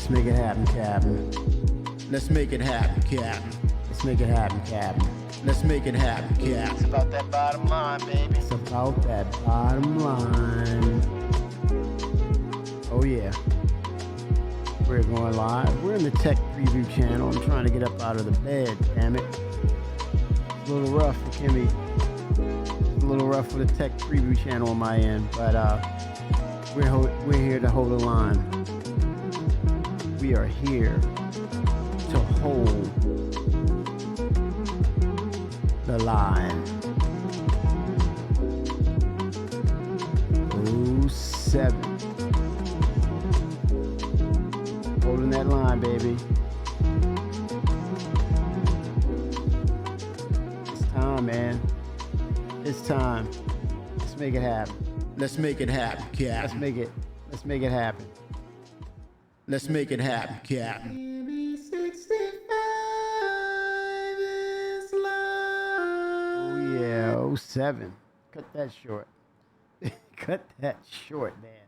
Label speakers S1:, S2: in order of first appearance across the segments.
S1: Let's make it happen, Captain. Let's make it happen, Captain. Let's make it happen, Captain. Let's make it happen, Captain. It's about that bottom line, baby. It's about that bottom line. Oh yeah. We're going live. We're in the tech preview channel. I'm trying to get up out of the bed, damn it. It's a little rough for Kimmy. It's a little rough for the tech preview channel on my end, but we're here to hold the line. We are here to hold the line. 07. Holding that line, baby. It's time, man. It's time. Let's make it happen. Let's make it happen, Cap. Let's make it happen. Let's make it happen, Cap. KEMI65 is live. Oh yeah, 07. Cut that short. Cut that short, man.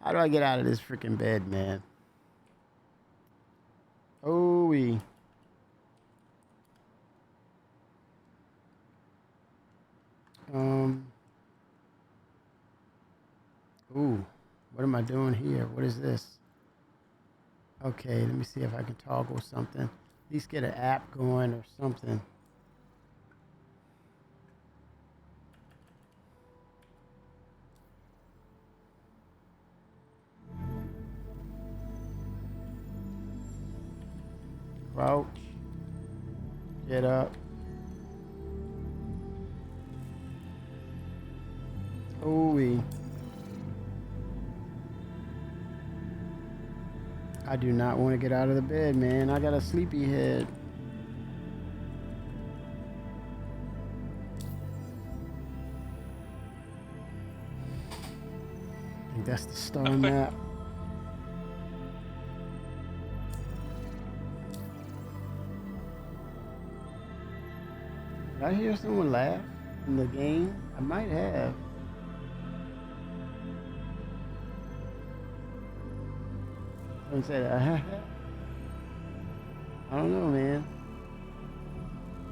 S1: How do I get out of this freaking bed, man? Oh, we. Ooh, what am I doing here? What is this? Okay, let me see if I can toggle something. At least get an app going or something. Crouch. Get up. Ooh-wee. I do not want to get out of the bed, man. I got a sleepy head. I think that's the star map. Did I hear someone laugh in the game? I might have. Someone said, I don't know, man.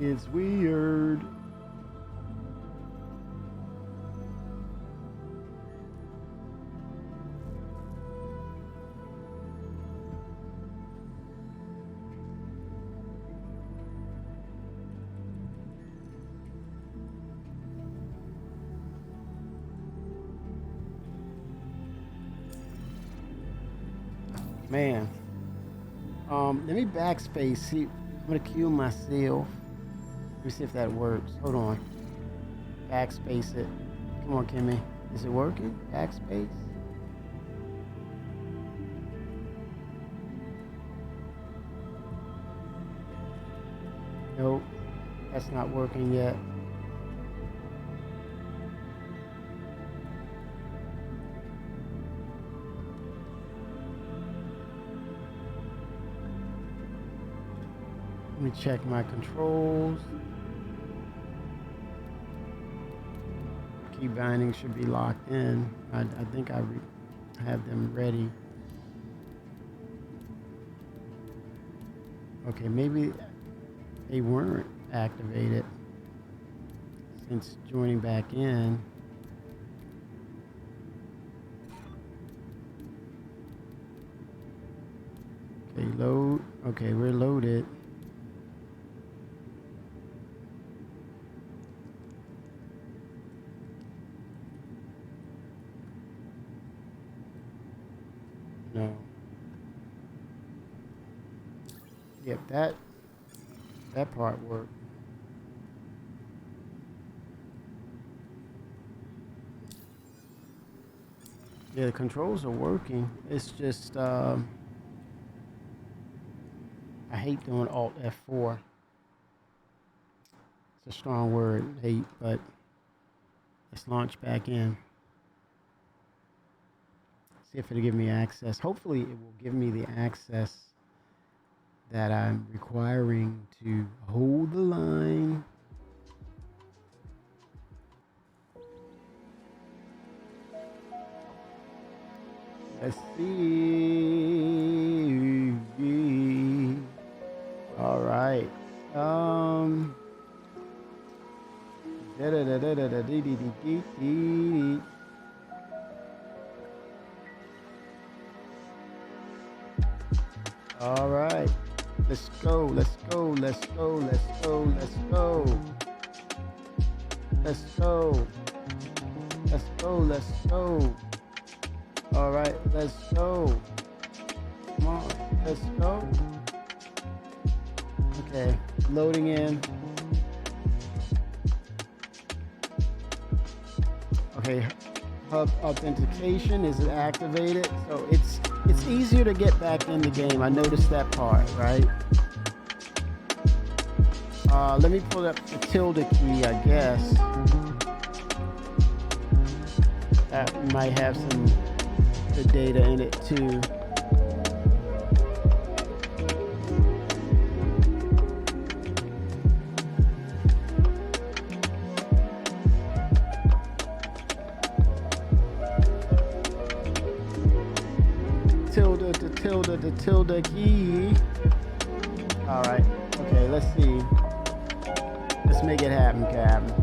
S1: It's weird. Man, let me backspace. See, I'm gonna kill myself. Let me see if that works. Hold on. Backspace it. Come on, Kimmy. Is it working? Backspace. Nope, that's not working yet. Let me check my controls. Key bindings should be locked in. I think I have them ready. Okay, maybe they weren't activated since joining back in. Okay, load. Okay, we're loaded. No. Yep, that part worked. Yeah, the controls are working. It's just I hate doing Alt F4. It's a strong word, hate, but let's launch back in. See if it'll give me access. Hopefully it will give me the access that I'm requiring to hold the line. Let's see. All right. Let's go. Let's go. Let's go. Let's go. Let's go. Let's go. Let's go. Let's go. All right. Let's go. Come on. Let's go. Okay. Loading in. Okay. Hub authentication is activated, so it's easier to get back in the game. I noticed that part, right? Let me pull up the tilde key, I guess. That might have some the data in it too. The tilde key. All right. Okay, let's see. Let's make it happen, Captain.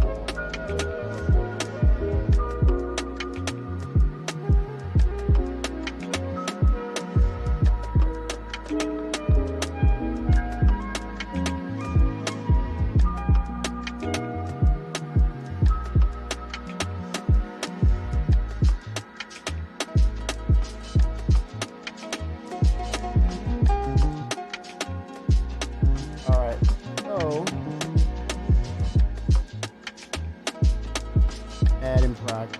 S1: Add in progress.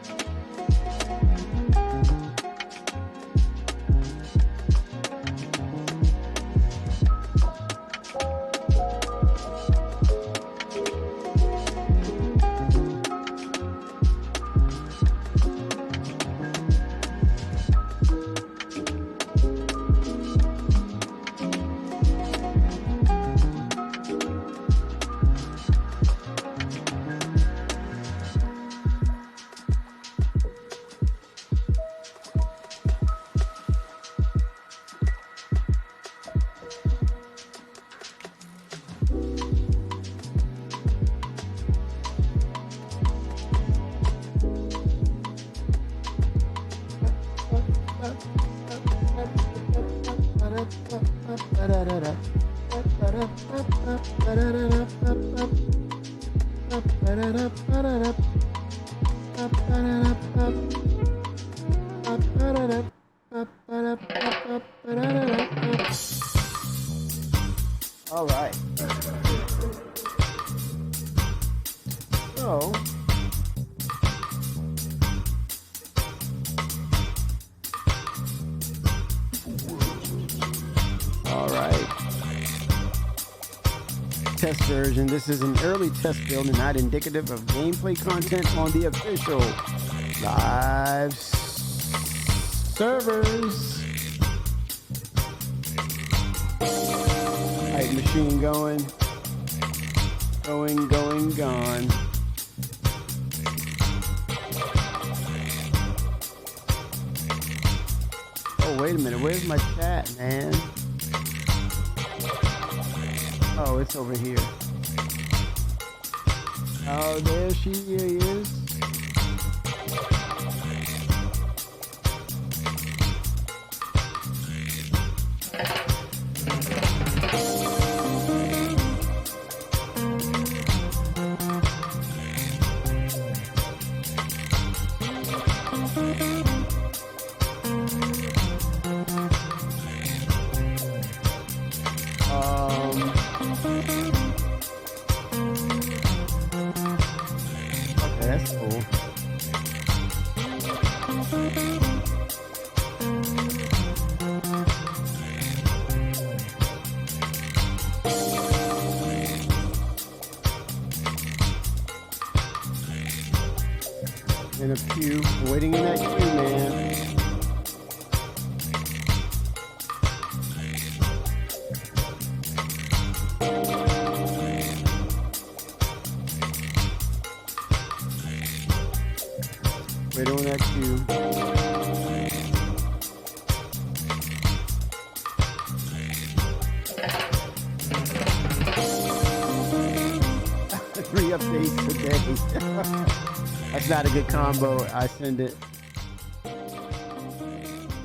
S1: All right. So all right. Test version. This is an early test build and not indicative of gameplay content on the official live servers. Right, machine going. Gone. Oh, wait a minute. Where's my chat, man? Oh, it's over here. Oh, there she is. That's cool. In a queue, waiting in that queue, man. Wait on that queue. updates today. That's not a good combo. I send it.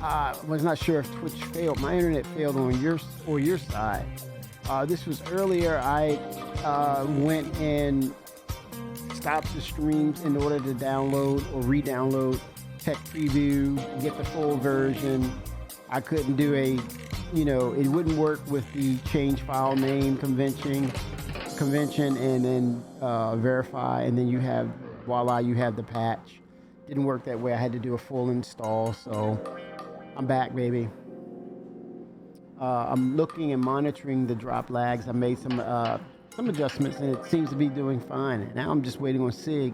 S1: I was not sure if Twitch failed. My internet failed on your side. This was earlier. I went and stopped the streams in order to download or re-download Tech Preview, get the full version. I couldn't do it wouldn't work with the change file name convention and then verify, and then you have the patch. Didn't work that way. I had to do a full install, so I'm back, baby. I'm looking and monitoring the drop lags. I made some adjustments, and it seems to be doing fine. And now I'm just waiting on CIG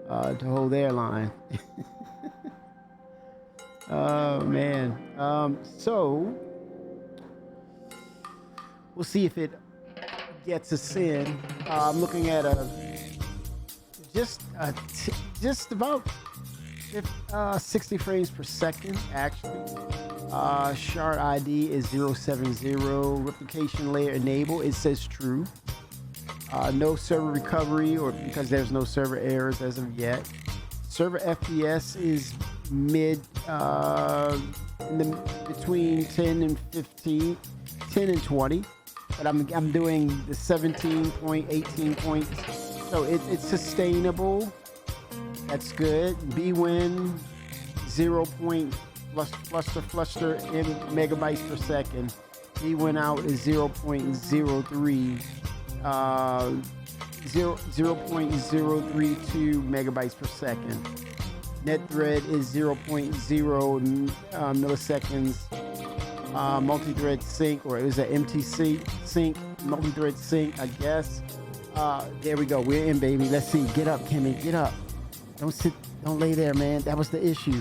S1: to hold their line. Oh man. So we'll see if it gets us in. I'm looking at just about 60 frames per second, actually. Shard ID is 070. Replication layer enable. It says true. No server recovery, or because there's no server errors as of yet. Server FPS is mid, between 10 and 15, 10 and 20. But I'm doing the 17.18 points, so it's sustainable. That's good. BWin 0. Fluster in megabytes per second. BWin out is 0.03. 0.032 megabytes per second. Net thread is 0.0 milliseconds. Multi-thread sync, or it was an MTC sync, multi-thread sync, I guess. There we go. We're in, baby. Let's see. Get up, Kimmy. Get up. Don't lay there, man. That was the issue.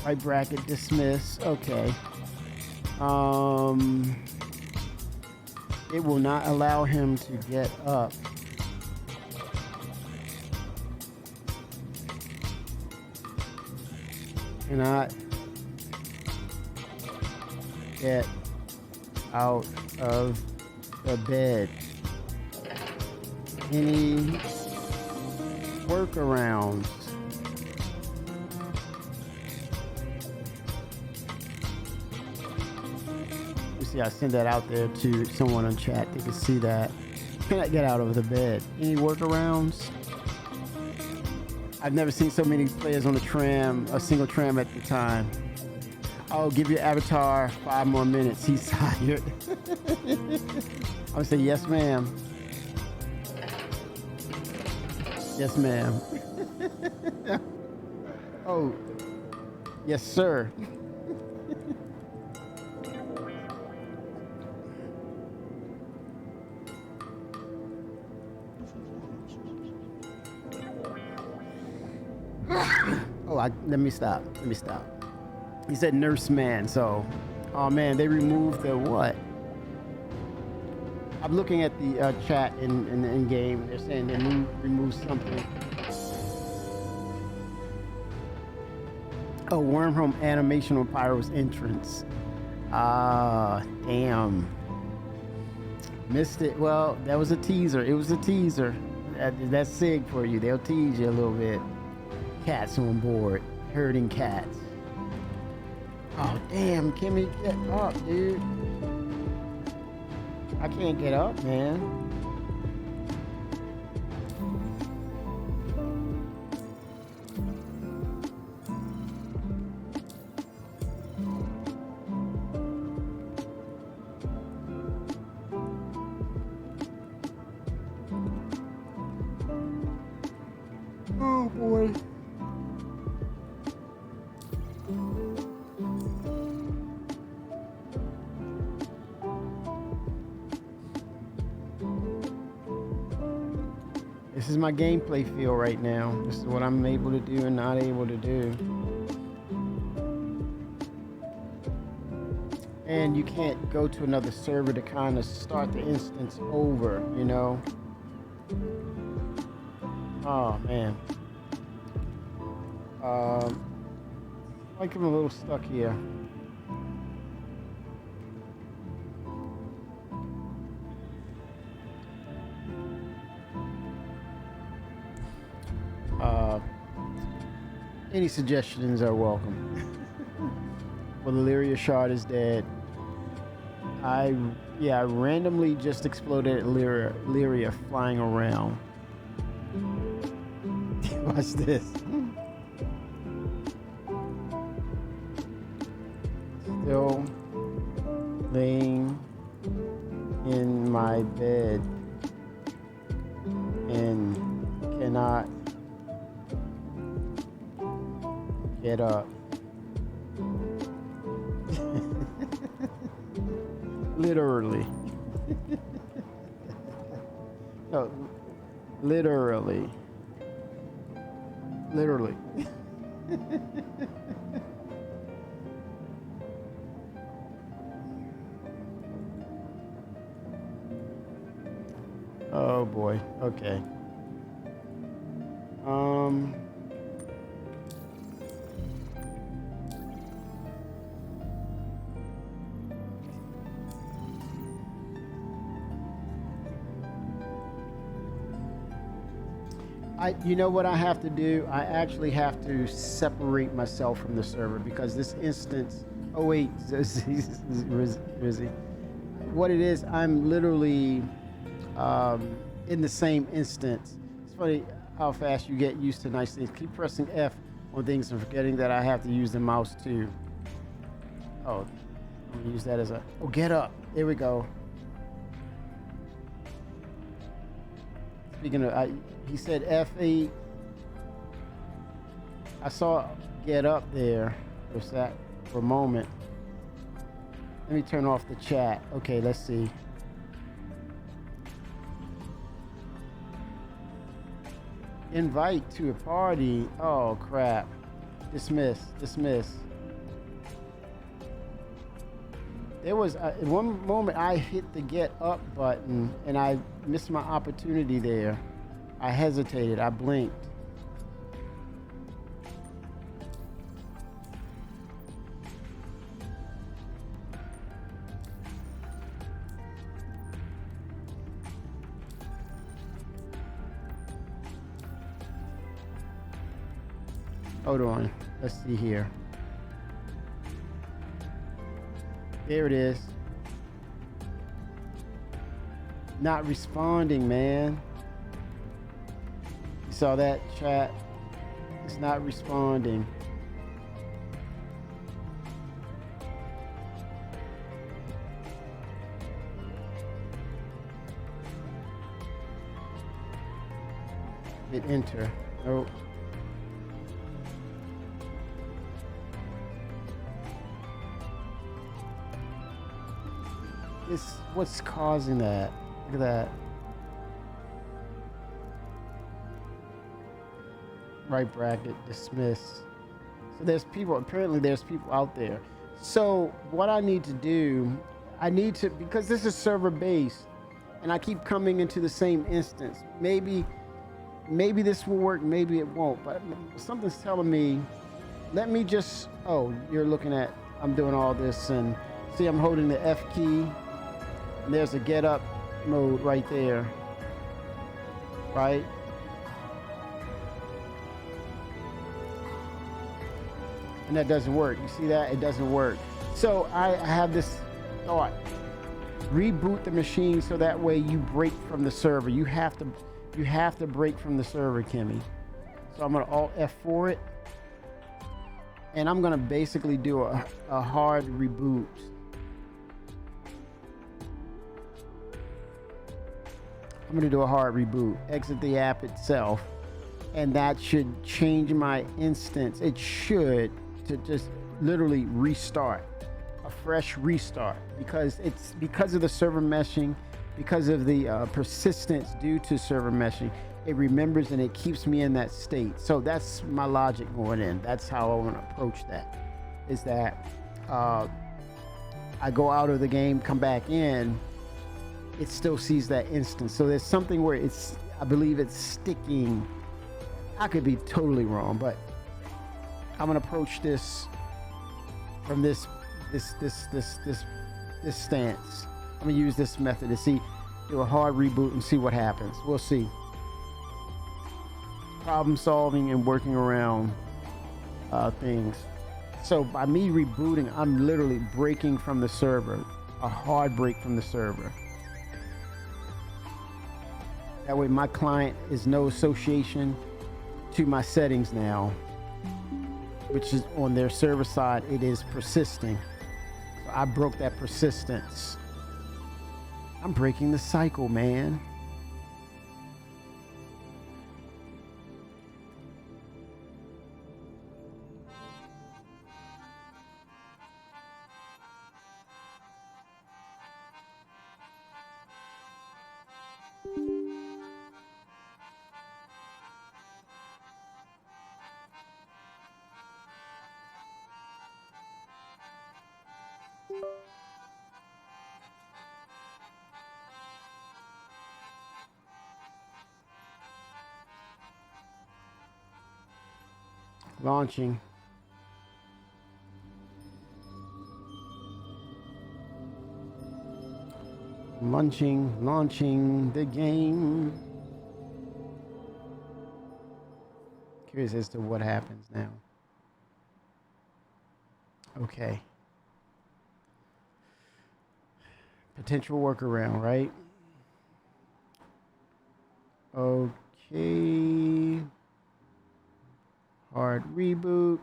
S1: Right bracket dismiss. Okay. It will not allow him to get up. Cannot get out of the bed. Any workarounds? You see, I send that out there to someone on chat. They can see that. Cannot get out of the bed. Any workarounds? I've never seen so many players on a single tram at the time. Oh, give your avatar 5 more minutes. He's tired. I'm gonna say yes, ma'am. Yes, ma'am. Oh, yes, sir. Let me stop. He said nurse man, so, oh man, they removed the what? I'm looking at the chat in game. They're saying they removed something. Oh, Wormhole animation on Pyro's entrance. Damn. Missed it. Well, that was a teaser. It was a teaser. That's SIG for you. They'll tease you a little bit. Cats on board. Herding cats. Oh, damn. Kimmy, get up, dude. I can't get up, man. Oh, boy. This is my gameplay feel right now. This is what I'm able to do and not able to do. And you can't go to another server to kind of start the instance over, you know? Oh, man. Like I'm a little stuck here. Any suggestions are welcome. Well, the Lyria shard is dead. I randomly just exploded at Lyria flying around. Watch this. Still laying in my bed and cannot get up. Literally. No, literally. Literally. Oh boy. Okay. You know what I have to do? I actually have to separate myself from the server because this instance. Oh wait, Rizzy. What it is? I'm literally in the same instance. It's funny how fast you get used to nice things. Keep pressing F on things and forgetting that I have to use the mouse too. Oh, I'm gonna use that as a. Oh, get up. There we go. Speaking of, he said F8. I saw get up there. Was that for a moment? Let me turn off the chat. Okay, let's see. Invite to a party. Oh crap. Dismiss. There was one moment I hit the get up button and I missed my opportunity there. I hesitated. I blinked. Hold on. Let's see here. There it is. Not responding, man. You saw that, chat? It's not responding. Hit enter. Nope. What's causing that? Look at that. Right bracket, dismiss. So there's people, apparently there's people out there. So what I need to do, because this is server based and I keep coming into the same instance. Maybe this will work, maybe it won't, but something's telling me, let me just, oh, you're looking at, I'm doing all this and see I'm holding the F key. And there's a get up mode right there, right? And that doesn't work. You see that? It doesn't work. So I have this thought. Reboot the machine so that way you break from the server. You have to break from the server, Kemi. So I'm gonna Alt F4 it. And I'm gonna basically do a hard reboot. I'm going to do a hard reboot, exit the app itself, and that should change my instance. It should, to just literally restart, a fresh restart, because it's because of the server meshing, because of the persistence due to server meshing. It remembers and it keeps me in that state. So that's my logic going in. That's how I want to approach that, is that I go out of the game, come back in, it still sees that instance. So there's something where I believe it's sticking. I could be totally wrong, but I'm gonna approach this from this stance. I'm gonna use this method to do a hard reboot and see what happens. We'll see. Problem solving and working around things. So by me rebooting, I'm literally breaking from the server, a hard break from the server. That way my client is no association to my settings now, which is on their server side, it is persisting. So I broke that persistence. I'm breaking the cycle, man. Launching. Launching the game. Curious as to what happens now. Okay. Potential workaround, right? Okay. Hard reboot.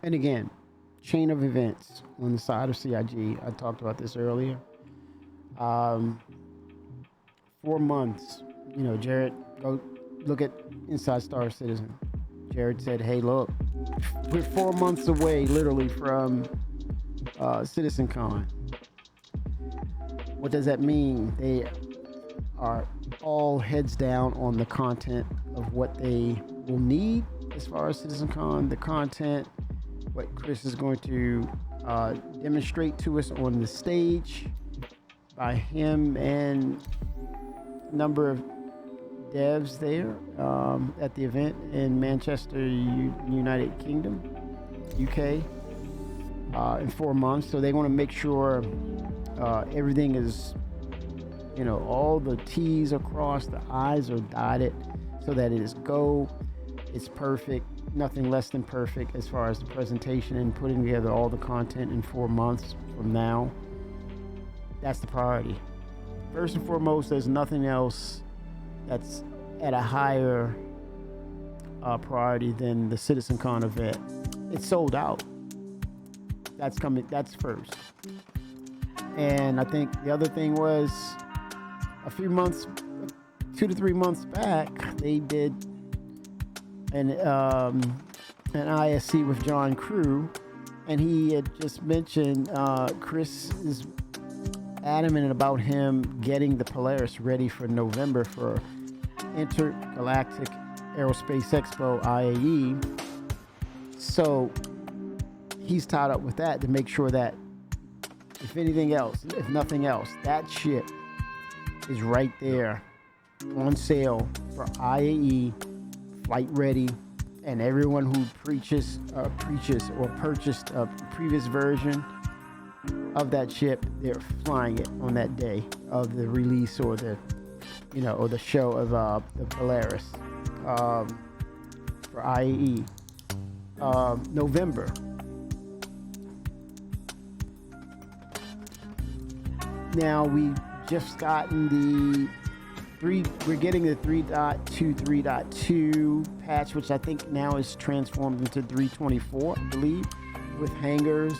S1: And again, chain of events on the side of CIG. I talked about this earlier. 4 months. You know, Jared, go look at Inside Star Citizen. Jared said, hey, look, we're 4 months away, literally, from CitizenCon. What does that mean? They are all heads down on the content of what they will need as far as CitizenCon, the content, what Chris is going to demonstrate to us on the stage by him and a number of devs there at the event in Manchester, United Kingdom, UK, in 4 months. So they want to make sure everything is, you know, all the T's are crossed, the I's are dotted, so that it is it's perfect, nothing less than perfect as far as the presentation and putting together all the content in 4 months from now. That's the priority. First and foremost, there's nothing else that's at a higher priority than the CitizenCon event. It's sold out. That's coming, that's first. And I think the other thing was a few months, 2 to 3 months back, they did an ISC with John Crew, and he had just mentioned Chris is adamant about him getting the Polaris ready for November for Intergalactic Aerospace Expo IAE. So he's tied up with that to make sure that if anything else, if nothing else, that ship is right there on sale for IAE, flight ready, and everyone who preaches or purchased a previous version of that ship, they're flying it on that day of the release or the, you know, or the show of the Polaris for IAE November. Now we just gotten we're getting the 3.2 3.2 patch, which I think now is transformed into 3.24, I believe, with hangars,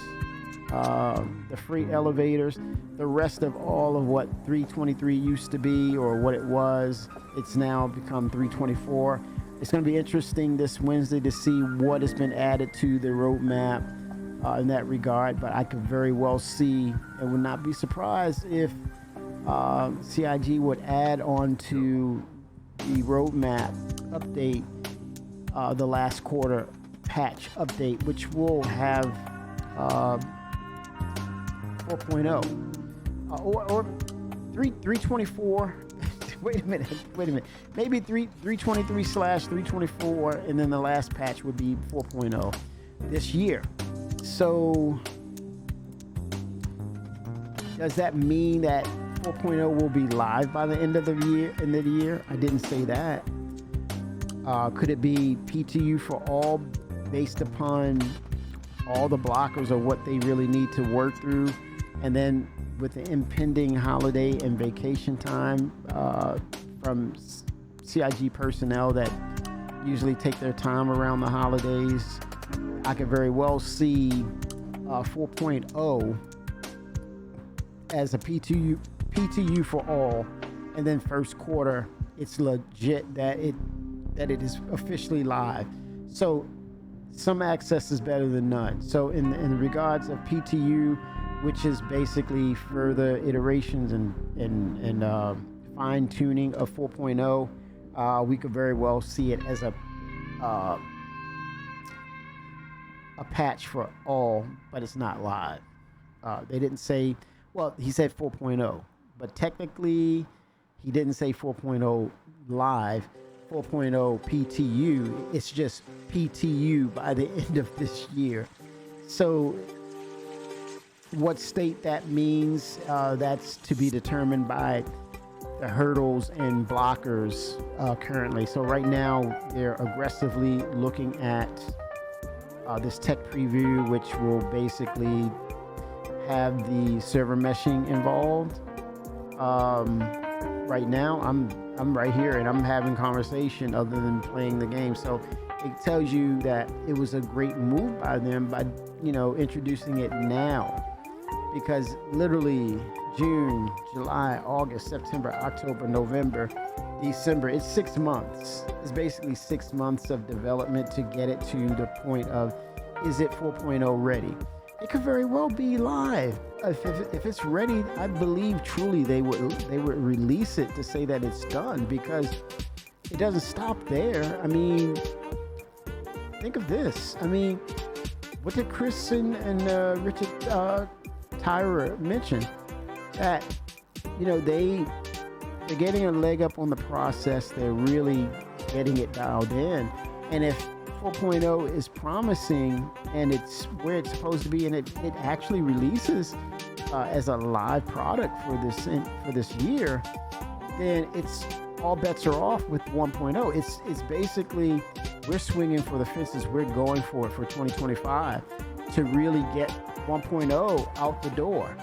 S1: the freight elevators, the rest of all of what 3.23 used to be or what it was. It's now become 3.24. It's going to be interesting this Wednesday to see what has been added to the roadmap in that regard, but I could very well see and would not be surprised if CIG would add on to the roadmap update the last quarter patch update, which will have 4.0 or 3.24. Wait a minute. Maybe 3.23/3.24, and then the last patch would be 4.0 this year. So does that mean that 4.0 will be live by the end of the year? I didn't say that. Could it be PTU for all based upon all the blockers or what they really need to work through? And then with the impending holiday and vacation time from CIG personnel that usually take their time around the holidays, I could very well see 4.0 as a PTU for all, and then first quarter it's legit that it is officially live. So some access is better than none. So in regards of PTU, which is basically further iterations and fine tuning of 4.0, we could very well see it as a patch for all, but it's not live. They didn't say, well, he said 4.0, but technically he didn't say 4.0 live. 4.0 PTU, it's just PTU by the end of this year. So what state that means, that's to be determined by the hurdles and blockers currently. So right now they're aggressively looking at this tech preview, which will basically have the server meshing involved. Right now I'm right here and I'm having conversation other than playing the game. So it tells you that it was a great move by them by, introducing it now, because literally June, July, August, September, October, November, December, it's 6 months. It's basically 6 months of development to get it to the point of, is it 4.0 ready? It could very well be live. If it's ready, I believe truly they would release it to say that it's done, because it doesn't stop there. I mean, think of this. I mean, what did Chris and Richard Tyra mention? That, they're getting a leg up on the process. They're really getting it dialed in. And if 4.0 is promising and it's where it's supposed to be, and it actually releases as a live product for this year, then it's all bets are off with 1.0. It's basically, we're swinging for the fences. We're going for it for 2025 to really get 1.0 out the door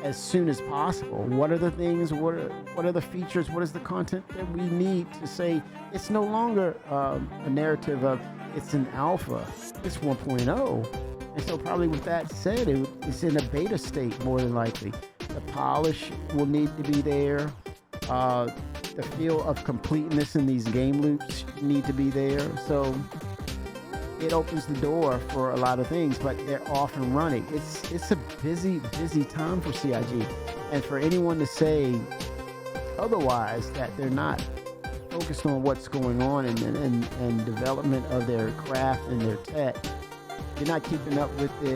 S1: as soon as possible. What are the things? What are the features? What is the content that we need to say it's no longer a narrative of it's an alpha, it's 1.0. And so probably with that said, it's in a beta state more than likely. The polish will need to be there. The feel of completeness in these game loops need to be there. So it opens the door for a lot of things, but they're off and running. It's a busy time for CIG. And for anyone to say otherwise, that they're not focused on what's going on and development of their craft and their tech, you're not keeping up with the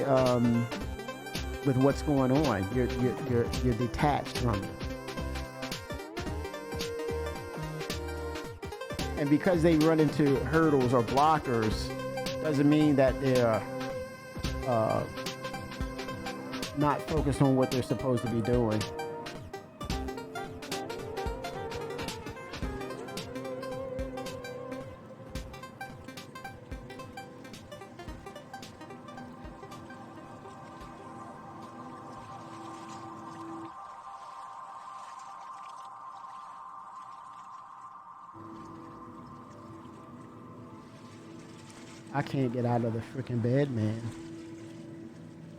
S1: with what's going on. You're detached from it. And because they run into hurdles or blockers, doesn't mean that they're not focused on what they're supposed to be doing. I can't get out of the freaking bed, man.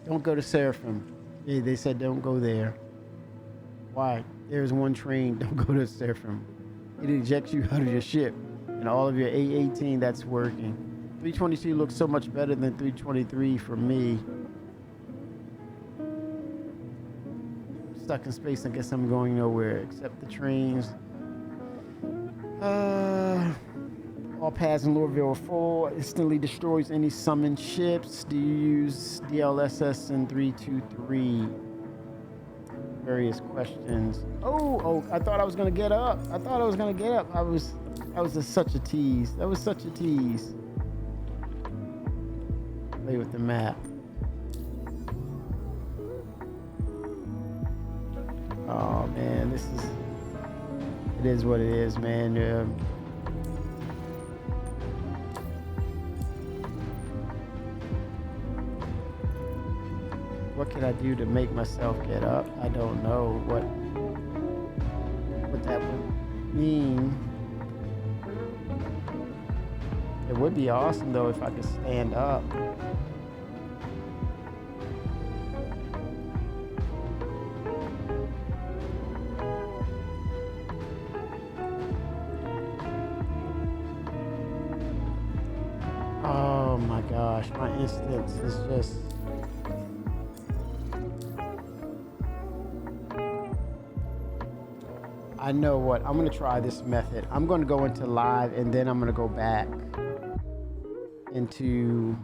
S1: Don't go to Seraphim. They said don't go there. Why? There's one train. Don't go to Seraphim. It ejects you out of your ship. And all of your A18 that's working. 322 looks so much better than 323 for me. Stuck in space. I guess I'm going nowhere except the trains. All paths in Louisville are full. Instantly destroys any summoned ships. Do you use DLSS in 323? Various questions. Oh, I thought I was gonna get up. That was such a tease. That was such a tease. Play with the map. Oh man, it is what it is, man. What can I do to make myself get up? I don't know what that would mean. It would be awesome though if I could stand up. Oh my gosh, my instance is just... I know what, I'm gonna try this method. I'm gonna go into live and then I'm gonna go back into...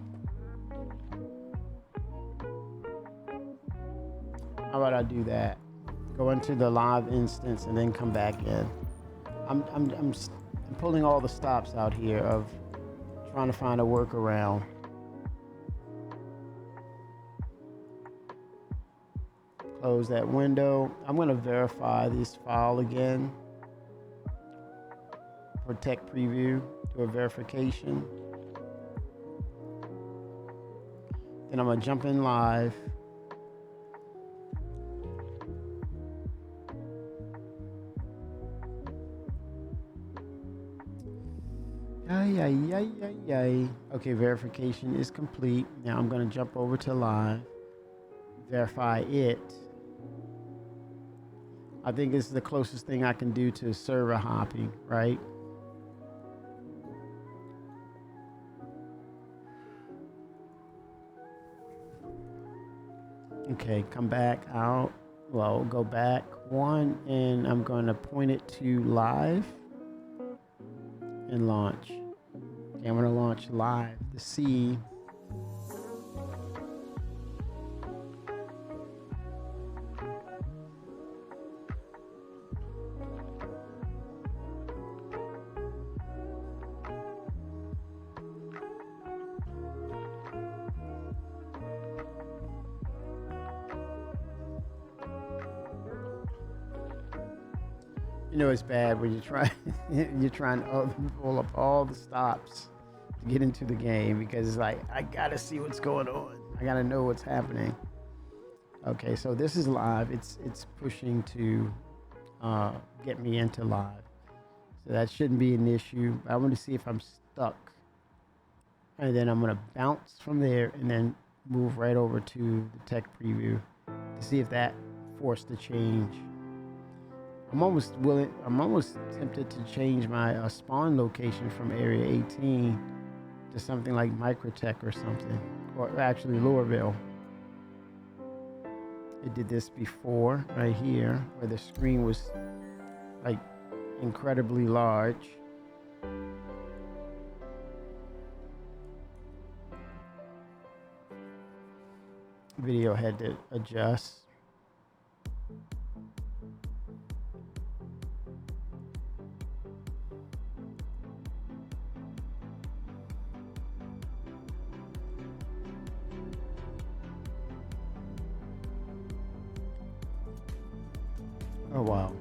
S1: How about I do that? Go into the live instance and then come back in. I'm pulling all the stops out here of trying to find a workaround. Close that window. I'm going to verify this file again. Protect preview, do a verification. Then I'm going to jump in live. Okay, verification is complete. Now I'm going to jump over to live, verify it. I think this is the closest thing I can do to server hopping, right? Okay, come back out. Well, go back one, and I'm going to point it to live and launch. Okay, I'm going to launch live to see. You know it's bad when you're trying to pull up all the stops to get into the game, because it's like, I gotta see what's going on. I gotta know what's happening. Okay, so this is live. It's pushing to get me into live. So that shouldn't be an issue. I want to see if I'm stuck. And then I'm gonna bounce from there and then move right over to the tech preview to see if that forced a change. I'm almost tempted to change my spawn location from area 18 to something like Microtech or something, or actually Lorville. It did this before right here, where the screen was like incredibly large. Video had to adjust. Oh, wow.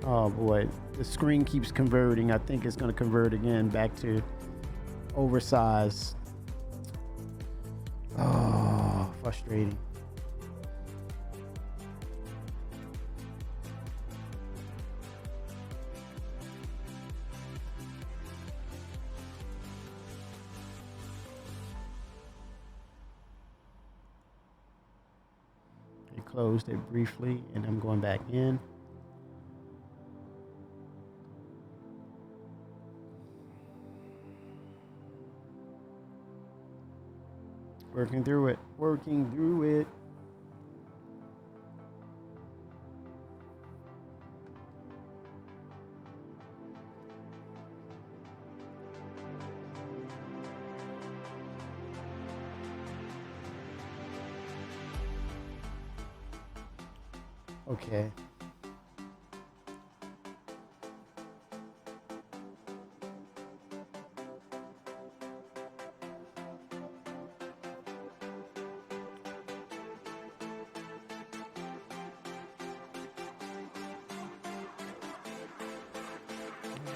S1: Oh boy, the screen keeps converting. I think it's going to convert again back to oversized. Oh, frustrating. I closed it briefly and I'm going back in. Working through it, working through it. Okay.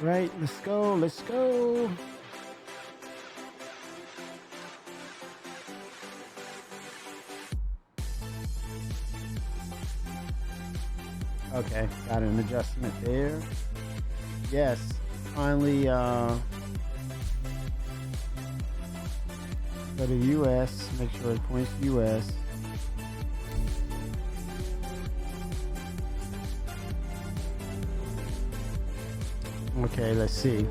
S1: Right, let's go, let's go. Okay, got an adjustment there. Yes, finally go to US, make sure it points to US. Okay, let's see.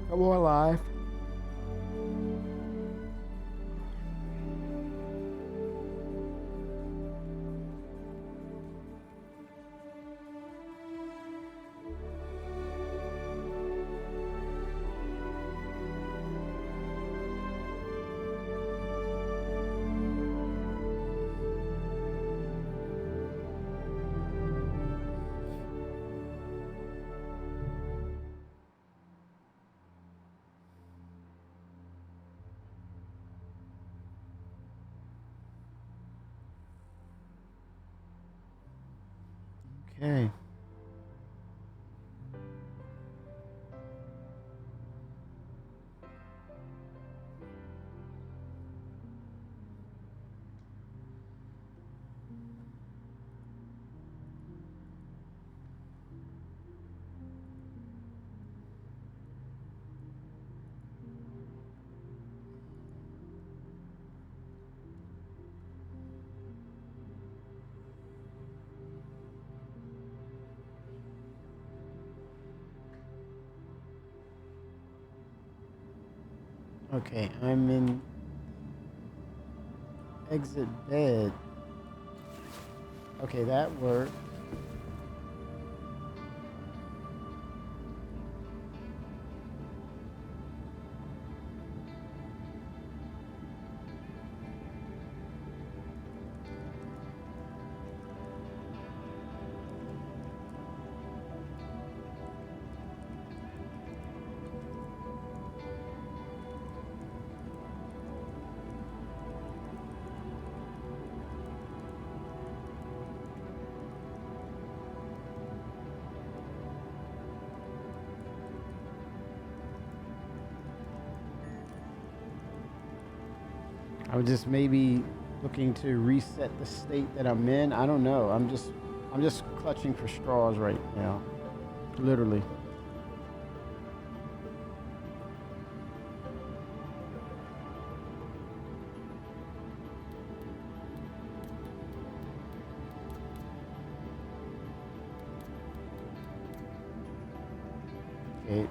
S1: Come on live. Okay. Okay, I'm in exit bed. Okay, that worked. I was just maybe looking to reset the state that I'm in. I don't know. I'm just clutching for straws right now. Literally. Okay,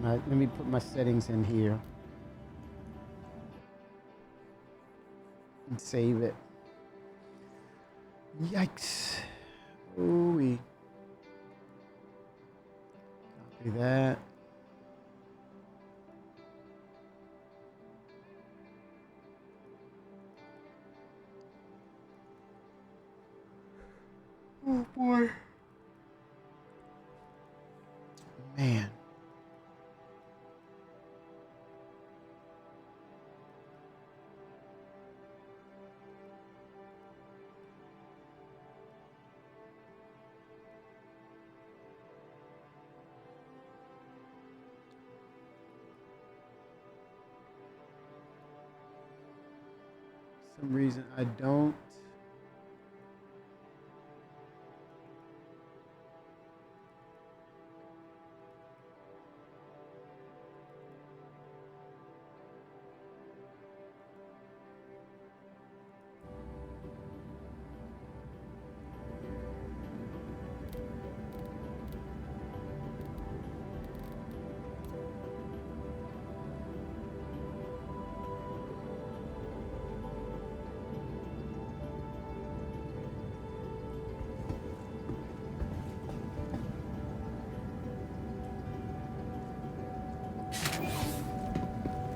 S1: let me put my settings in here and save it. Yikes. Ooh-wee. Copy that. Oh boy. Man. For some reason I don't.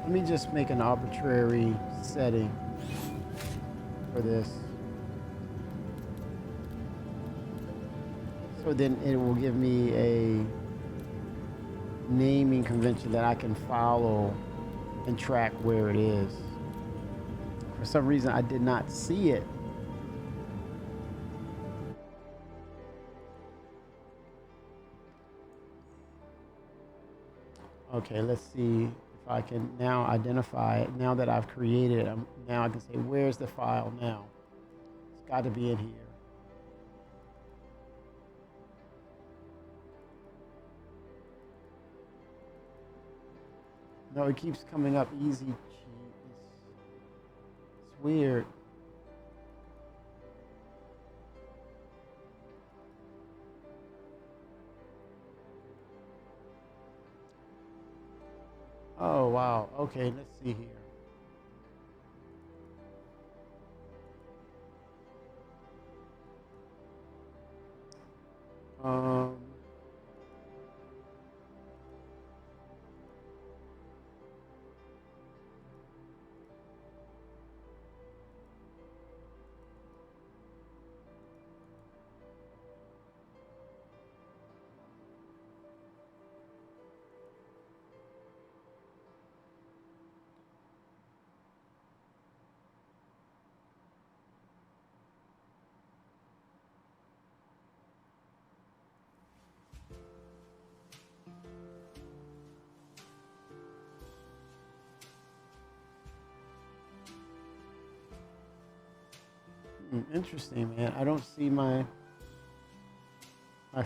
S1: Let me just make an arbitrary setting for this. So then it will give me naming convention that I can follow and track where it is. For some reason, I did not see it. Okay, let's see if I can now identify it. Now that I've created it, now I can say, where's the file now? It's got to be in here. No, it keeps coming up easy. It's weird. Oh, wow. Okay, let's see here. Interesting, man. I don't see my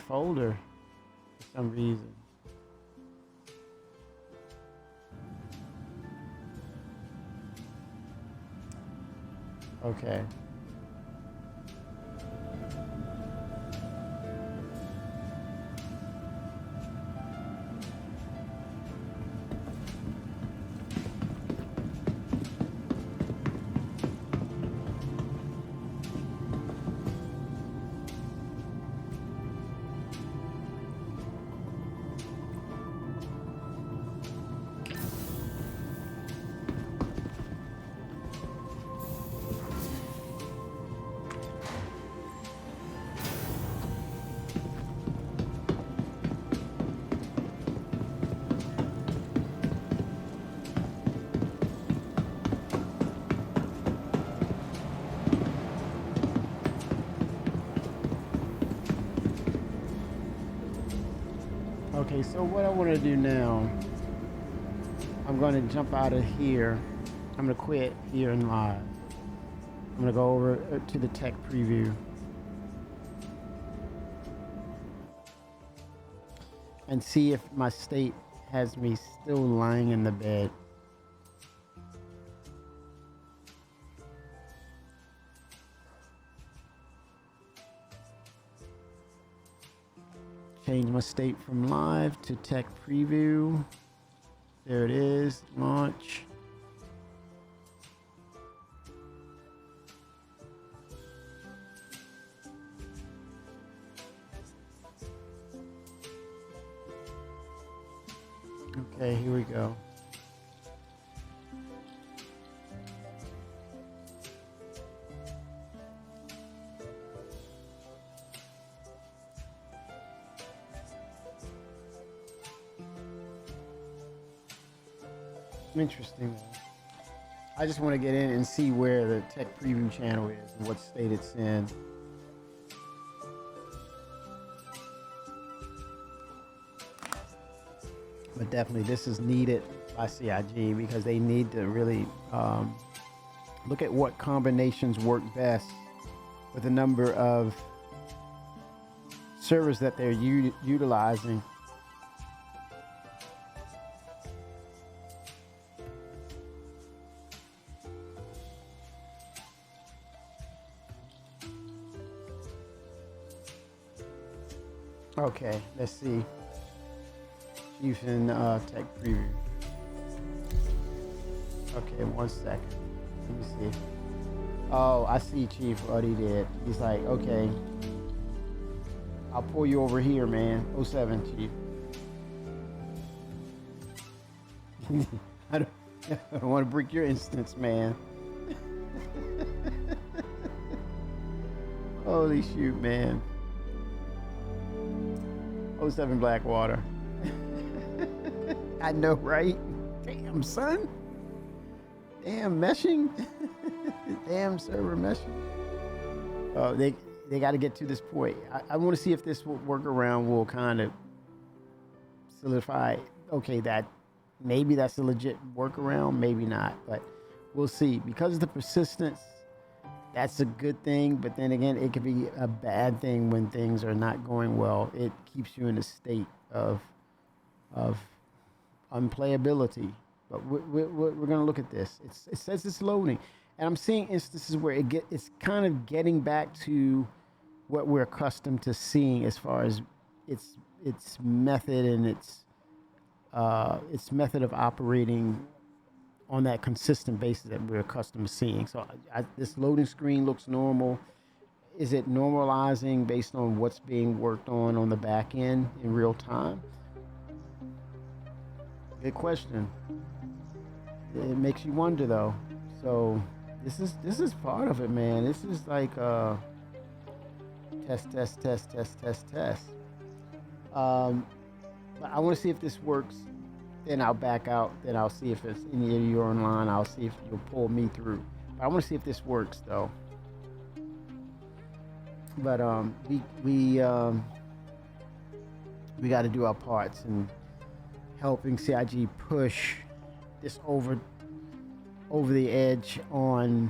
S1: folder for some reason. Okay. Okay, so what I want to do now, I'm going to jump out of here. I'm going to quit here in live. I'm going to go over to the tech preview. And see if my state has me still lying in the bed. Change my state from live to tech preview. There it is, launch. Okay, here we go. Interesting. I just want to get in and see where the tech preview channel is and what state it's in. But definitely this is needed by CIG because they need to really look at what combinations work best with the number of servers that they're utilizing. Okay, let's see. Chief in tech preview. Okay, 1 second. Let me see. Oh, I see Chief what he did. He's like, okay, I'll pull you over here, man. 07, Chief. I don't want to break your instance, man. Holy shoot, man. 07 Blackwater. I know, right? Damn, son. Damn meshing. Damn server meshing. They got to get to this point. I want to see if this workaround will kind of solidify. Okay, that maybe that's a legit workaround, maybe not, but we'll see. Because of the persistence, that's a good thing, but then again, it could be a bad thing when things are not going well. It keeps you in a state of unplayability. But we're going to look at this. It says it's loading, and I'm seeing instances where it's kind of getting back to what we're accustomed to seeing as far as its method and its method of operating on that consistent basis that we're accustomed to seeing. So this loading screen looks normal. Is it normalizing based on what's being worked on the back end in real time? Good question. It makes you wonder though. So this is part of it, man. This is like test. But I want to see if this works. Then I'll back out. Then I'll see if it's any of you online. I'll see if you'll pull me through. But I want to see if this works though. But we got to do our parts in helping CIG push this over the edge on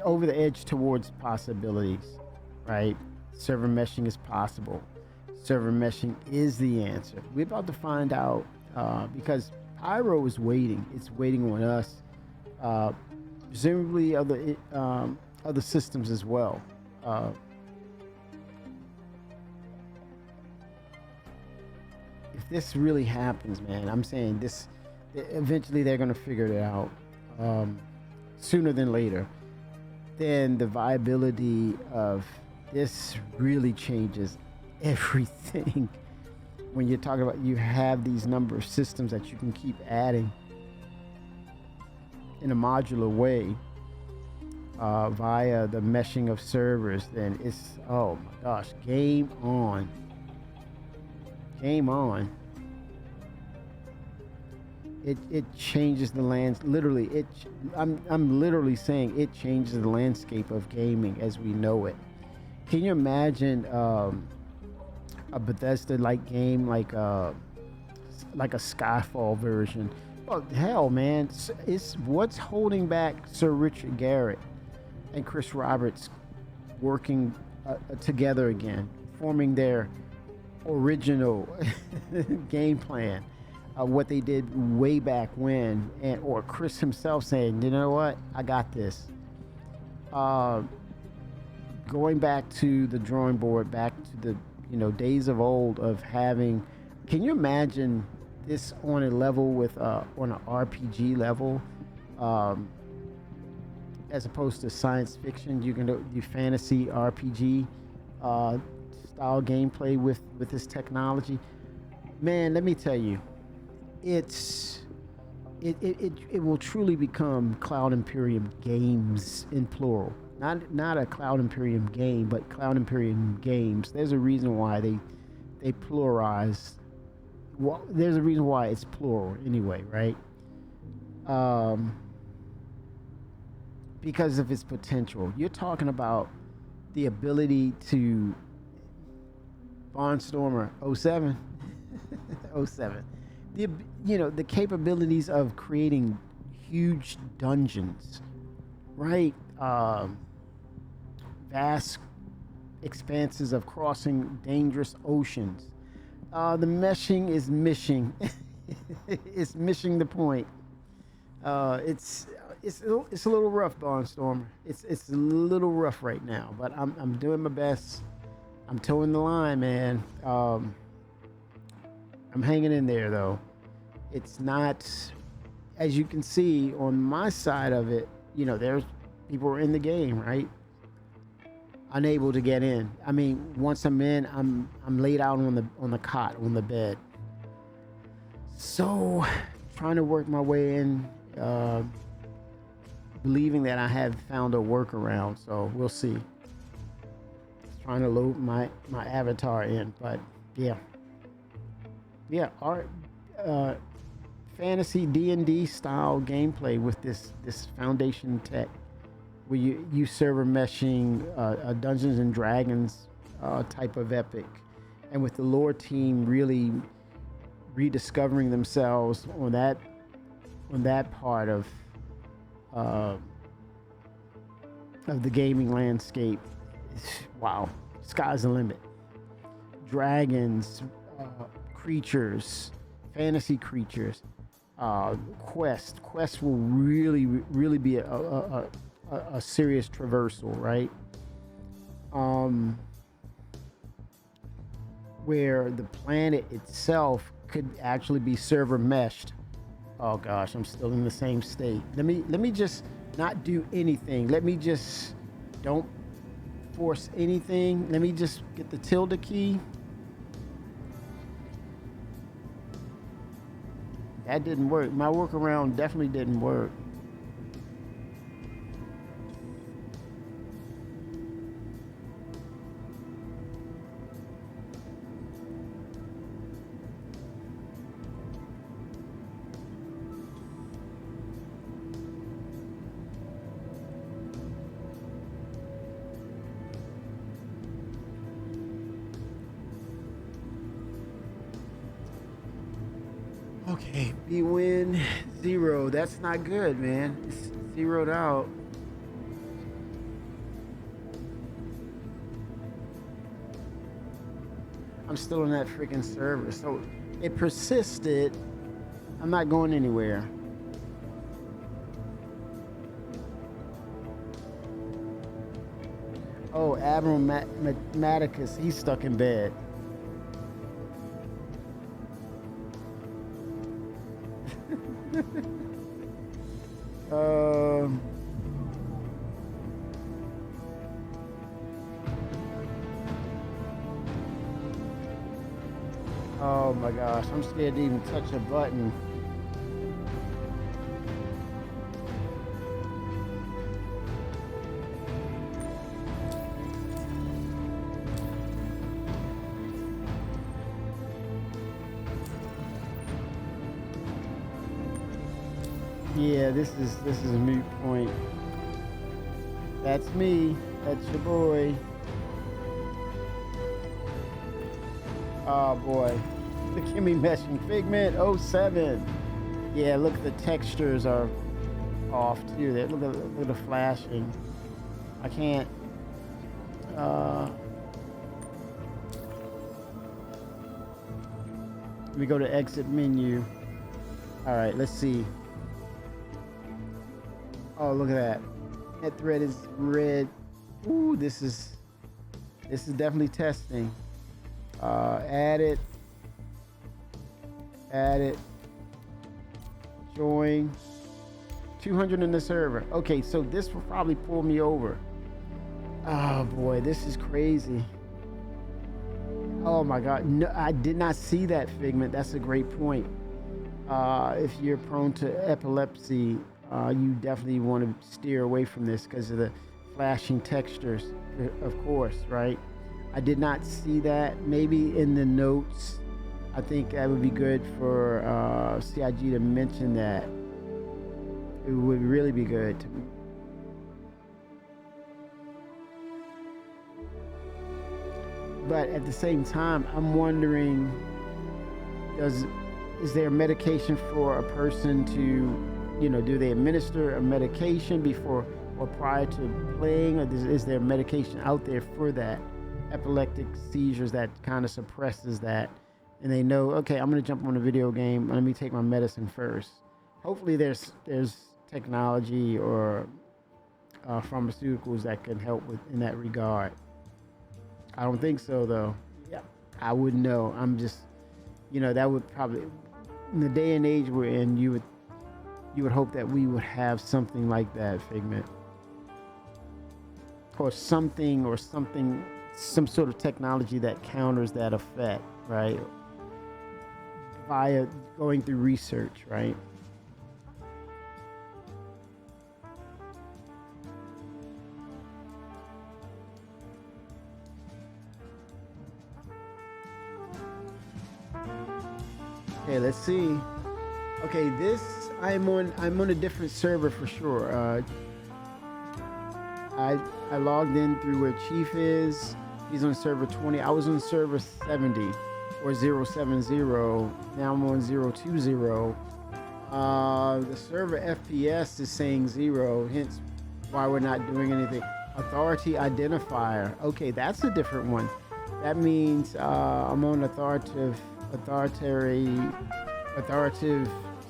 S1: over the edge towards possibilities, right? Server meshing is possible. Server meshing is the answer. We're about to find out because Pyro is waiting. It's waiting on us. Presumably other systems as well. If this really happens, man, I'm saying this. Eventually, they're going to figure it out sooner than later. Then the viability of this really changes everything. When you're talking about you have these number of systems that you can keep adding in a modular way via the meshing of servers, then it's, oh my gosh, game on. Game on. It changes the literally. I'm literally saying it changes the landscape of gaming as we know it. Can you imagine a Bethesda-like game like a Skyfall version? Well, hell, man, it's what's holding back Sir Richard Garrett and Chris Roberts working together again, forming their original game plan. What they did way back when, or Chris himself saying, you know what, I got this. Going back to the drawing board, back to the days of old of having. Can you imagine this on a level with on an RPG level, as opposed to science fiction? You can do fantasy RPG style gameplay with this technology. Man, let me tell you. It will truly become Cloud Imperium games in plural. Not a Cloud Imperium game, but Cloud Imperium games. There's a reason why they pluralize. Well, there's a reason why it's plural anyway, right? Because of its potential. You're talking about the ability to Barnstormer 07. 07. The capabilities of creating huge dungeons, right? Vast expanses of crossing dangerous oceans. The meshing is mishing. It's mishing the point. It's a little rough, Barnstormer. It's a little rough right now, but I'm doing my best. I'm towing the line, man. I'm hanging in there though. It's not, as you can see on my side of it, there's people are in the game, right? Unable to get in. I mean, once I'm in, I'm laid out on the cot, on the bed. So, trying to work my way in, believing that I have found a workaround. So we'll see. Trying to load my avatar in, but yeah. Yeah, art, uh, fantasy D&D style gameplay with this foundation tech, where you server meshing a Dungeons and Dragons type of epic, and with the lore team really rediscovering themselves on that part uh, of the gaming landscape. Wow, sky's the limit. Dragons, creatures, fantasy creatures, quest will really be a serious traversal, right? Where the planet itself could actually be server meshed. Oh gosh, I'm still in the same state. Let me just not do anything. Let me just don't force anything. Let me just get the tilde key. That didn't work. My workaround definitely didn't work. Okay, B-win 0. That's not good, man. It's zeroed out. I'm still on that freaking server. So it persisted. I'm not going anywhere. Oh, Admiral Maticus, he's stuck in bed. Oh my gosh, I'm scared to even touch a button. Yeah, this is a moot point. That's me. That's your boy. Oh boy. The Kemi meshing figment 07. Yeah, look, the textures are off too. Look at the flashing. I can't. Let me go to exit menu. All right, let's see. Oh, look at that. That thread is red. Ooh, this is definitely testing. Add it. Join. 200 in the server. Okay, so this will probably pull me over. Oh boy, this is crazy. Oh my God, no, I did not see that, Figment. That's a great point. If you're prone to epilepsy, you definitely want to steer away from this because of the flashing textures, of course, right? I did not see that. Maybe in the notes, I think that would be good for CIG to mention that. It would really be good. But at the same time, I'm wondering, is there a medication for a person to, do they administer a medication before or prior to playing, or is there medication out there for that epileptic seizures that kind of suppresses that, and they know, okay, I'm going to jump on a video game, let me take my medicine first. Hopefully there's technology or pharmaceuticals that can help in that regard. I don't think so though. Yeah, I wouldn't know. I'm just, that would probably, in the day and age we're in, you would hope that we would have something like that, Figment, or something, some sort of technology that counters that effect, right? Via going through research, right? Okay, let's see. Okay, this I'm on a different server for sure. I logged in through where Chief is. He's on server 20. I was on server 70 or 070. Now I'm on 020. The server FPS is saying 0, hence why we're not doing anything. Authority identifier. Okay, that's a different one. That means I'm on authoritative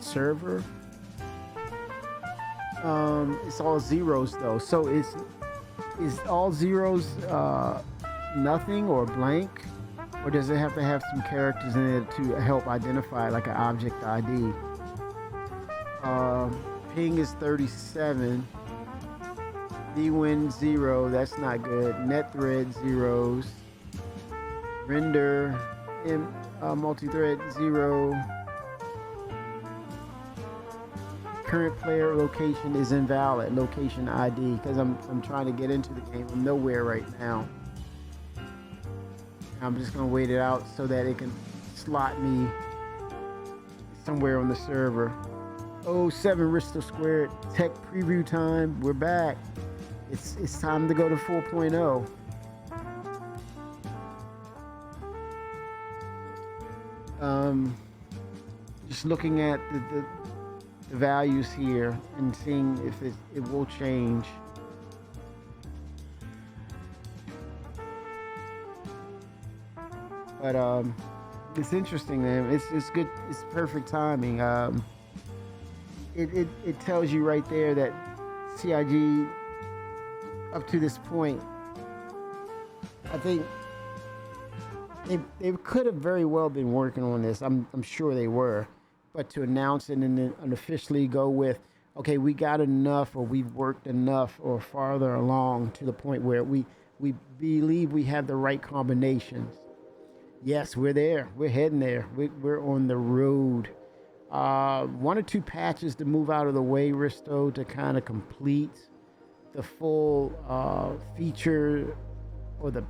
S1: server. It's all zeros though. So is all zeros nothing or blank, or does it have to have some characters in it to help identify, like an object ID? Ping is 37. dwin 0. That's not good. Net thread zeros. Render multi-thread 0. Current player location is invalid. Location ID, because I'm trying to get into the game. I'm nowhere right now. I'm just gonna wait it out so that it can slot me somewhere on the server. 07 Risto Squared tech preview time. We're back. It's time to go to 4.0. Just looking at the values here and seeing if it will change. But it's interesting, man. It's good. It's perfect timing. It tells you right there that CIG up to this point, I think they could have very well been working on this. I'm sure they were, but to announce it and then unofficially go with, okay, we got enough, or we've worked enough, or farther along to the point where we believe we have the right combinations. Yes, we're there. We're heading there. We're on the road. 1 or 2 patches to move out of the way, Risto, to kind of complete the full feature, or the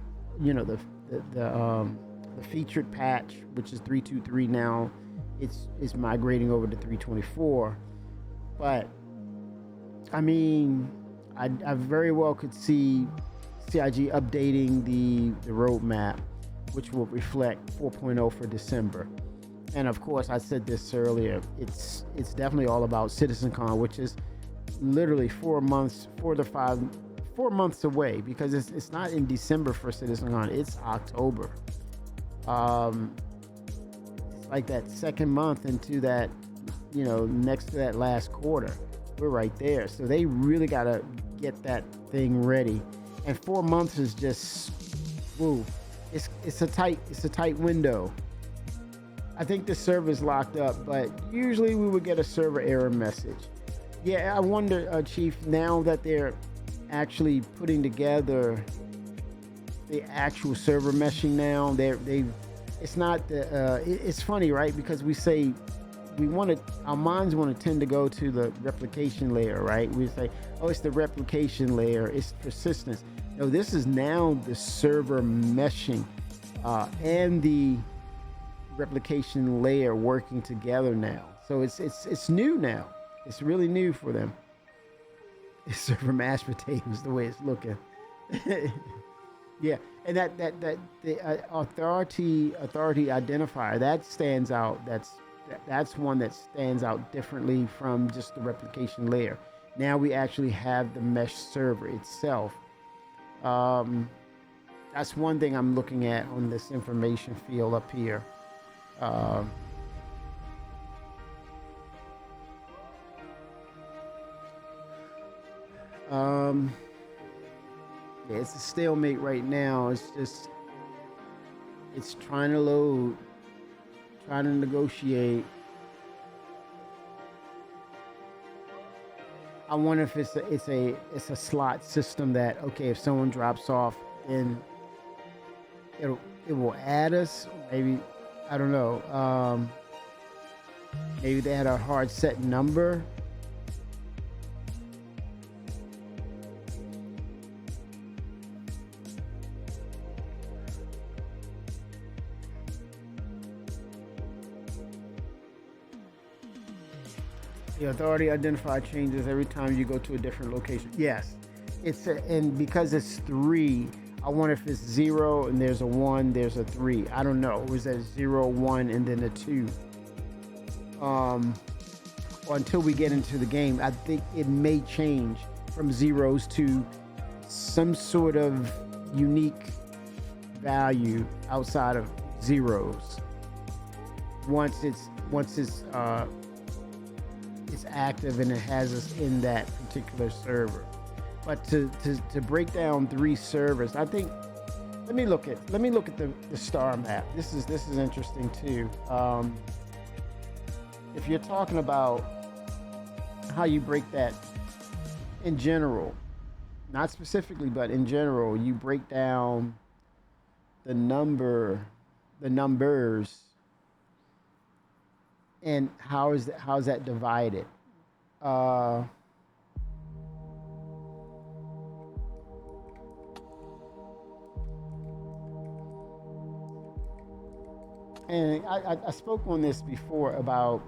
S1: featured patch, which is 3.23 now. It's migrating over to 3.24. But I mean, I very well could see CIG updating the roadmap, which will reflect 4.0 for December. And of course, I said this earlier, it's definitely all about CitizenCon, which is literally 4 months away, because it's not in December for CitizenCon, it's October. It's like that second month into that, next to that last quarter. We're right there. So they really got to get that thing ready. And 4 months is just, woo. It's a tight window. I think the server's locked up, but usually we would get a server error message. Yeah, I wonder, Chief, now that they're actually putting together the actual server meshing now, it's not the, it's funny, right? Because we say our minds want to tend to go to the replication layer, right? We say, oh, it's the replication layer, it's persistence. No, this is now the server meshing and the replication layer working together now. So it's new now. It's really new for them. It's server mashed potatoes the way it's looking. Yeah, and that the authority identifier, that stands out. That's one that stands out differently from just the replication layer. Now we actually have the mesh server itself. That's one thing I'm looking at on this information field up here. Yeah, it's a stalemate right now. It's trying to load, trying to negotiate. I wonder if it's a slot system that, okay, if someone drops off, then it will add us. Maybe, I don't know. Maybe they had a hard set number. The authority identifier changes every time you go to a different location. Yes, and because it's 3, I wonder if it's 0 and there's a 1, there's a 3. I don't know. Was that 0, 1, and then a 2? Or until we get into the game, I think it may change from zeros to some sort of unique value outside of zeros. Once it's active and it has us in that particular server. But to break down 3 servers, I think let me look at the star map. This is interesting too. If you're talking about how you break that in general, not specifically, but in general, you break down the numbers, and how is that divided? And I spoke on this before about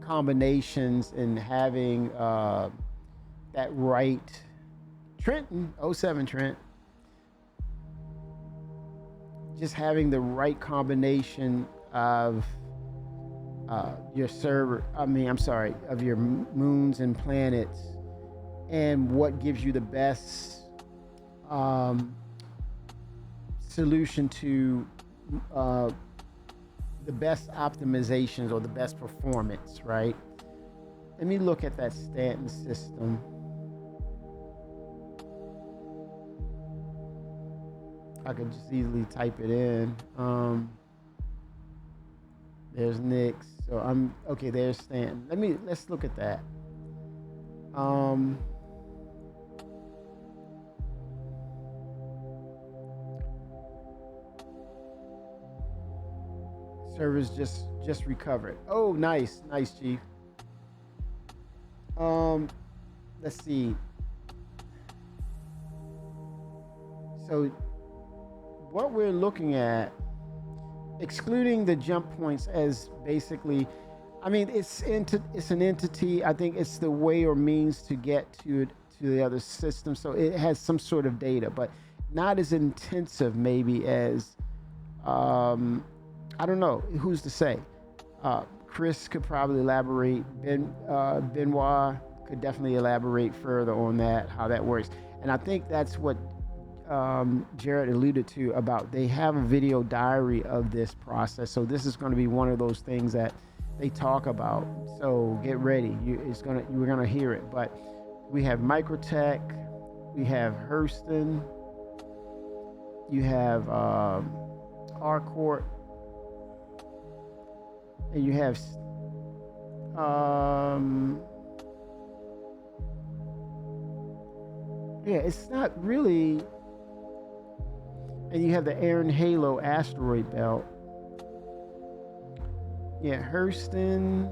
S1: combinations and having that right. Trenton, 07 Trent, just having the right combination of your server, of your moons and planets, and what gives you the best solution to the best optimizations or the best performance, right? Let me look at that Stanton system. I could just easily type it in. There's Nick's. So I'm okay. There's Stanton. Let's look at that. Servers just recovered. Oh, nice, Chief. Let's see. So what we're looking at, excluding the jump points as basically, it's an entity. I think it's the way or means to get to the other system. So it has some sort of data, but not as intensive maybe as, I don't know, who's to say? Chris could probably elaborate. Benoit could definitely elaborate further on that, how that works. And I think that's what Jared alluded to about they have a video diary of this process. So this is going to be one of those things that they talk about. So get ready. We're going to hear it. But we have Microtech, we have Hurston, you have Arcourt, and you have it's not really, and you have the Aaron Halo asteroid belt. Hurston,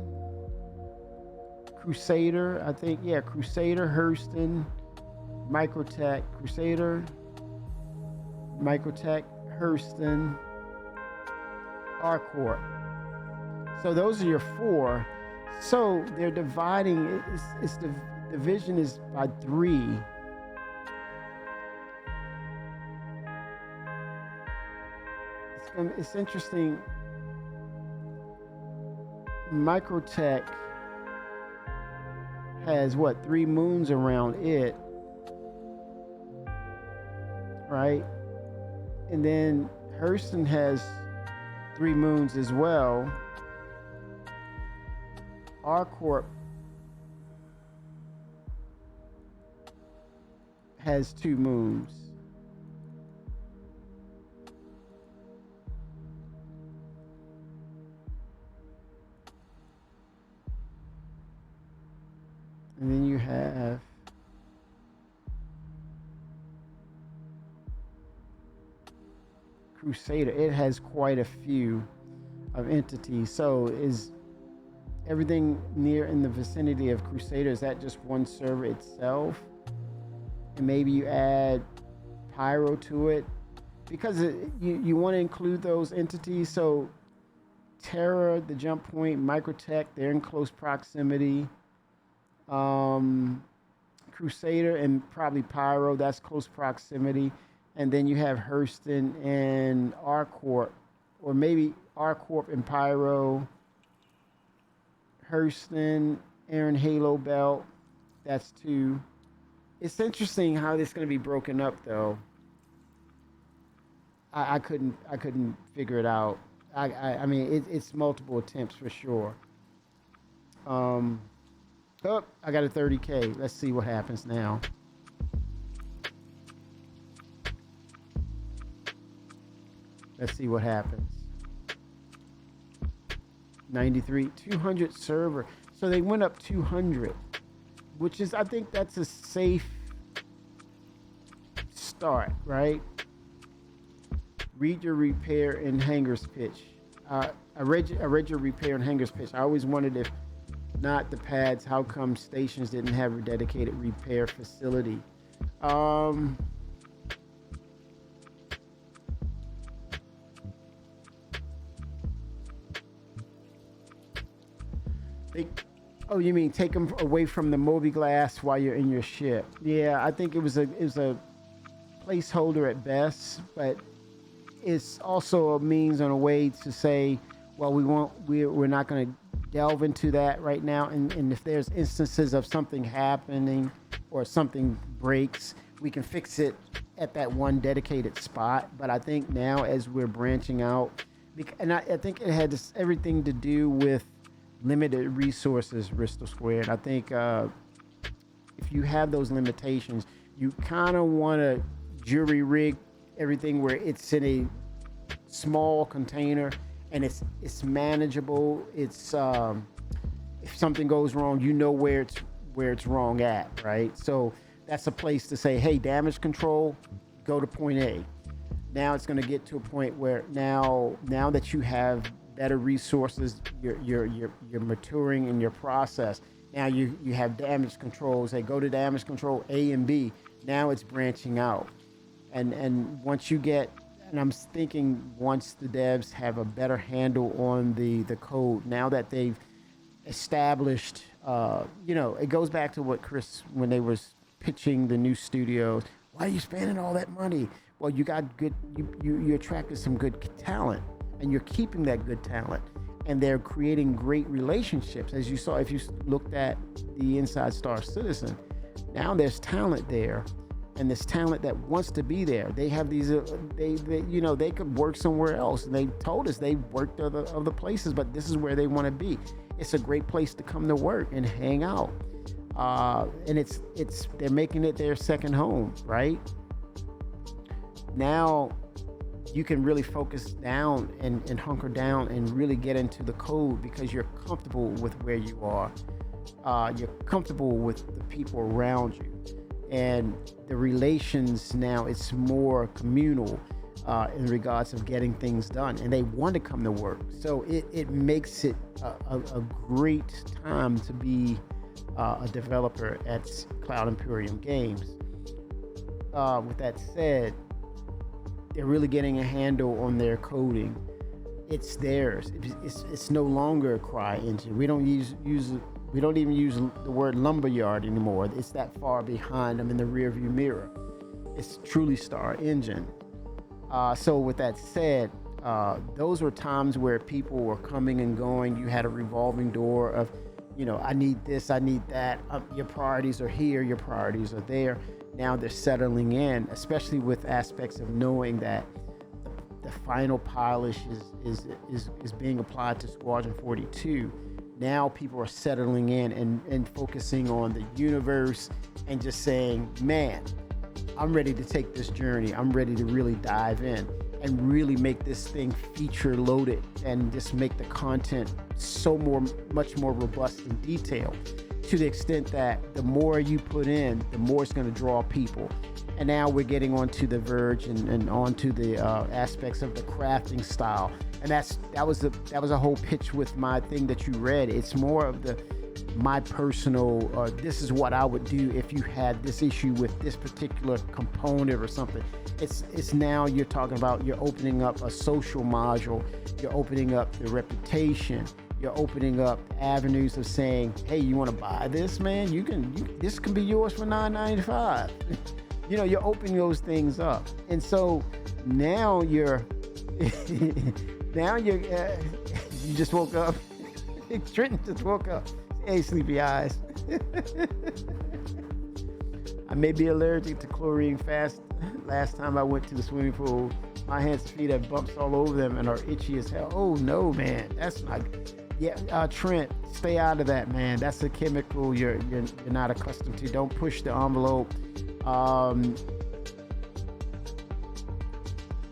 S1: Crusader, I think. Crusader, Hurston, Microtech, Crusader, Microtech, Hurston, Arcourt. So those are your 4. So they're dividing. It's the division is by 3. It's interesting. Microtech has 3 moons around it, right? And then Hurston has 3 moons as well. Arcourt has 2 moons. And then you have Crusader. It has quite a few of entities. So is everything near in the vicinity of Crusader, is that just one server itself? And maybe you add Pyro to it, because you want to include those entities. So Terra, the jump point, Microtech, they're in close proximity. Crusader and probably Pyro. That's close proximity. And then you have Hurston and R Corp, or maybe R Corp and Pyro. Hurston, Aaron Halo Belt. That's 2. It's interesting how this is going to be broken up, though. I couldn't figure it out. I mean, it's multiple attempts for sure. Oh, I got a 30K. Let's see what happens now. Let's see what happens. 93, 200 server. So they went up 200, which is, I think that's a safe start, right? Read your repair and hangers pitch. I read your repair and hangers pitch. I always wondered, if not the pads, how come stations didn't have a dedicated repair facility? Oh, you mean take them away from the mobiGlas while you're in your ship? Yeah, I think it was a placeholder at best, but it's also a means and a way to say, well, we're not going to delve into that right now. And if there's instances of something happening or something breaks, we can fix it at that one dedicated spot. But I think now, as we're branching out, and I think it had everything to do with limited resources, Bristol Squared. I think if you have those limitations, you kind of want to jury rig everything where it's in a small container and it's manageable. It's if something goes wrong, you know where it's wrong at, right? So that's a place to say, hey, damage control, go to point A. Now it's going to get to a point where now that you have better resources, you're maturing in your process. Now you have damage controls. They go to damage control A and B. Now it's branching out, and once you get, and I'm thinking once the devs have a better handle on the code, now that they've established, it goes back to what Chris, when they was pitching the new studios, why are you spending all that money? Well, you got good, you attracted some good talent, and you're keeping that good talent, and they're creating great relationships. As you saw, if you looked at the Inside Star Citizen, now there's talent there, and there's talent that wants to be there. They have these, they could work somewhere else. And they told us they worked other places, but this is where they want to be. It's a great place to come to work and hang out. And they're making it their second home, right? Now you can really focus down and hunker down and really get into the code because you're comfortable with where you are. You're comfortable with the people around you. And the relations now, it's more communal in regards of getting things done. And they want to come to work. So it makes it a great time to be a developer at Cloud Imperium Games. With that said, they're really getting a handle on their coding. It's theirs. It's no longer a CryEngine. We don't even use the word lumberyard anymore. It's that far behind them in the rearview mirror. It's truly Star Engine. So with that said, those were times where people were coming and going. You had a revolving door of, I need this, I need that. Your priorities are here, your priorities are there. Now they're settling in, especially with aspects of knowing that the final polish is being applied to Squadron 42. Now people are settling in and focusing on the universe and just saying, man, I'm ready to take this journey. I'm ready to really dive in and really make this thing feature loaded and just make the content much more robust and detailed, to the extent that the more you put in, the more it's going to draw people. And now we're getting onto the verge and onto the aspects of the crafting style. And that was a whole pitch with my thing that you read. It's more of my personal, this is what I would do if you had this issue with this particular component or something. It's now you're talking about, you're opening up a social module, you're opening up the reputation, you're opening up avenues of saying, hey, you want to buy this, man? This can be yours for $9.95. You know, you're opening those things up. And so now you just woke up. Trenton just woke up. Hey, sleepy eyes. I may be allergic to chlorine fast. Last time I went to the swimming pool, my hands and feet have bumps all over them and are itchy as hell. Oh no, man, that's not. Yeah, Trent, stay out of that, man. That's a chemical you're not accustomed to. Don't push the envelope.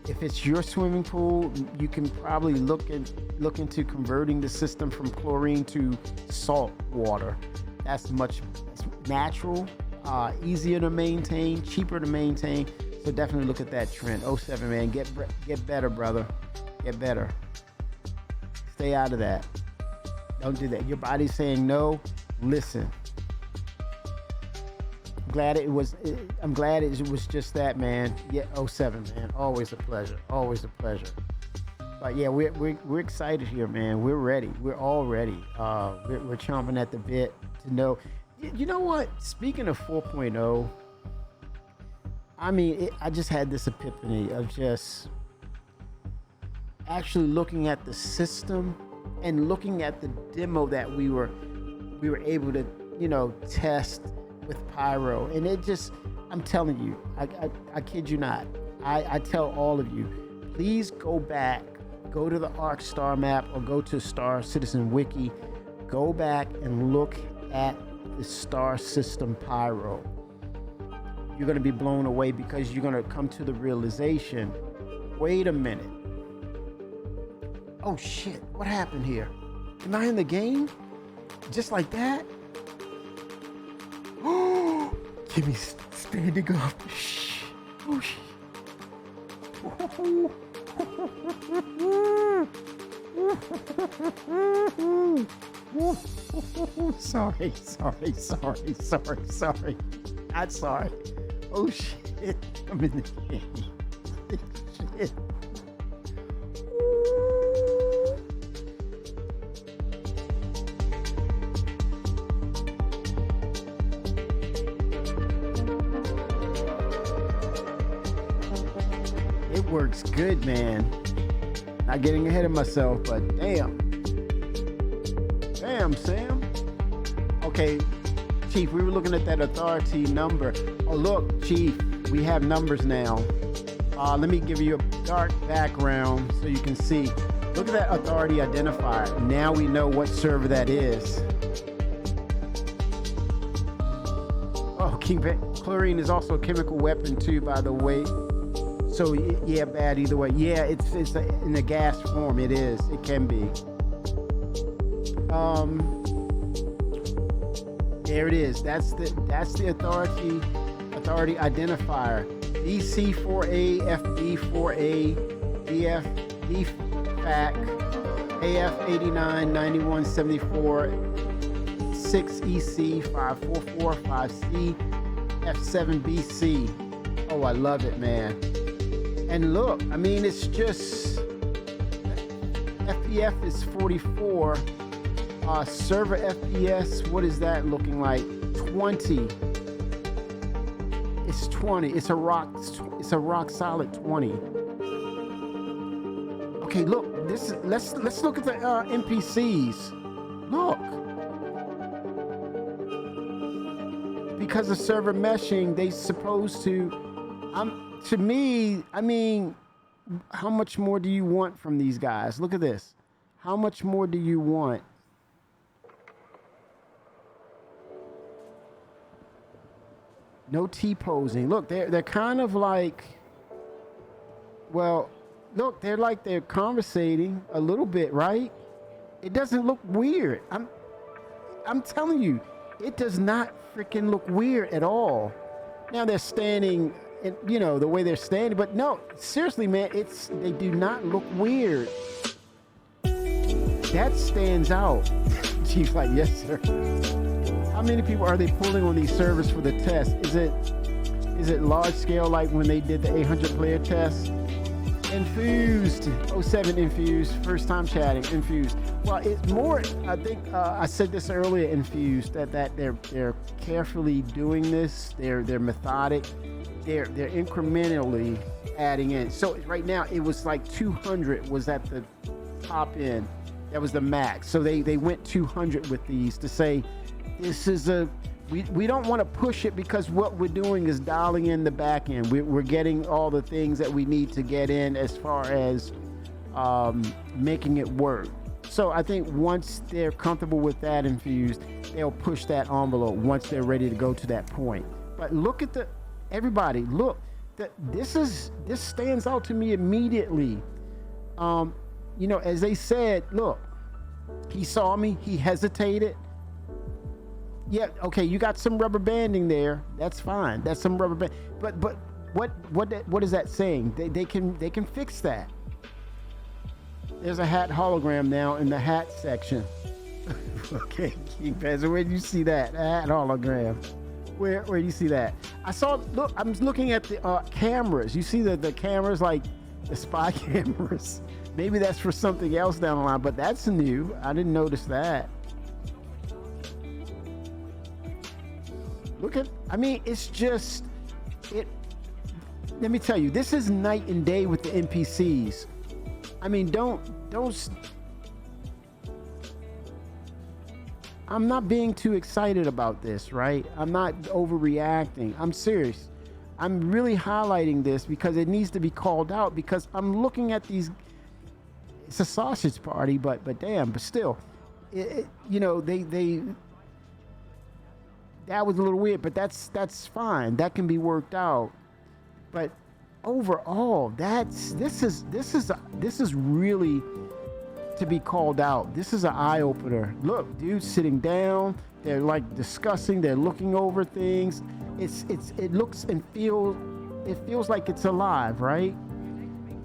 S1: If it's your swimming pool, you can probably look into converting the system from chlorine to salt water. That's natural, easier to maintain, cheaper to maintain. So definitely look at that, Trent. 07, man, get better, brother. Get better. Stay out of that. Don't do that. Your body's saying no. Listen. I'm glad it was just that, man. Yeah, 07, man. Always a pleasure. Always a pleasure. But yeah, we're excited here, man. We're ready. We're all ready. We're chomping at the bit to know. You know what? Speaking of 4.0, I mean, I just had this epiphany of just actually looking at the system and looking at the demo that we were able to, you know, test with Pyro. And it just, I'm telling you, I kid you not. I tell all of you, please go back, go to the ARC Star Map or go to Star Citizen Wiki, go back and look at the star system Pyro. You're going to be blown away because you're going to come to the realization, wait a minute. Oh shit, what happened here? Am I in the game? Just like that? Oh, Kimmy's standing up. Shh. Oh shit. Sorry. Not sorry. Oh shit, I'm in the game. Shit. It works good, man. Not getting ahead of myself, but damn, Sam. Okay, Chief, we were looking at that authority number. Oh, look, Chief, we have numbers now. Let me give you a dark background so you can see. Look at that authority identifier. Now we know what server that is. Oh, chlorine is also a chemical weapon too, by the way. So yeah, bad either way. Yeah, it's in a gas form. It is. It can be. There it is. That's the authority identifier. DC4A, FB4A, DF, DFAC, AF89, 9174, 6EC, 544, 5C, F7BC. Oh, I love it, man. And look, I mean, it's just, FPF is 44. Server FPS, what is that looking like? 20. It's 20. It's a rock solid 20. Okay, look. Let's look at the NPCs. Look. Because of server meshing, they supposed to. To me, I mean, how much more do you want from these guys? Look at this. How much more do you want? No T-posing. Look, they're kind of like, well, look, they're conversating a little bit, right? It doesn't look weird. I'm telling you, it does not freaking look weird at all. Now they're standing, you know, the way they're standing, but no, seriously, man, they do not look weird. That stands out. Chief's like, yes, sir. How many people are they pulling on these servers for the test? Is it large scale like when they did the 800 player test? Infused 07 infused, first time chatting. Infused. Well, it's more, I think I said this earlier, infused, that they're carefully doing this, they're methodic, they're incrementally adding in. So right now it was like 200 was at the top end, that was the max. So they went 200 with these to say this is a, we don't want to push it, because what we're doing is dialing in the back end. We're getting all the things that we need to get in as far as making it work. So I think once they're comfortable with that infused, they'll push that envelope once they're ready to go to that point. But look at everybody, look, this stands out to me immediately. You know, as they said, look, he saw me, he hesitated. Yeah, okay, you got some rubber banding there. That's fine. That's some rubber band. But what is that saying? They can fix that. There's a hat hologram now in the hat section. Okay, King Panther, where do you see that? A hat hologram. Where do you see that? Look, I'm looking at the cameras. You see the cameras, like the spy cameras. Maybe that's for something else down the line, but that's new. I didn't notice that. Look at, I mean, it's just, let me tell you, this is night and day with the NPCs. I mean, I'm not being too excited about this, right? I'm not overreacting. I'm serious. I'm really highlighting this because it needs to be called out, because I'm looking at these, it's a sausage party, but damn, but still, you know, that was a little weird, but that's fine. That can be worked out. But overall, this is really to be called out. This is an eye opener. Look, dudes sitting down. They're like discussing. They're looking over things. It looks and feels. It feels like it's alive, right?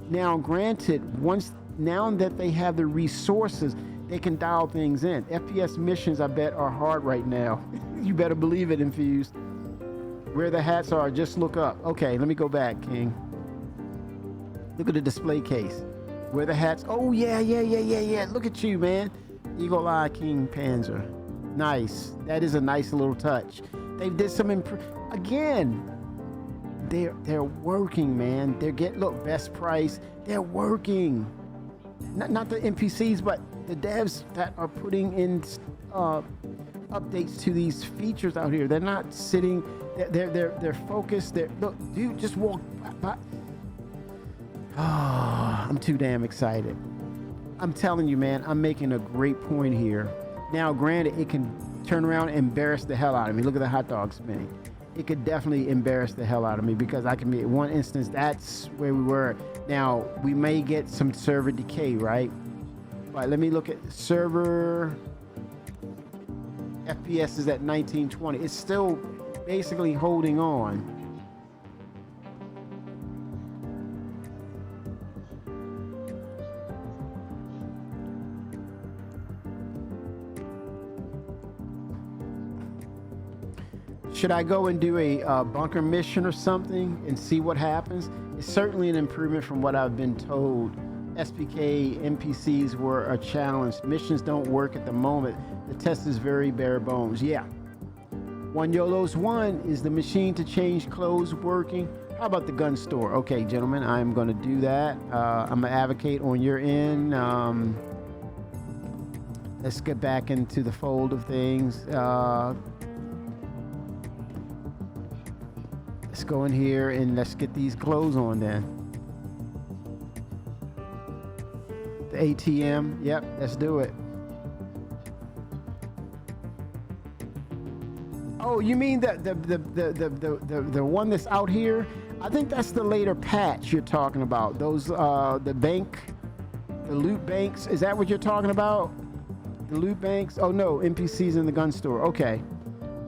S1: Now, granted, now that they have the resources, they can dial things in. FPS missions, I bet, are hard right now. You better believe it, infused. Where the hats are, just look up. Okay, let me go back, King. Look at the display case. Where the hats, oh yeah. Look at you, man. Eagle Eye King Panzer. Nice. That is a nice little touch. They did some again. They're working, man. Look, best price. They're working. Not the NPCs, but the devs that are putting in updates to these features out here. They're not sitting. They're focused. Look, dude, just walk by. Oh, I'm too damn excited. I'm telling you, man. I'm making a great point here. Now, granted, it can turn around and embarrass the hell out of me. Look at the hot dog spinning. It could definitely embarrass the hell out of me, because I can be, one instance, that's where we were. Now, we may get some server decay, right? But let me look at server. FPS is at 1920. It's still basically holding on. Should I go and do a bunker mission or something and see what happens? It's certainly an improvement from what I've been told. SPK NPCs were a challenge. Missions don't work at the moment. The test is very bare bones. Yeah. One YOLO's one. Is the machine to change clothes working? How about the gun store? Okay, gentlemen, I'm going to do that. I'm going to advocate on your end. Let's get back into the fold of things. Let's go in here and let's get these clothes on then. The ATM, yep, let's do it. Oh, you mean the one that's out here? I think that's the later patch you're talking about. Those the loot banks. Is that what you're talking about? The loot banks? Oh no, NPCs in the gun store. Okay.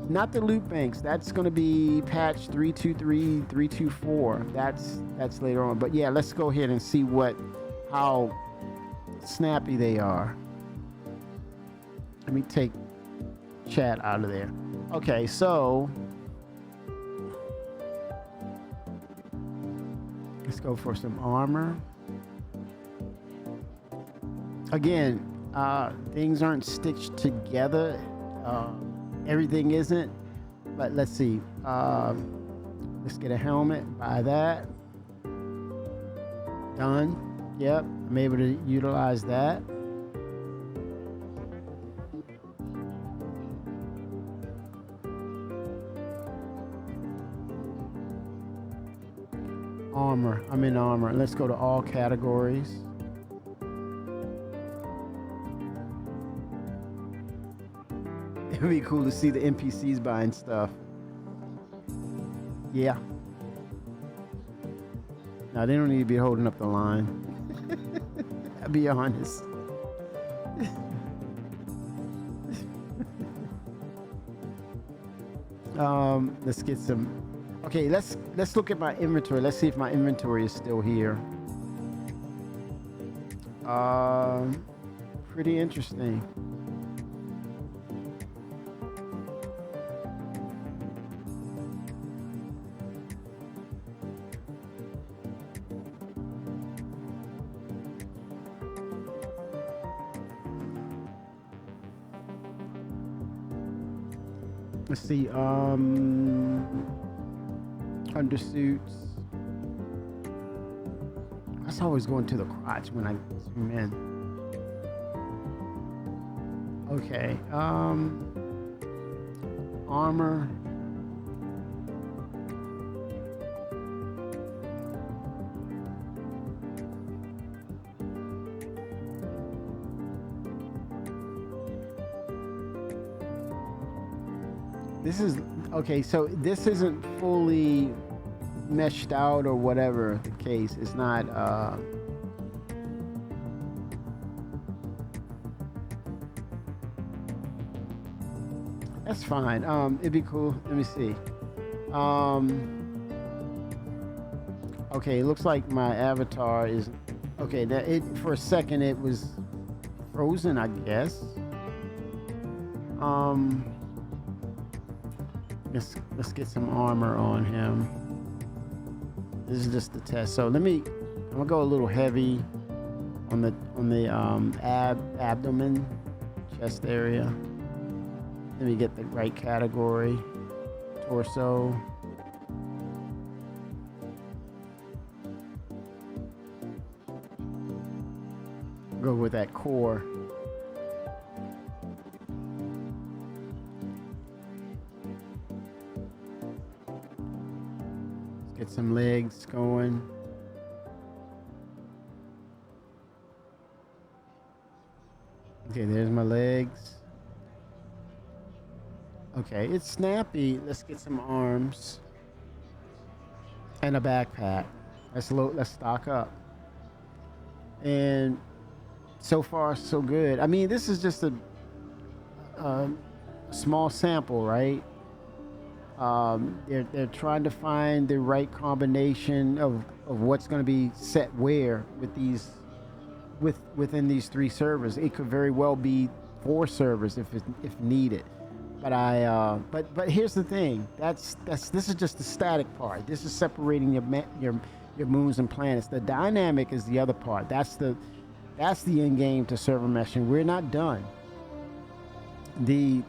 S1: Not the loot banks. That's going to be patch 323, 324. That's later on. But yeah, let's go ahead and see how snappy they are. Let me take chat out of there. Okay, so let's go for some armor. again, things aren't stitched together. Everything isn't. But let's see. Let's get a helmet. Buy that. Done. Yep. I'm able to utilize that. Armor. I'm in armor. Let's go to all categories. It would be cool to see the NPCs buying stuff. Yeah. No, they don't need to be holding up the line. I'll be honest. Let's get some. Okay, let's look at my inventory. Let's see if my inventory is still here. Pretty interesting. Let's see, undersuits. That's always going to the crotch when I zoom in. Okay, armor. This is, okay, so this isn't fully meshed out or whatever the case. It's not, that's fine. It'd be cool. Let me see. Okay, it looks like my avatar is, okay, that it, for a second it was frozen, I guess. Let's get some armor on him. This is just the test. So I'm gonna go a little heavy on the abdomen, chest area. Let me get the right category. Torso. Go with that core. Get some legs going. Okay, there's my legs. Okay, it's snappy. Let's get some arms and a backpack. Let's stock up. And so far, so good. I mean, this is just a small sample, right? They're trying to find the right combination of what's going to be set where with these within these 3 servers. It could very well be 4 servers if needed. But but here's the thing. This is just the static part. This is separating your moons and planets. The dynamic is the other part. That's the end game to server meshing. We're not done. The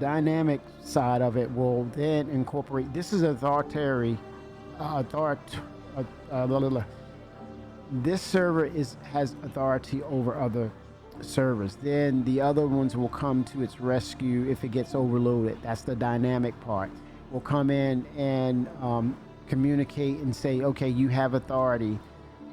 S1: dynamic side of it will then incorporate. This is this server has authority over other servers. Then the other ones will come to its rescue if it gets overloaded. That's the dynamic part. Will come in and communicate and say, okay, you have authority.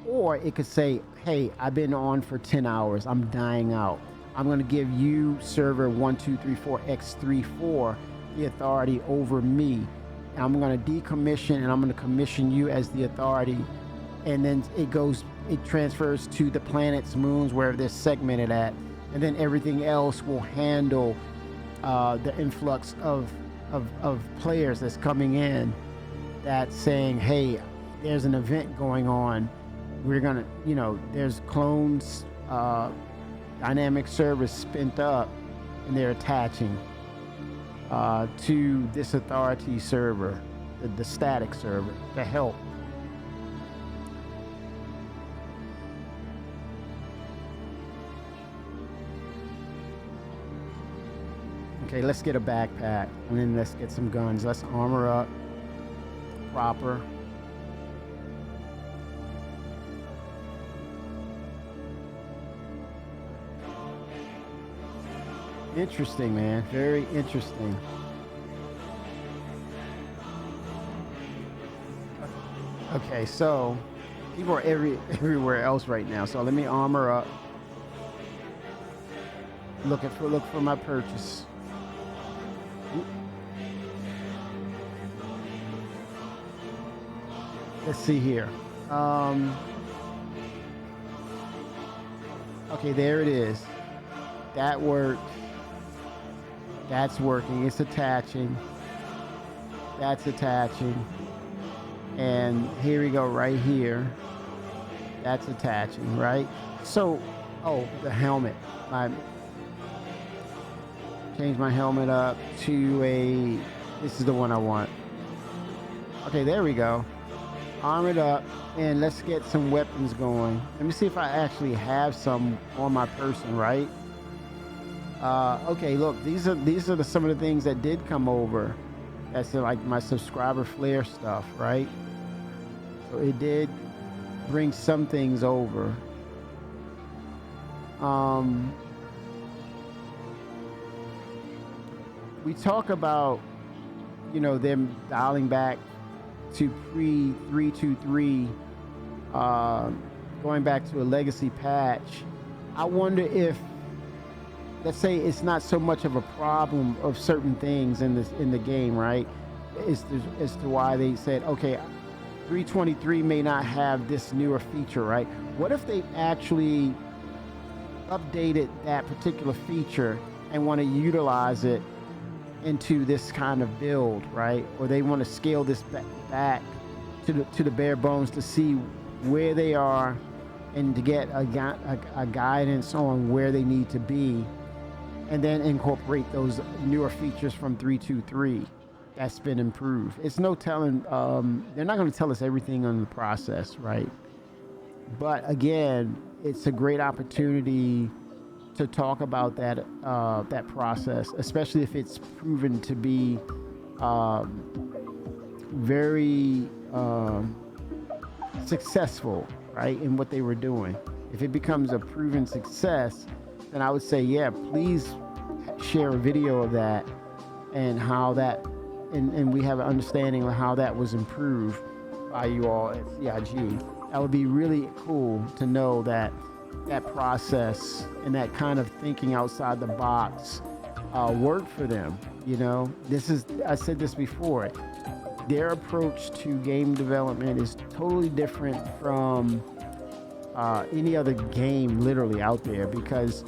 S1: Or it could say, hey, I've been on for 10 hours. I'm dying out. I'm going to give you server 1234x34 the authority over me. And I'm going to decommission and I'm going to commission you as the authority. And then it transfers to the planets, moons, wherever they're segmented at. And then everything else will handle the influx of players that's coming in that's saying, hey, there's an event going on. We're going to, there's clones, dynamic servers spent up, and they're attaching to this authority server, the static server, to help. Okay, let's get a backpack, and then let's get some guns. Let's armor up proper. Interesting, man. Very interesting. Okay, so people are everywhere else right now. So let me armor up. Look for my purchase. Let's see here. Okay, there it is. That worked. That's working. It's attaching. That's attaching. And here we go right here. That's attaching, right? So, oh, the helmet. Change my helmet up to a, this is the one I want. Okay, there we go. Armored up, and let's get some weapons going. Let me see if I actually have some on my person, right? Okay, look, these are some of the things that did come over. That's like my subscriber flare stuff, right? So it did bring some things over. We talk about, you know, them dialing back to pre-323, going back to a legacy patch. I wonder if, let's say it's not so much of a problem of certain things in the game, right? As to why they said, okay, 323 may not have this newer feature, right? What if they actually updated that particular feature and want to utilize it into this kind of build, right? Or they want to scale this back to the bare bones to see where they are and to get a guidance on where they need to be, and then incorporate those newer features from 323 that's been improved. It's no telling, they're not going to tell us everything on the process, right? But again, it's a great opportunity to talk about that that process, especially if it's proven to be very successful, right, in what they were doing. If it becomes a proven success, then I would say, yeah, please share a video of that and how that, and we have an understanding of how that was improved by you all at CIG. That would be really cool to know that that process and that kind of thinking outside the box worked for them. You know, this is, I said this before, their approach to game development is totally different from any other game literally out there, because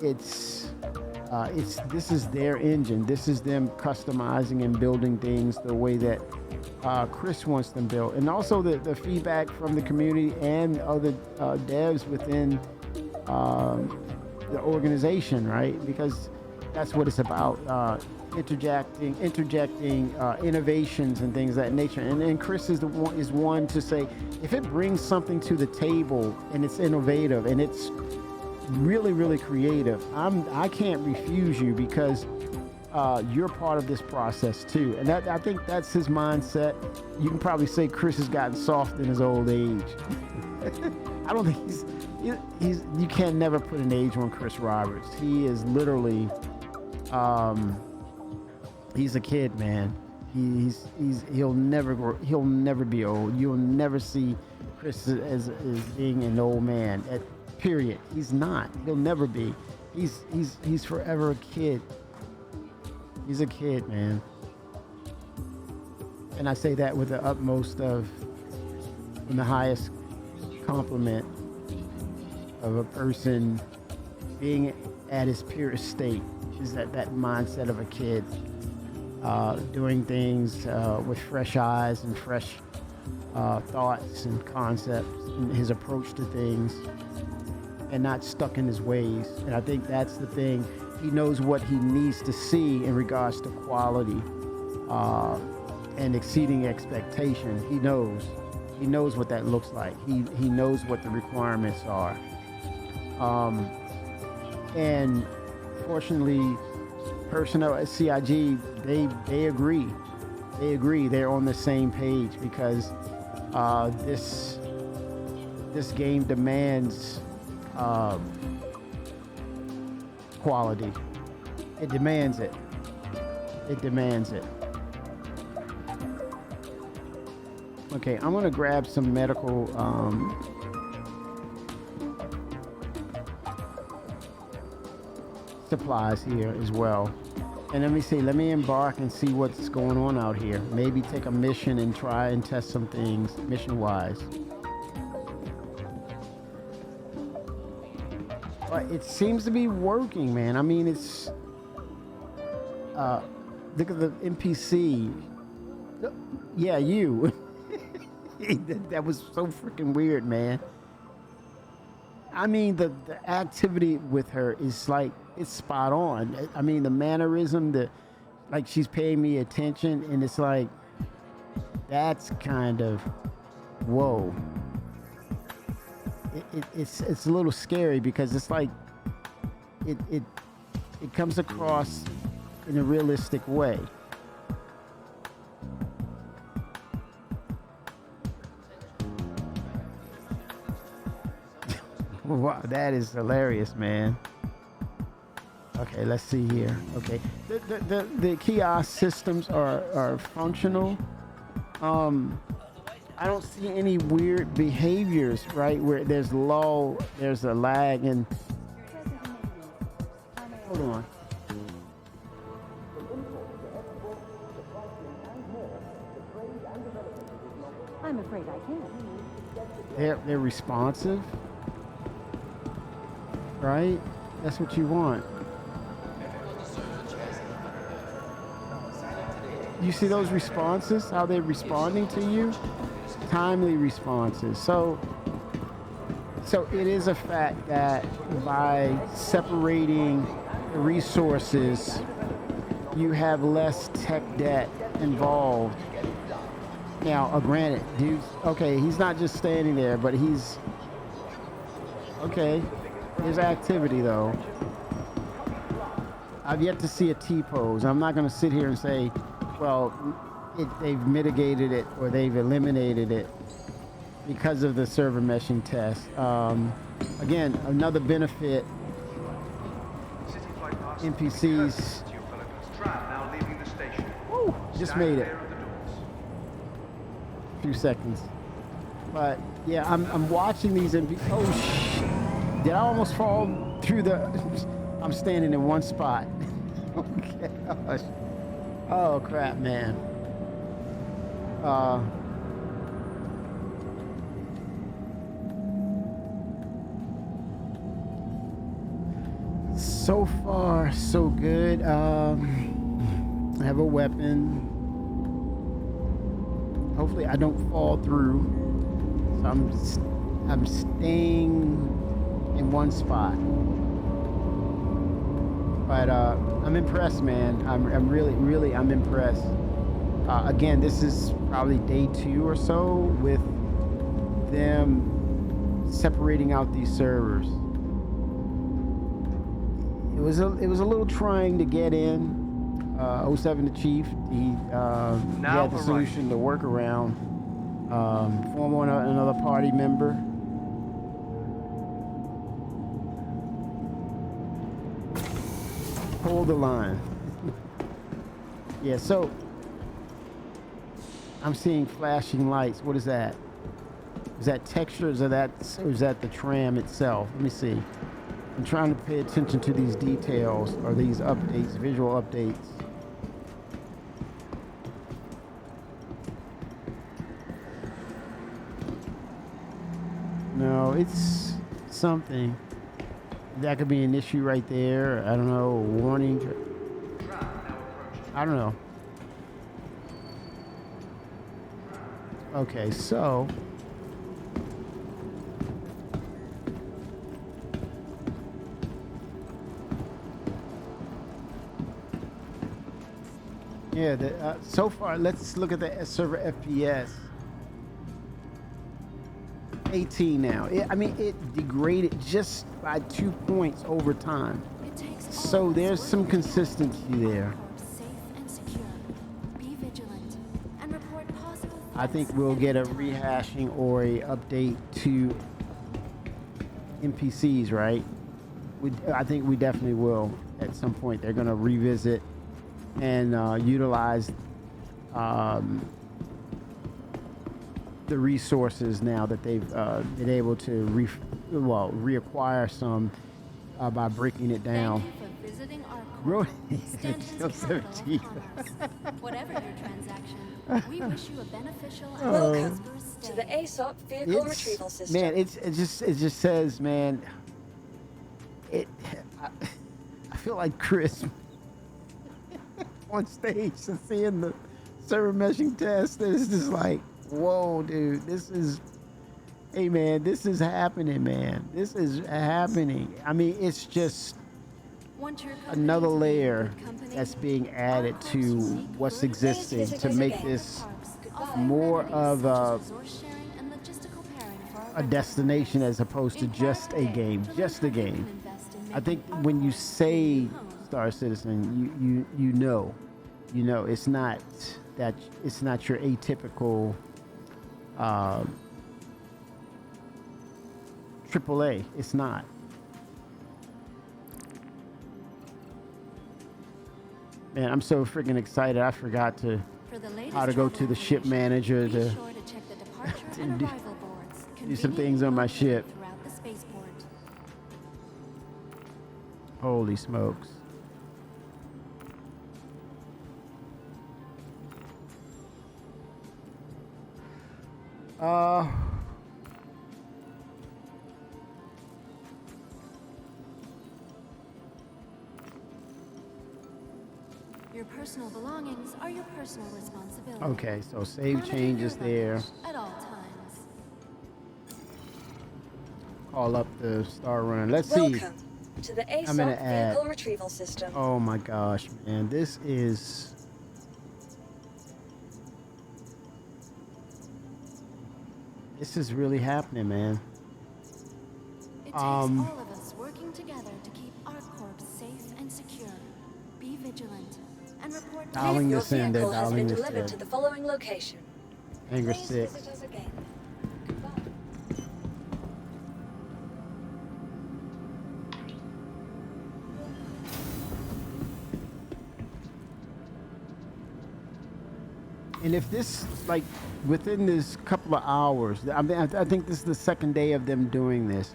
S1: this is their engine. This is them customizing and building things the way that Chris wants them built, and also the feedback from the community and other devs within the organization, right? Because that's what it's about, interjecting innovations and things of that nature. And Chris is one to say, if it brings something to the table and it's innovative and it's really, really creative, I can't refuse you, because you're part of this process too. And I think that's his mindset. You can probably say Chris has gotten soft in his old age. I don't think you can never put an age on Chris Roberts. He is literally, he's a kid, man. He'll never be old. You'll never see Chris as being an old man. Period. He's not. He'll never be. He's forever a kid. He's a kid, man. And I say that with the utmost of, and the highest compliment of a person being at his purest state, is that mindset of a kid, doing things with fresh eyes and fresh thoughts and concepts, and his approach to things, and not stuck in his ways. And I think that's the thing. He knows what he needs to see in regards to quality and exceeding expectation. He knows what that looks like. He knows what the requirements are. And fortunately, personnel at CIG, they agree. They agree. They're on the same page because this game demands quality. It demands it. It demands it. Okay, I'm gonna grab some medical supplies here as well. And let me see, let me embark and see what's going on out here. Maybe take a mission and try and test some things mission-wise. But it seems to be working, man. I mean, it's... look at the NPC. Yeah, you. That was so freaking weird, man. I mean, the activity with her is like, it's spot on. I mean, the mannerism, like she's paying me attention, and it's like, that's kind of, whoa. It's a little scary because it's like, it comes across in a realistic way. Wow, that is hilarious, man. Okay, let's see here. Okay, the kiosk systems are functional. I don't see any weird behaviors, right? Where there's lull, there's a lag, and hold on.
S2: I'm afraid I can't.
S1: They're responsive, right? That's what you want. You see those responses? How they're responding to you? Timely responses. So it is a fact that by separating the resources, you have less tech debt involved. Now, granted, dude, okay, he's not just standing there, but he's, okay, there's activity though. I've yet to see a T-pose. I'm not going to sit here and say, well, they've mitigated it or they've eliminated it because of the server meshing test. Again, another benefit, NPCs, woo, just made it. A few seconds. But yeah, I'm watching these NPCs. Oh, shit. Did I almost fall through the... I'm standing in one spot. Okay. Gosh. Oh crap, man. So far, so good. I have a weapon. Hopefully I don't fall through. So I'm staying in one spot. But I'm impressed, man. I'm really impressed. Again, this is probably day 2 or so with them separating out these servers. It was a little trying to get in. 07 the chief, he had the solution to work around. Form another party member. Hold the line. Yeah, so I'm seeing flashing lights. What is that? Is that texture? Is that the tram itself? Let me see. I'm trying to pay attention to these details or these updates, visual updates. No, it's something. That could be an issue right there. I don't know, a warning. I don't know. Okay, so yeah, so far, let's look at the server FPS. 18 now. I mean, it degraded just by 2 points over time. So there's some consistency there.
S3: Safe and secure. Be vigilant and report possible
S1: I think
S3: threats
S1: we'll
S3: at
S1: get a
S3: any time.
S1: rehashing or a update to NPCs, right? I think we definitely will at some point. They're going to revisit and utilize the resources now that they've been able to reacquire some by breaking it down.
S3: Thank you for visiting our
S1: Really?
S3: court. Stanton's
S1: Still
S3: capital
S1: 17.
S3: of commerce. Whatever your transaction, we wish you a beneficial and
S4: Welcome
S3: prosperous
S4: to the
S3: stay.
S4: ASOP vehicle retrieval system.
S1: Man, it just says, man, I feel like Chris on stage and seeing the server meshing test. It's just like, whoa, dude, hey man, this is happening, man. This is happening. I mean, it's just
S3: Want your company
S1: another
S3: to be in
S1: layer
S3: good company?
S1: that's being added
S3: Our
S1: to
S3: parks unique
S1: what's
S3: good
S1: existing
S4: Please
S1: to
S4: visit
S1: make
S4: us
S1: this
S3: parks
S4: Goodbye.
S3: offer
S1: more
S3: amenities
S1: of
S3: such as resource sharing and logistical pairing for our
S1: a
S3: rental
S1: destination
S3: members.
S1: as opposed to
S3: Inquire
S1: just a
S3: today
S1: game,
S3: to learn
S1: just
S3: how
S1: a
S3: you can
S1: game.
S3: invest in
S1: I think
S3: making our
S1: when you
S3: parks
S1: say
S3: your home.
S1: Star Citizen, you know it's not your atypical AAA. It's not. Man, I'm so freaking excited. I forgot
S3: For the latest
S1: how to go
S3: travel
S1: to the ship
S3: information,
S1: manager
S3: be
S1: to
S3: sure to check the departure
S1: to
S3: and
S1: do-
S3: arrival boards
S1: do some things
S3: conveniently
S1: on my
S3: located
S1: ship.
S3: throughout the spaceport.
S1: Holy smokes.
S3: Your personal belongings are your personal responsibility.
S1: Okay, so save
S3: Monitor
S1: changes
S3: your
S1: there.
S3: luggage at all times.
S1: Call up the Star Runner. Let's see.
S4: Welcome to the
S1: gonna
S4: ASOP
S1: add-
S4: vehicle retrieval system.
S1: Oh my gosh, man. This is really happening, man.
S3: It takes all of us working together to keep our corps safe and secure. Be vigilant and report
S1: Dialing
S4: Your
S1: this in, they're
S4: vehicle has been
S1: dialing this
S4: delivered
S1: in.
S4: to the following location.
S1: Anger
S4: Please
S1: 6.
S4: visit us again. Goodbye.
S1: And if this, like, within this couple of hours, I mean, I think this is the second day of them doing this,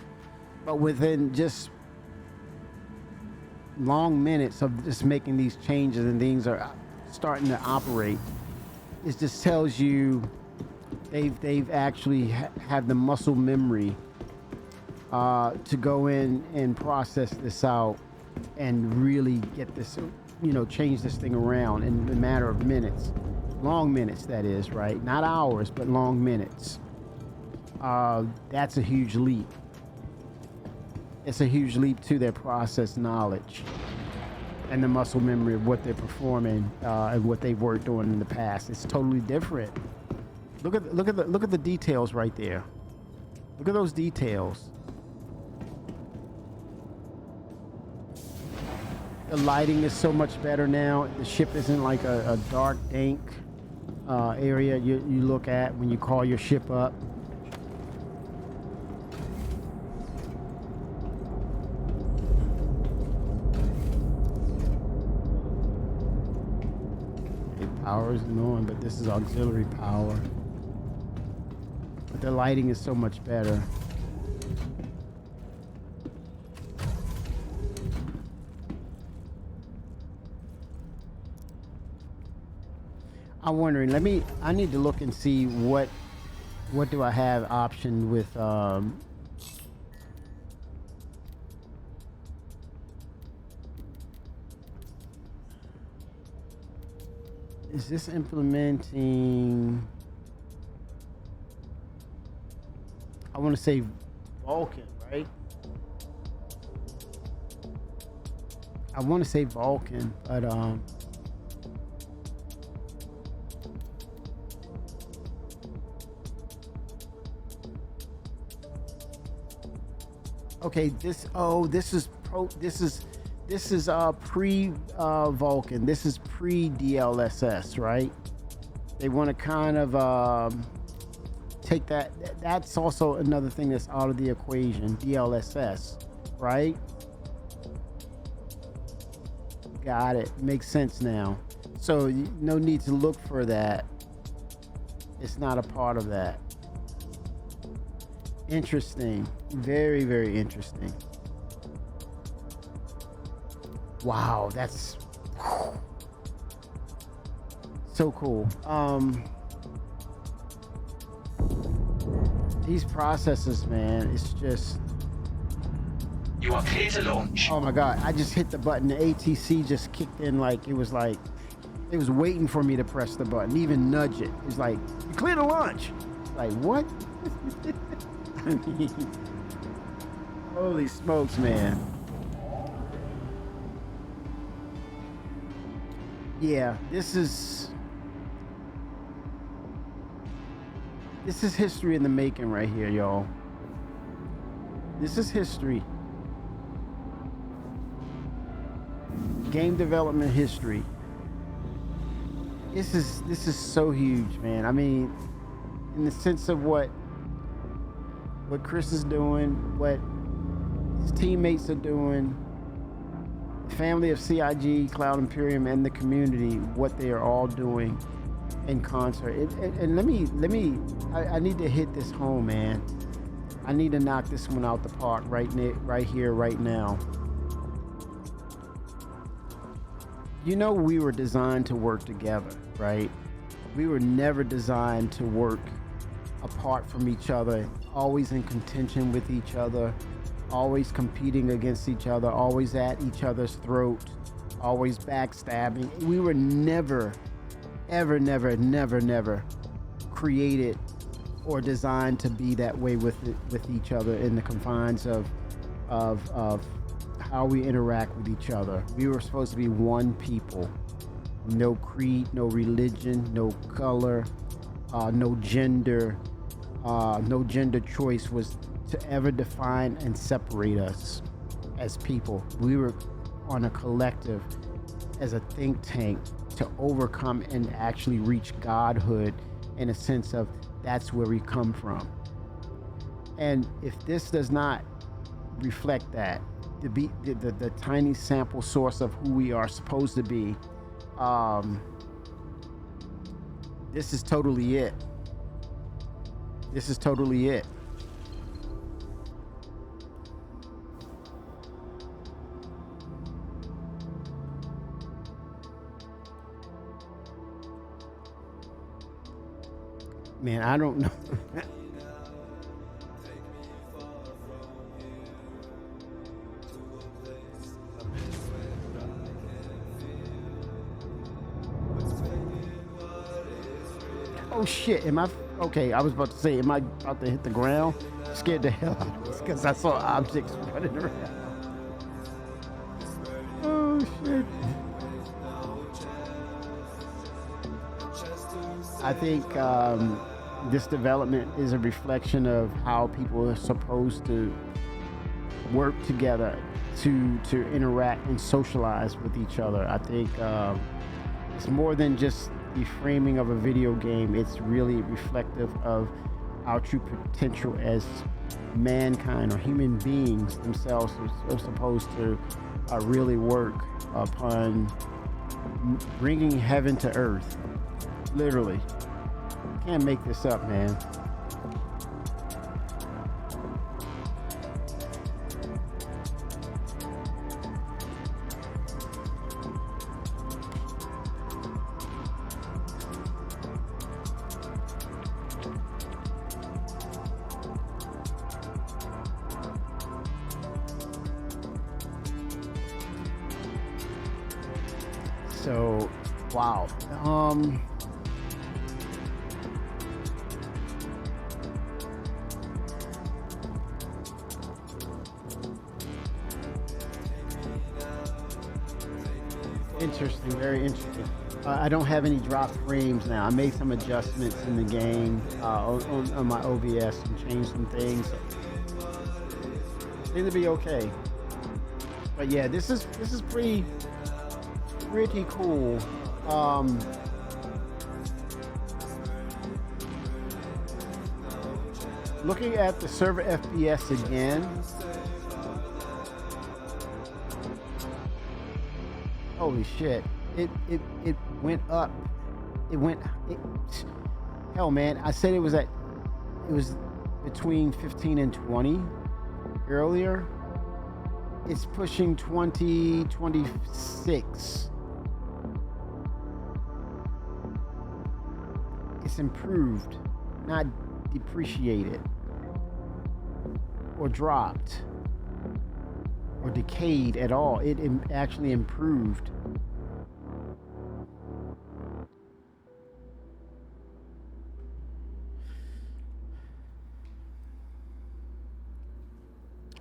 S1: but within just long minutes of just making these changes and things are starting to operate, it just tells you they've actually had the muscle memory to go in and process this out and really get this, change this thing around in a matter of minutes. Long minutes, that is, right? Not hours, but long minutes. That's a huge leap. It's a huge leap to their process knowledge and the muscle memory of what they're performing and what they've worked on in the past. It's totally different. Look at the details right there. Look at those details. The lighting is so much better now. The ship isn't like a dark, dank area you look at when you call your ship up. Power isn't on, but this is auxiliary power. But the lighting is so much better. I'm wondering, I need to look and see what do I have optioned with is this implementing, I want to say Vulcan, right? I want to say Vulcan, but okay, this is This is pre Vulcan. This is pre DLSS, right? They want to kind of take that. That's also another thing that's out of the equation. DLSS, right? Got it. Makes sense now. So no need to look for that. It's not a part of that. Interesting. Very, very interesting. Wow, that's so cool. These processes, man, it's just...
S5: You are clear to launch.
S1: Oh my God, I just hit the button. The ATC just kicked in like it was waiting for me to press the button, even nudge it. It's like, you clear to launch. Like, what? I mean, holy smokes, man. Yeah, this is history in the making right here, y'all. This is history. Game development history. This is so huge, man. I mean, in the sense of what Chris is doing, what his teammates are doing, the family of CIG, Cloud Imperium, and the community, what they are all doing in concert. And I need to hit this home, man. I need to knock this one out the park right here, right now. You know, we were designed to work together, right? We were never designed to work apart from each other, always in contention with each other, always competing against each other, always at each other's throat, always backstabbing. We were never, ever, never created or designed to be that way with each other in the confines of how we interact with each other. We were supposed to be one people. No creed, no religion, no color, no gender. No gender choice was to ever define and separate us as people. We were on a collective as a think tank to overcome and actually reach godhood in a sense of that's where we come from. And if this does not reflect that, the tiny sample source of who we are supposed to be, this is totally it. This is totally it. Man, I don't know. Oh shit, am I okay? I was about to say, am I about to hit the ground? Scared the hell out of us because I saw objects running around. Oh shit. I think this development is a reflection of how people are supposed to work together to interact and socialize with each other. I think it's more than just the framing of a video game. It's really reflective of our true potential as mankind or human beings themselves are supposed to really work upon bringing heaven to earth. Literally. Can't make this up, man. So, wow. Interesting, very interesting. I don't have any drop frames now. I made some adjustments in the game on my OBS and changed some things. Seem to be okay. But yeah, this is pretty cool. Looking at the server FPS again. Holy shit. It went up. Hell man, I said it was between 15 and 20 earlier. It's pushing 20, 26. It's improved, not depreciated or dropped or decayed at all. It actually improved.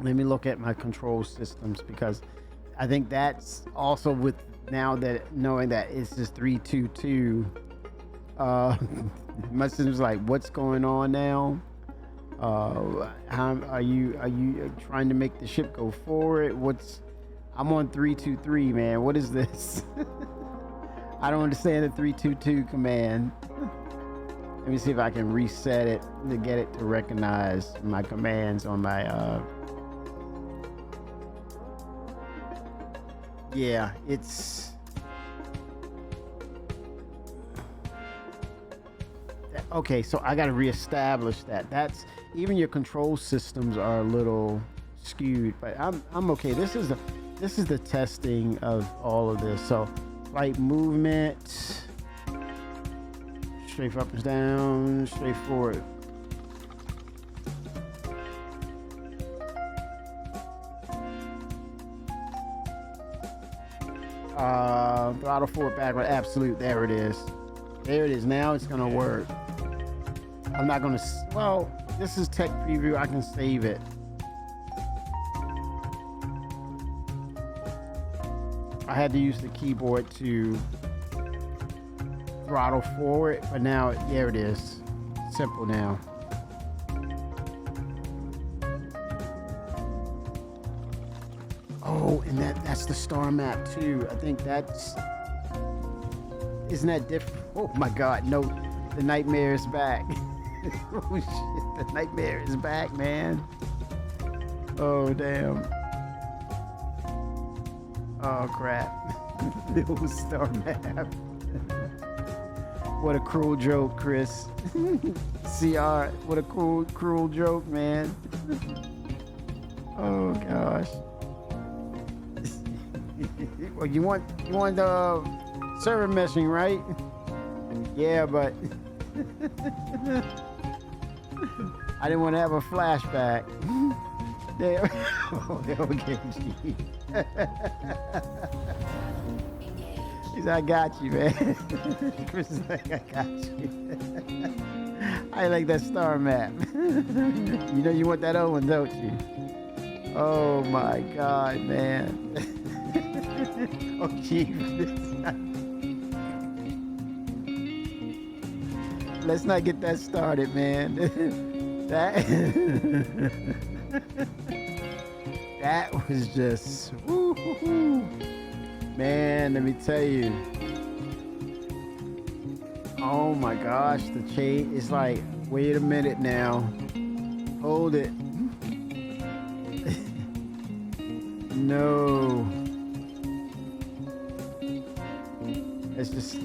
S1: Let me look at my control systems, because I think that's also with now that knowing that it's just 322. My system's like, what's going on now? How are you trying to make the ship go forward? I'm on 323, man. What is this? I don't understand the 322 command. Let me see if I can reset it to get it to recognize my commands on my yeah, it's okay. So I got to reestablish that. That's even your control systems are a little skewed, but I'm okay. This is the testing of all of this. So flight movement, straight up and down, straight forward. Throttle forward, backward, absolute. There it is. There it is. Now it's gonna work. I'm not gonna. Well, this is tech preview. I can save it. I had to use the keyboard to throttle forward, but now there it is. Simple now. Oh, and that's the star map too. I think isn't that different? Oh my God, no, the nightmare is back. Oh shit, the nightmare is back, man. Oh damn. Oh crap. Little star map. What a cruel joke, Chris. CR, what a cruel joke, man. Oh gosh. Well, you want the server meshing, right? Yeah, but I didn't want to have a flashback. There. Okay, G. He said, I got you, man. Chris is like, I got you. I like that star map. You know you want that other one, don't you? Oh my God, man. Oh, gee. Let's not get that started, man. That was just, woo-hoo-hoo. Man, let me tell you. Oh my gosh, the chain is like, wait a minute now. Hold it. No. It's just,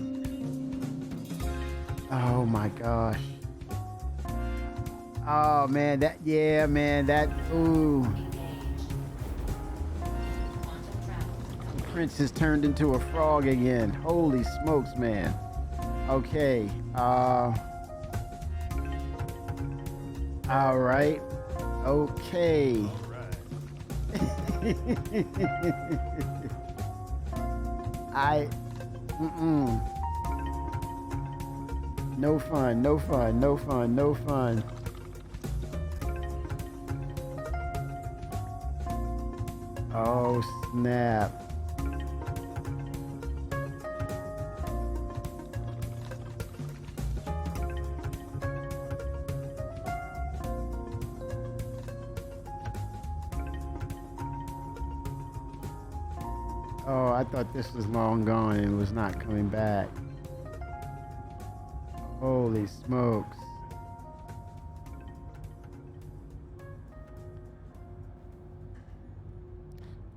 S1: oh my gosh. Oh man, ooh. The prince has turned into a frog again. Holy smokes, man. Okay, all right. Okay. No fun, no fun, no fun, no fun. Oh, snap. Oh, I thought this was long gone and was not coming back. Holy smokes.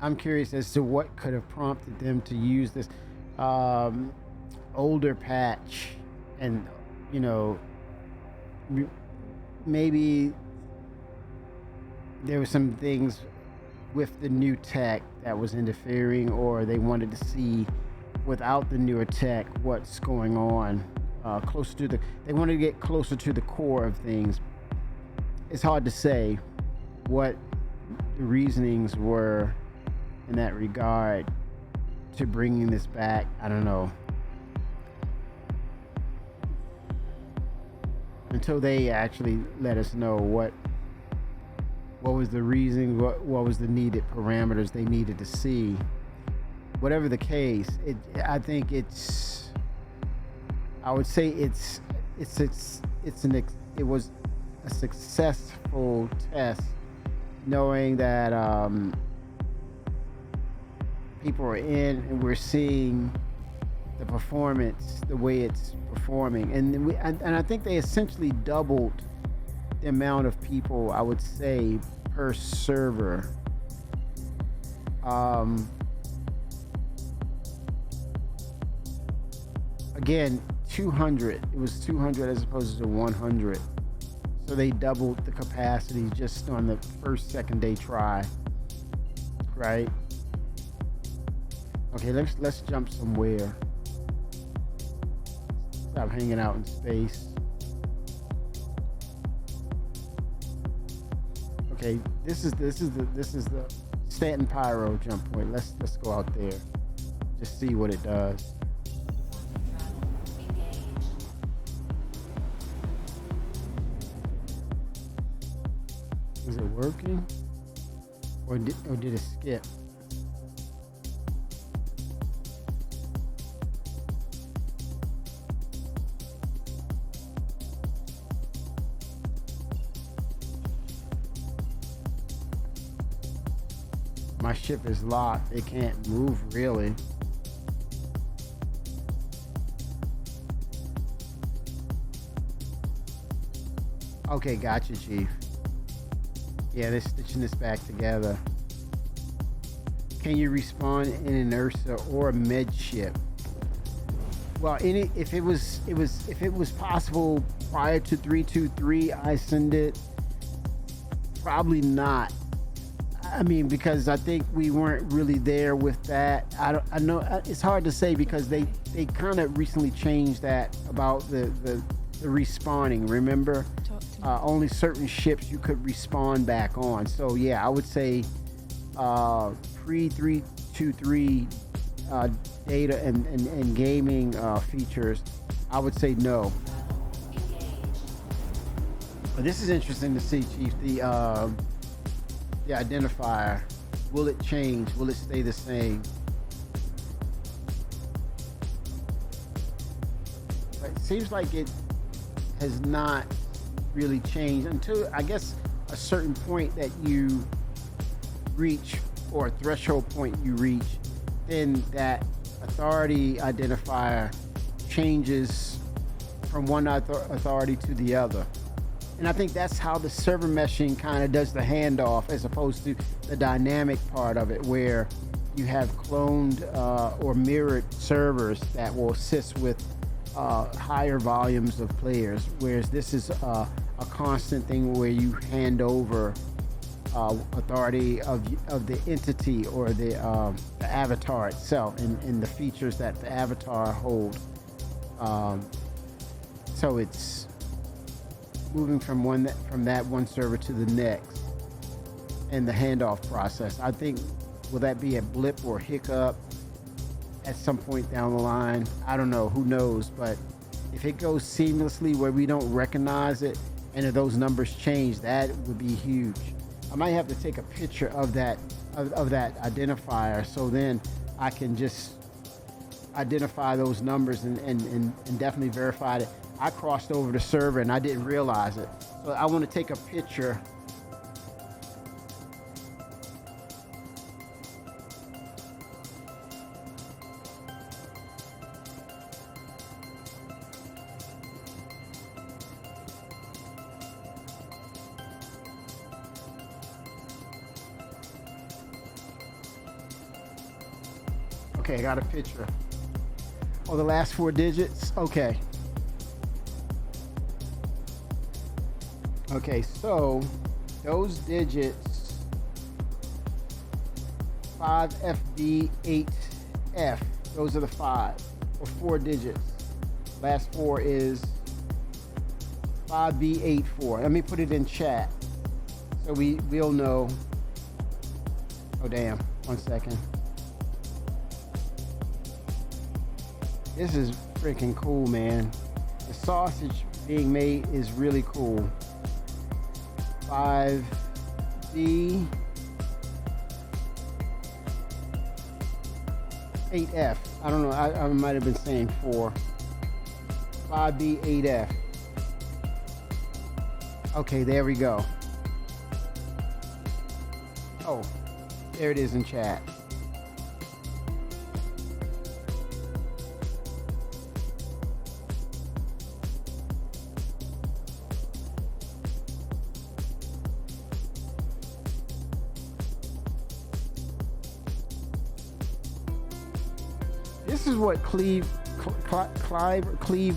S1: I'm curious as to what could have prompted them to use this older patch, and you know, maybe there were some things with the new tech that was interfering, or they wanted to see without the newer tech what's going on, closer to they wanted to get closer to the core of things. It's hard to say what the reasonings were in that regard to bringing this back. I don't know. Until they actually let us know what was the reason, what was the needed parameters they needed to see. Whatever the case, I would say it was a successful test, knowing that people are in and we're seeing the performance, the way it's performing, and I think they essentially doubled the amount of people, I would say, per server. Again, 200. It was 200 as opposed to 100. So they doubled the capacity just on the first, second day try, right? Okay, let's jump somewhere. Stop hanging out in space. Okay, this is the Stanton Pyro jump point. Let's go out there. Just see what it does. Is it working? Or did it skip? My ship is locked. It can't move really. Okay, gotcha, Chief. Yeah, they're stitching this back together. Can you respawn in an Ursa or a med ship? Well, if it was possible prior to 323, I send it. Probably not. I mean, because I think we weren't really there with that. I know it's hard to say because they kind of recently changed that about the respawning. Remember, only certain ships you could respawn back on. So yeah, I would say pre 323 data and gaming features, I would say no. But this is interesting to see, Chief. The identifier, will it change? Will it stay the same? But it seems like it has not really changed until, I guess, a certain point that you reach, or a threshold point you reach, then that authority identifier changes from one authority to the other. And I think that's how the server meshing kind of does the handoff, as opposed to the dynamic part of it, where you have cloned or mirrored servers that will assist with higher volumes of players, whereas this is a constant thing where you hand over authority of the entity or the avatar itself and the features that the avatar hold. So it's moving from that one server to the next, and the handoff process. I think, will that be a blip or hiccup at some point down the line? I don't know, who knows, but if it goes seamlessly where we don't recognize it, and if those numbers change, that would be huge. I might have to take a picture of that identifier, so then I can just identify those numbers and definitely verify that I crossed over the server and I didn't realize it. So I want to take a picture. Okay, I got a picture. Oh, the last 4 digits? Okay. Okay, so those digits, 5FB8F, those are the 5 or 4 digits. Last 4 is 5B84. Let me put it in chat so we'll know. Oh damn, 1 second. This is freaking cool, man. The sausage being made is really cool. 5B8F. I don't know, I might have been saying 4. 5B8F. Okay, there we go. Oh, there it is in chat. This is what Cleve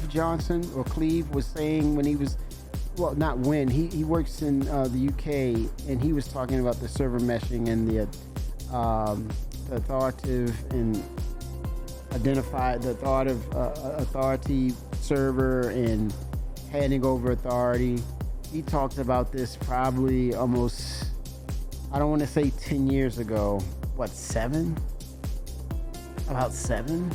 S1: Johnson or Cleve was saying when he was, well, not when, he works in the UK, and he was talking about the server meshing and the authoritative and identified the authority server and handing over authority. He talked about this probably almost, I don't want to say 10 years ago. What, 7? About 7?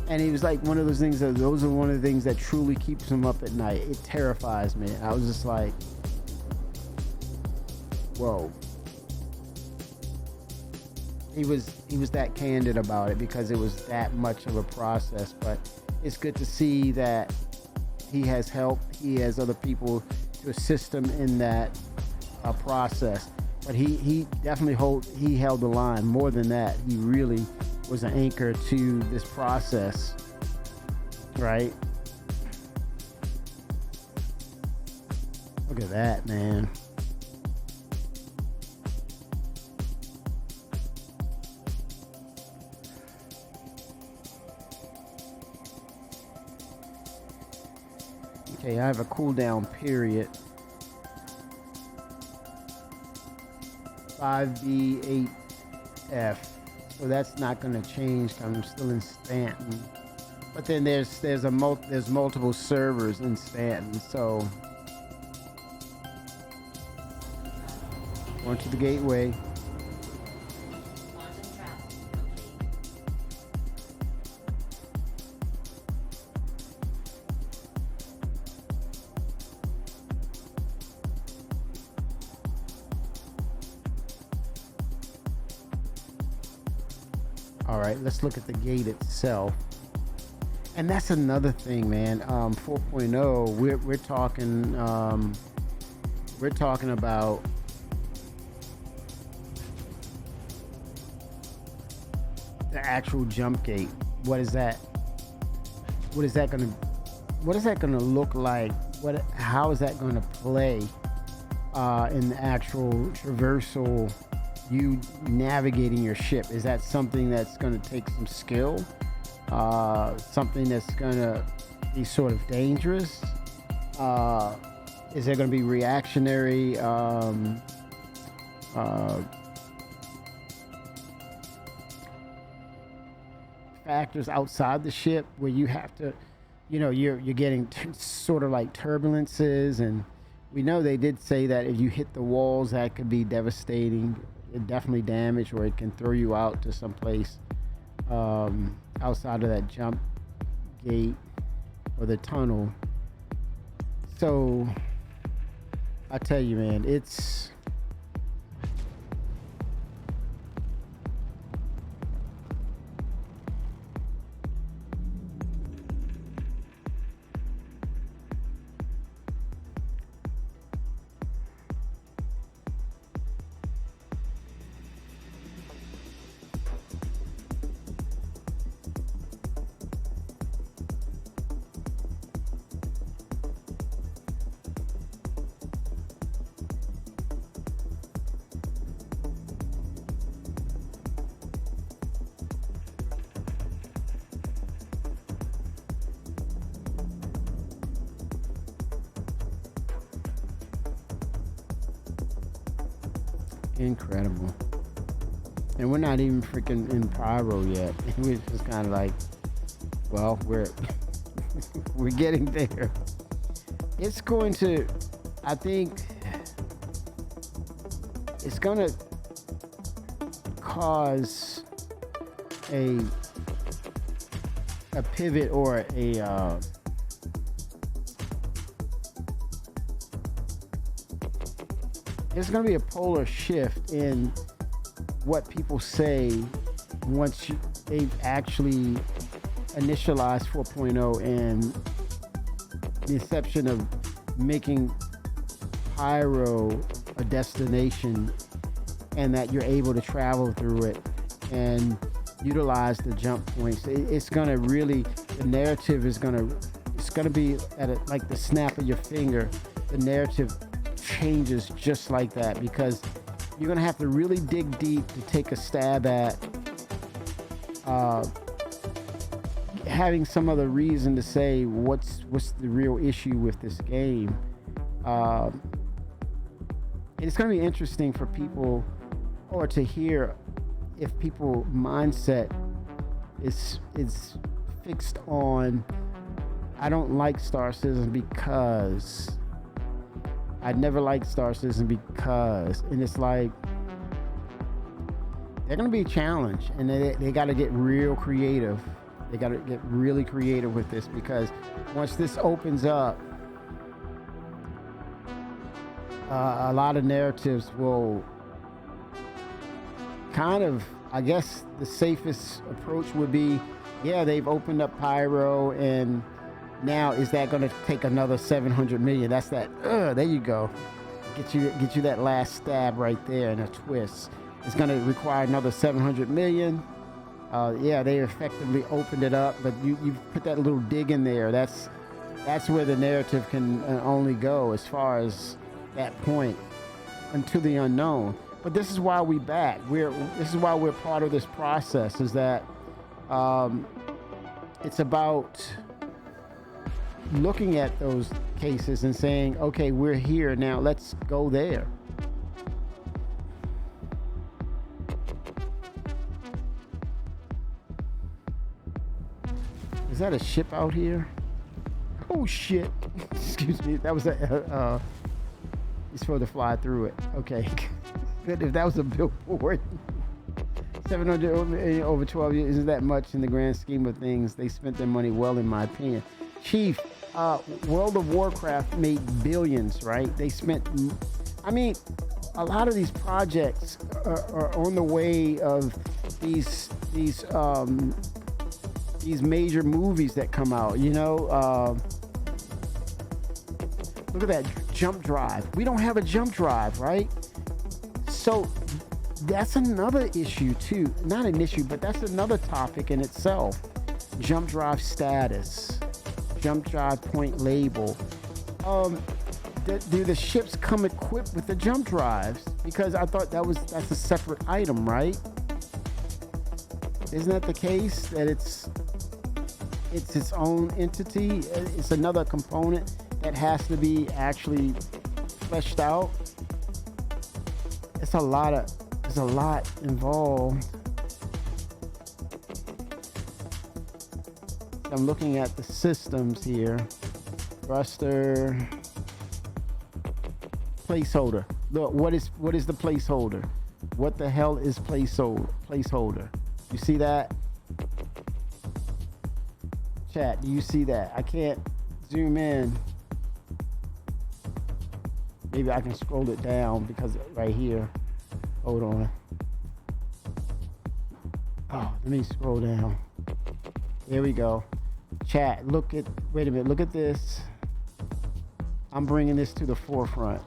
S1: And he was like, one of those things that those are one of the things that truly keeps him up at night. It terrifies me. I was just like, whoa. He was that candid about it because it was that much of a process. But it's good to see that he has help. He has other people to assist him in that process. But he definitely held the line. More than that, he really was an anchor to this process, right? Look at that, man. Okay, I have a cooldown period. 5B8F. So that's not going to change because I'm still in Stanton. But then there's multiple servers in Stanton. So going to the gateway. All right, let's look at the gate itself. And that's another thing, man. 4.0, we're talking about the actual jump gate. What is that? What is that gonna look like? How is that gonna play in the actual traversal? You navigating your ship, is that something that's going to take some skill, something that's going to be sort of dangerous? Is there going to be reactionary factors outside the ship where you have to, you're getting sort of like turbulences? And we know they did say that if you hit the walls, that could be devastating. It definitely damage, or it can throw you out to someplace outside of that jump gate or the tunnel. So I tell you, man, it's Incredible. And we're not even freaking in pyro yet. We're just kind of like, well, we're we're getting there. It's going to, I think, it's going to cause a pivot or a there's going to be a polar shift in what people say once they've actually initialized 4.0 and the inception of making pyro a destination, and that you're able to travel through it and utilize the jump points. It's going to really, the narrative is going to be at like the snap of your finger. The narrative changes just like that, because you're going to have to really dig deep to take a stab at having some other reason to say what's the real issue with this game. And it's going to be interesting for people, or to hear if people mindset is fixed on, I don't like Star Citizen because I never liked Star Citizen because, and it's like they're going to be challenged, and they got to get real creative. They got to get really creative with this, because once this opens up, a lot of narratives will kind of, I guess the safest approach would be, yeah, they've opened up pyro, and now is that going to take another 700 million? That's that, there you go. Get you that last stab right there, and a twist. It's going to require another 700 million. Yeah, they effectively opened it up, but you put that little dig in there. That's where the narrative can only go, as far as that point, into the unknown. But this is why we back. This is why we're part of this process, is that it's about looking at those cases and saying, okay, we're here now, let's go there. Is that a ship out here? Oh shit. Excuse me. That was a you're supposed to fly through it. Okay. Good. If that was a billboard. 700 over 12 years isn't that much in the grand scheme of things. They spent their money well, in my opinion. Chief, World of Warcraft made billions, right? They spent, I mean, a lot of these projects are on the way of these major movies that come out, you know. Look at that jump drive. We don't have a jump drive, right? So that's another issue too. Not an issue, but that's another topic in itself. Jump drive status, jump drive point label. Do the ships come equipped with the jump drives? Because I thought that's a separate item, right? Isn't that the case? That it's its own entity? It's another component that has to be actually fleshed out. There's a lot involved. I'm looking at the systems here. Thruster, placeholder. Look, what is the placeholder? What the hell is placeholder? You see that? Chat, do you see that? I can't zoom in. Maybe I can scroll it down, because right here. Hold on. Oh, let me scroll down. There we go. Chat, wait a minute, look at this. I'm bringing this to the forefront.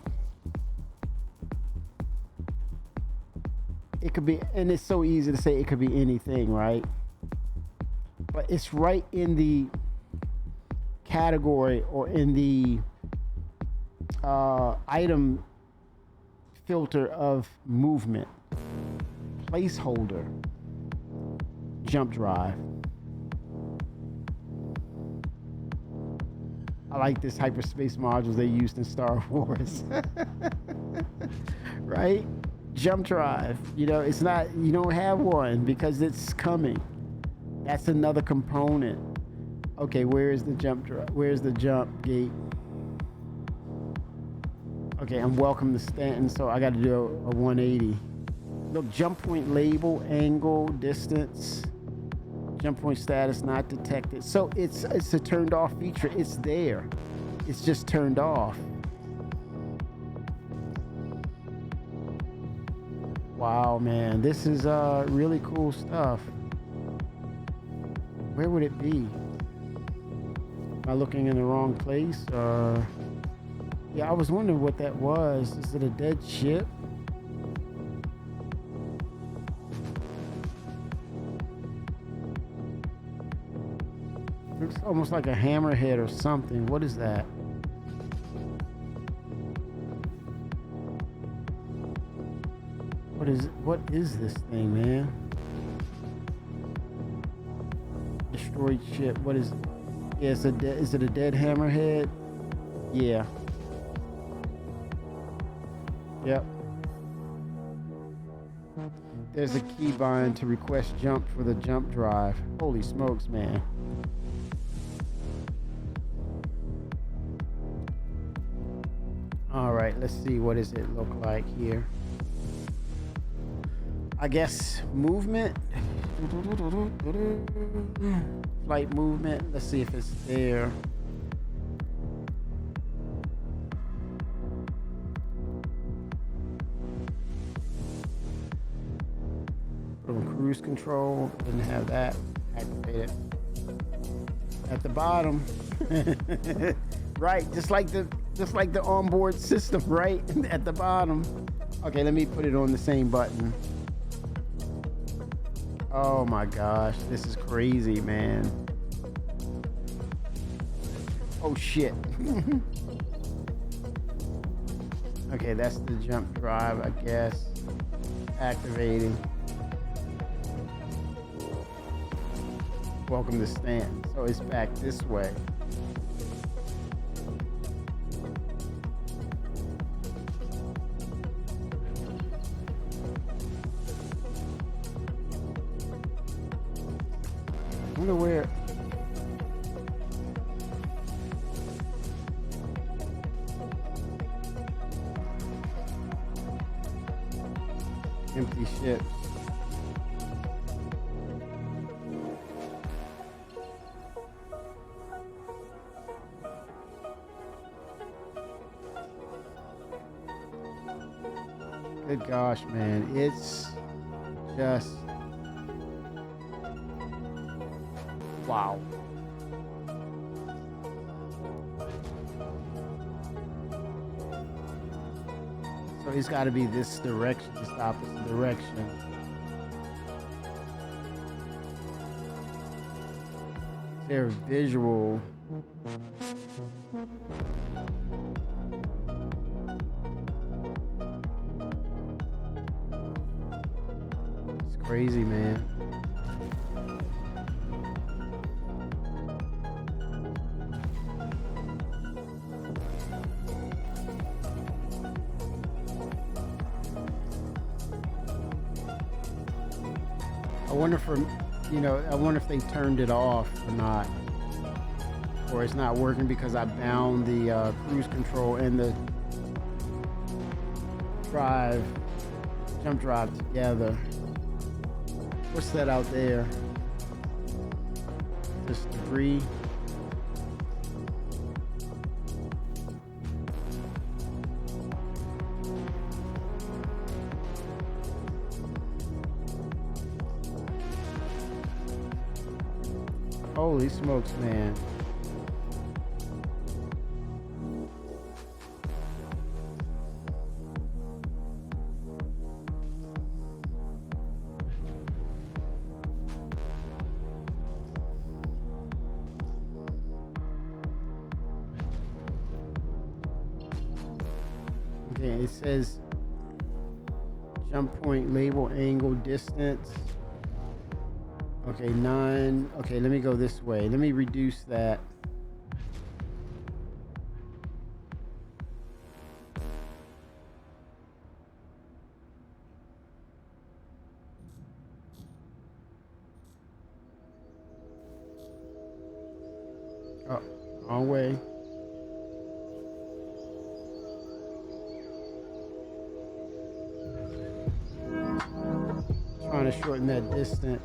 S1: It could be, and it's so easy to say it could be anything, right? But it's right in the category, or in the item filter of movement. Placeholder, jump drive. I like this hyperspace modules they used in Star Wars. Right? jump drive. You know, it's not, you don't have one because it's coming. That's another component. Okay, where is the jump drive? Where's the jump gate? Okay, I'm welcome to Stanton, so I got to do a 180. Look, jump point label, angle, distance, jump point status not detected. So it's a turned off feature. It's there. It's just turned off. Wow, man, this is really cool stuff. Where would it be? Am I looking in the wrong place? Yeah, I was wondering what that was. Is it a dead ship? Looks almost like a hammerhead or something. What is that? What is this thing, man? Destroyed ship. What is? Yeah, is it a dead hammerhead? Yeah. Yep. There's a keybind to request jump for the jump drive. Holy smokes, man. All right, let's see. What does it look like here? I guess movement. Flight movement. Let's see if it's there. Cruise control, didn't have that activated. At the bottom. Right, just like the onboard system, right? At the bottom. Okay, let me put it on the same button. Oh my gosh, this is crazy, man. Oh shit. Okay, that's the jump drive, I guess. Activating. Welcome to Stanton. So it's back this way. I wonder where. Empty ships. Good gosh, man. It's just wow. So he's got to be this direction, this opposite direction. Is there a visual? It's crazy, man. I wonder if I wonder if they turned it off or not, or it's not working because I bound the cruise control and the jump drive together. What's that out there? Just debris. Holy smokes, man. Okay, it says jump point label angle distance. Okay, 9. Okay, let me go this way. Let me reduce that. Oh, wrong way. Trying to shorten that distance.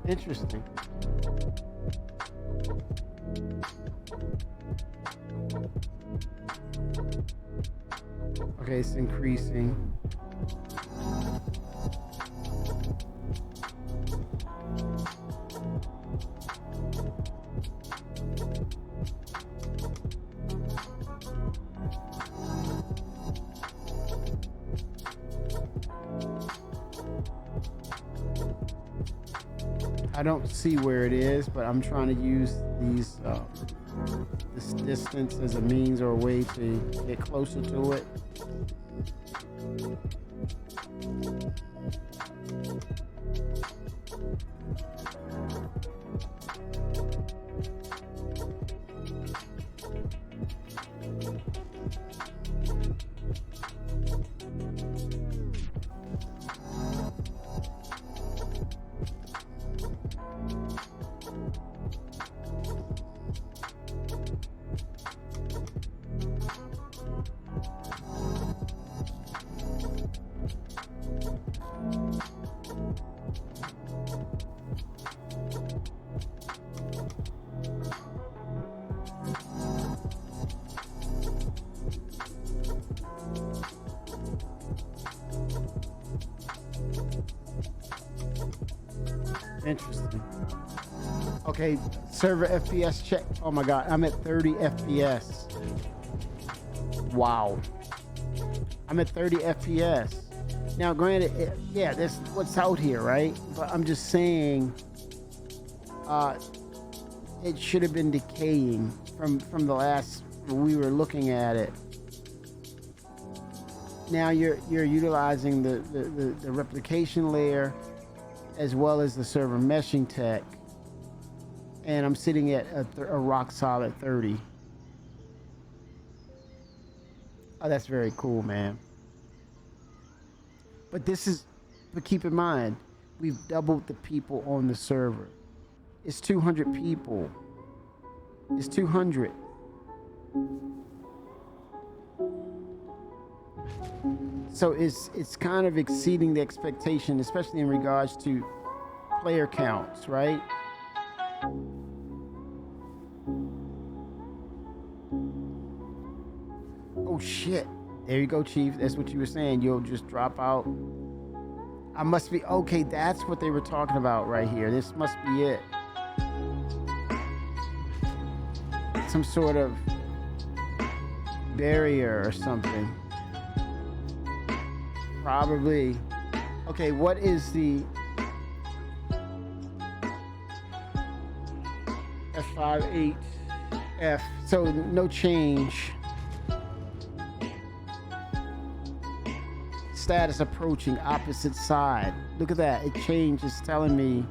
S1: Interesting. Okay, it's increasing. I don't see where it is, but I'm trying to use these this distance as a means or a way to get closer to it. Interesting. Okay, server FPS check. Oh my god, I'm at 30 FPS. Wow. I'm at 30 FPS. Now, granted, yeah, that's what's out here, right? But I'm just saying, it should have been decaying from the last we were looking at it. Now you're utilizing the replication layer as well as the server meshing tech, and I'm sitting at a rock solid 30. Oh, that's very cool, man. But keep in mind, we've doubled the people on the server. It's 200 people. It's 200. So it's kind of exceeding the expectation, especially in regards to player counts, right? Oh shit. There you go, Chief. That's what you were saying. You'll just drop out. I must be okay. That's what they were talking about right here. This must be it. Some sort of barrier or something. Probably. Okay, what is the F58F? So no change. Status approaching opposite side. Look at that. It changed. It's telling me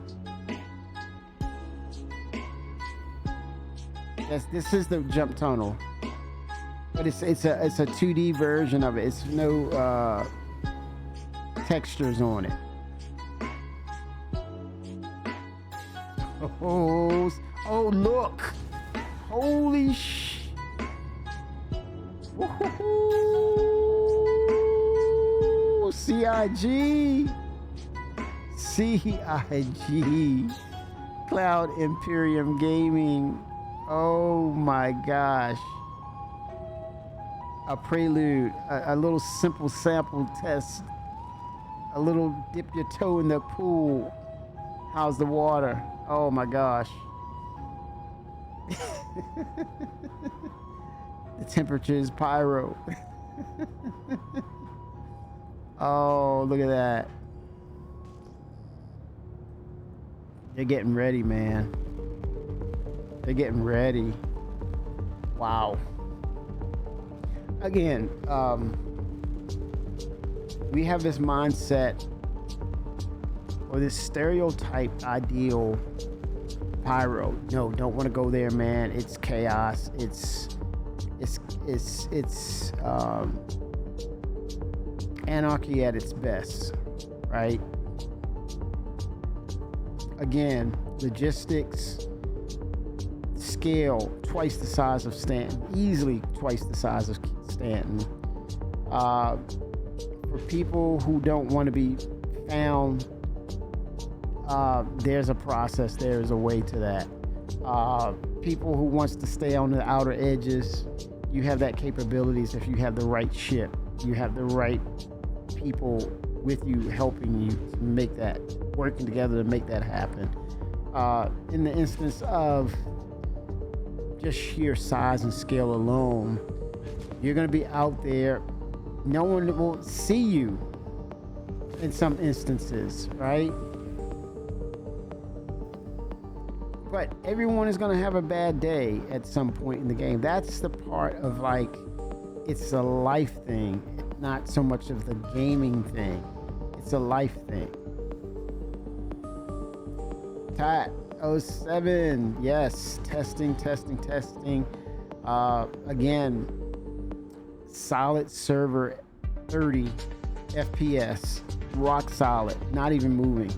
S1: this is the jump tunnel, but it's a 2D version of it. It's no textures on it. Oh look! Holy sh! Woo-hoo-hoo. CIG Cloud Imperium Gaming. Oh my gosh. A prelude, a little simple sample test. A little dip your toe in the pool. How's the water? Oh my gosh. The temperature is pyro. Oh, look at that. They're getting ready, man. They're getting ready. Wow. Again, we have this mindset or this stereotyped ideal pyro. No, don't want to go there, man. It's chaos. It's anarchy at its best, right? Again, logistics, scale, twice the size of Stanton, easily twice the size of Stanton. For people who don't want to be found, there's a process, there's a way to that. People who wants to stay on the outer edges, you have that capabilities if you have the right ship, you have the right people with you helping you to make that, working together to make that happen. In the instance of just sheer size and scale alone, you're going to be out there, no one will see you in some instances, right? But everyone is going to have a bad day at some point in the game. That's the part of, like, it's a life thing, not so much of the gaming thing. It's a life thing. Tat 07, yes, testing. Again, solid server, 30 FPS, rock solid, not even moving.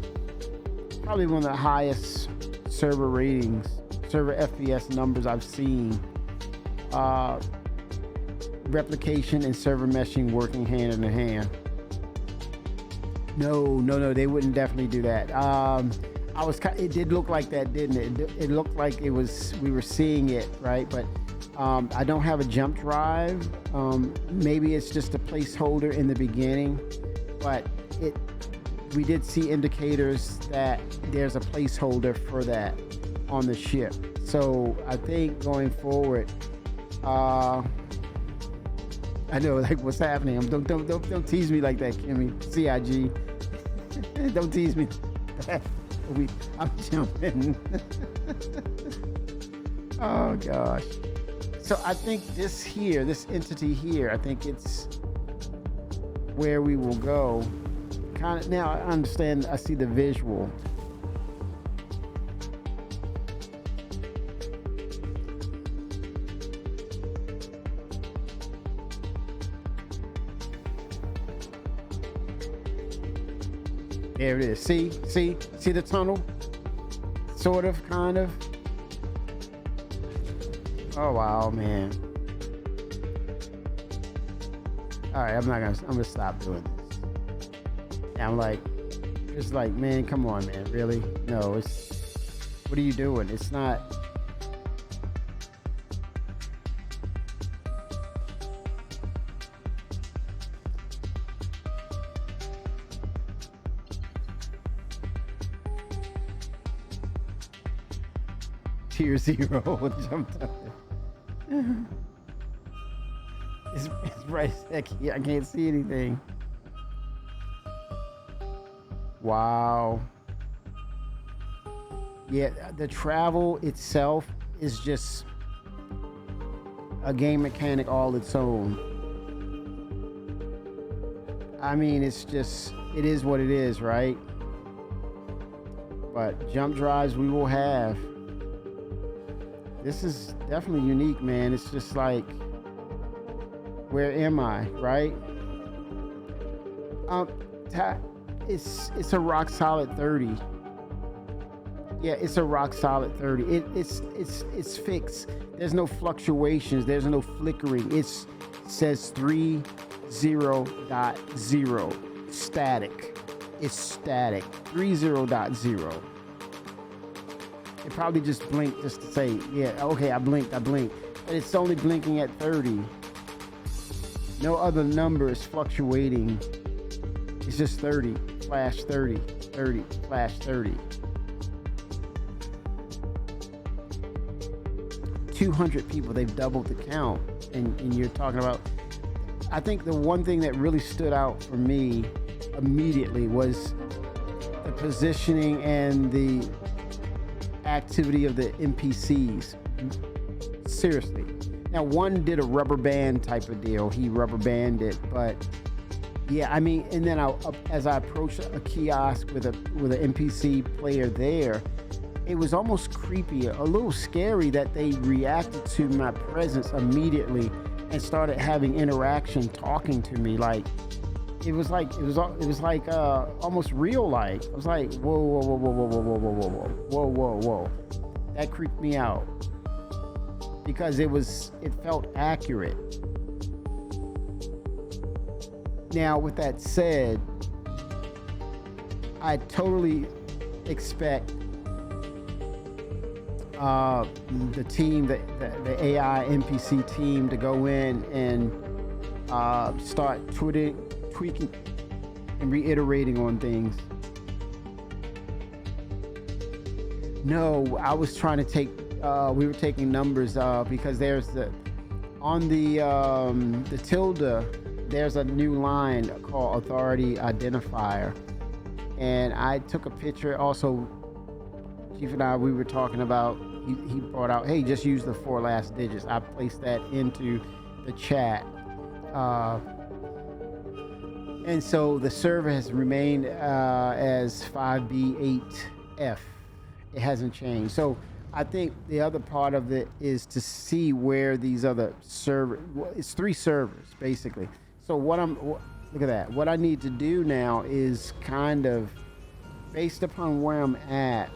S1: Probably one of the highest server ratings, server FPS numbers I've seen. Replication and server meshing working hand in hand. No, they wouldn't definitely do that. It did look like that, didn't it? It looked like it was, we were seeing it, right? But I don't have a jump drive. Maybe it's just a placeholder in the beginning, but we did see indicators that there's a placeholder for that on the ship. So I think going forward, I know, like, what's happening. Don't tease me like that, Kimmy. CIG. Don't tease me. I'm jumping. Oh gosh. So I think this entity here, I think it's where we will go. Kind of, now I understand, I see the visual. There it is. See the tunnel? Sort of, kind of. Oh wow, man. All right, I'm gonna stop doing this. And I'm like, it's like, man, come on, man, really? No, what are you doing? It's not. Tier 0 jumped up. It's right here. I can't see anything. Wow. Yeah, the travel itself is just a game mechanic all its own. I mean, it is what it is, right? But jump drives we will have. This is definitely unique, man. It's just like, where am I, right? It's a rock solid 30. Yeah, it's a rock solid 30. It's fixed. There's no fluctuations. There's no flickering. It says 30.0. Static. It's static. 30.0. It probably just blinked just to say, yeah, okay, I blinked. But it's only blinking at 30. No other number is fluctuating. It's just 30, flash 30, 30, flash 30. 200 people, they've doubled the count. And you're talking about, I think the one thing that really stood out for me immediately was the positioning and the activity of the NPCs. Seriously. Now, one did a rubber band type of deal. He rubber banded, but Yeah, I mean, and then as I approached a kiosk with an NPC player there, it was almost creepy, a little scary that they reacted to my presence immediately and started having interaction, talking to me. Like it was like almost real life. I was like, whoa, whoa, whoa, whoa, whoa, whoa, whoa, whoa, whoa, whoa, whoa, whoa. That creeped me out because it felt accurate. Now, with that said, I totally expect the team, the AI NPC team, to go in and start tweaking and reiterating on things. No, I was trying to take. We were taking numbers because there's on the tilde. There's a new line called Authority Identifier, and I took a picture. Also, Chief and I, we were talking about. He brought out, hey, just use the 4 last digits. I placed that into the chat, and so the server has remained as 5B8F. It hasn't changed. So I think the other part of it is to see where these other servers. It's 3 servers basically. So look at that. What I need to do now is kind of, based upon where I'm at.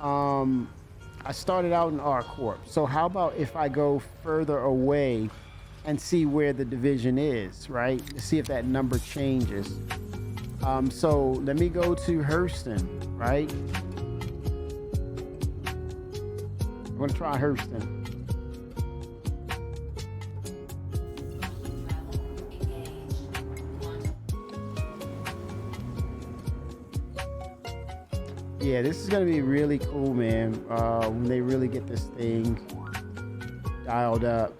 S1: I started out in R Corp. So how about if I go further away and see where the division is, right? To see if that number changes. So let me go to Hurston, right? I'm gonna try Hurston. Yeah, this is gonna be really cool, man. When they really get this thing dialed up.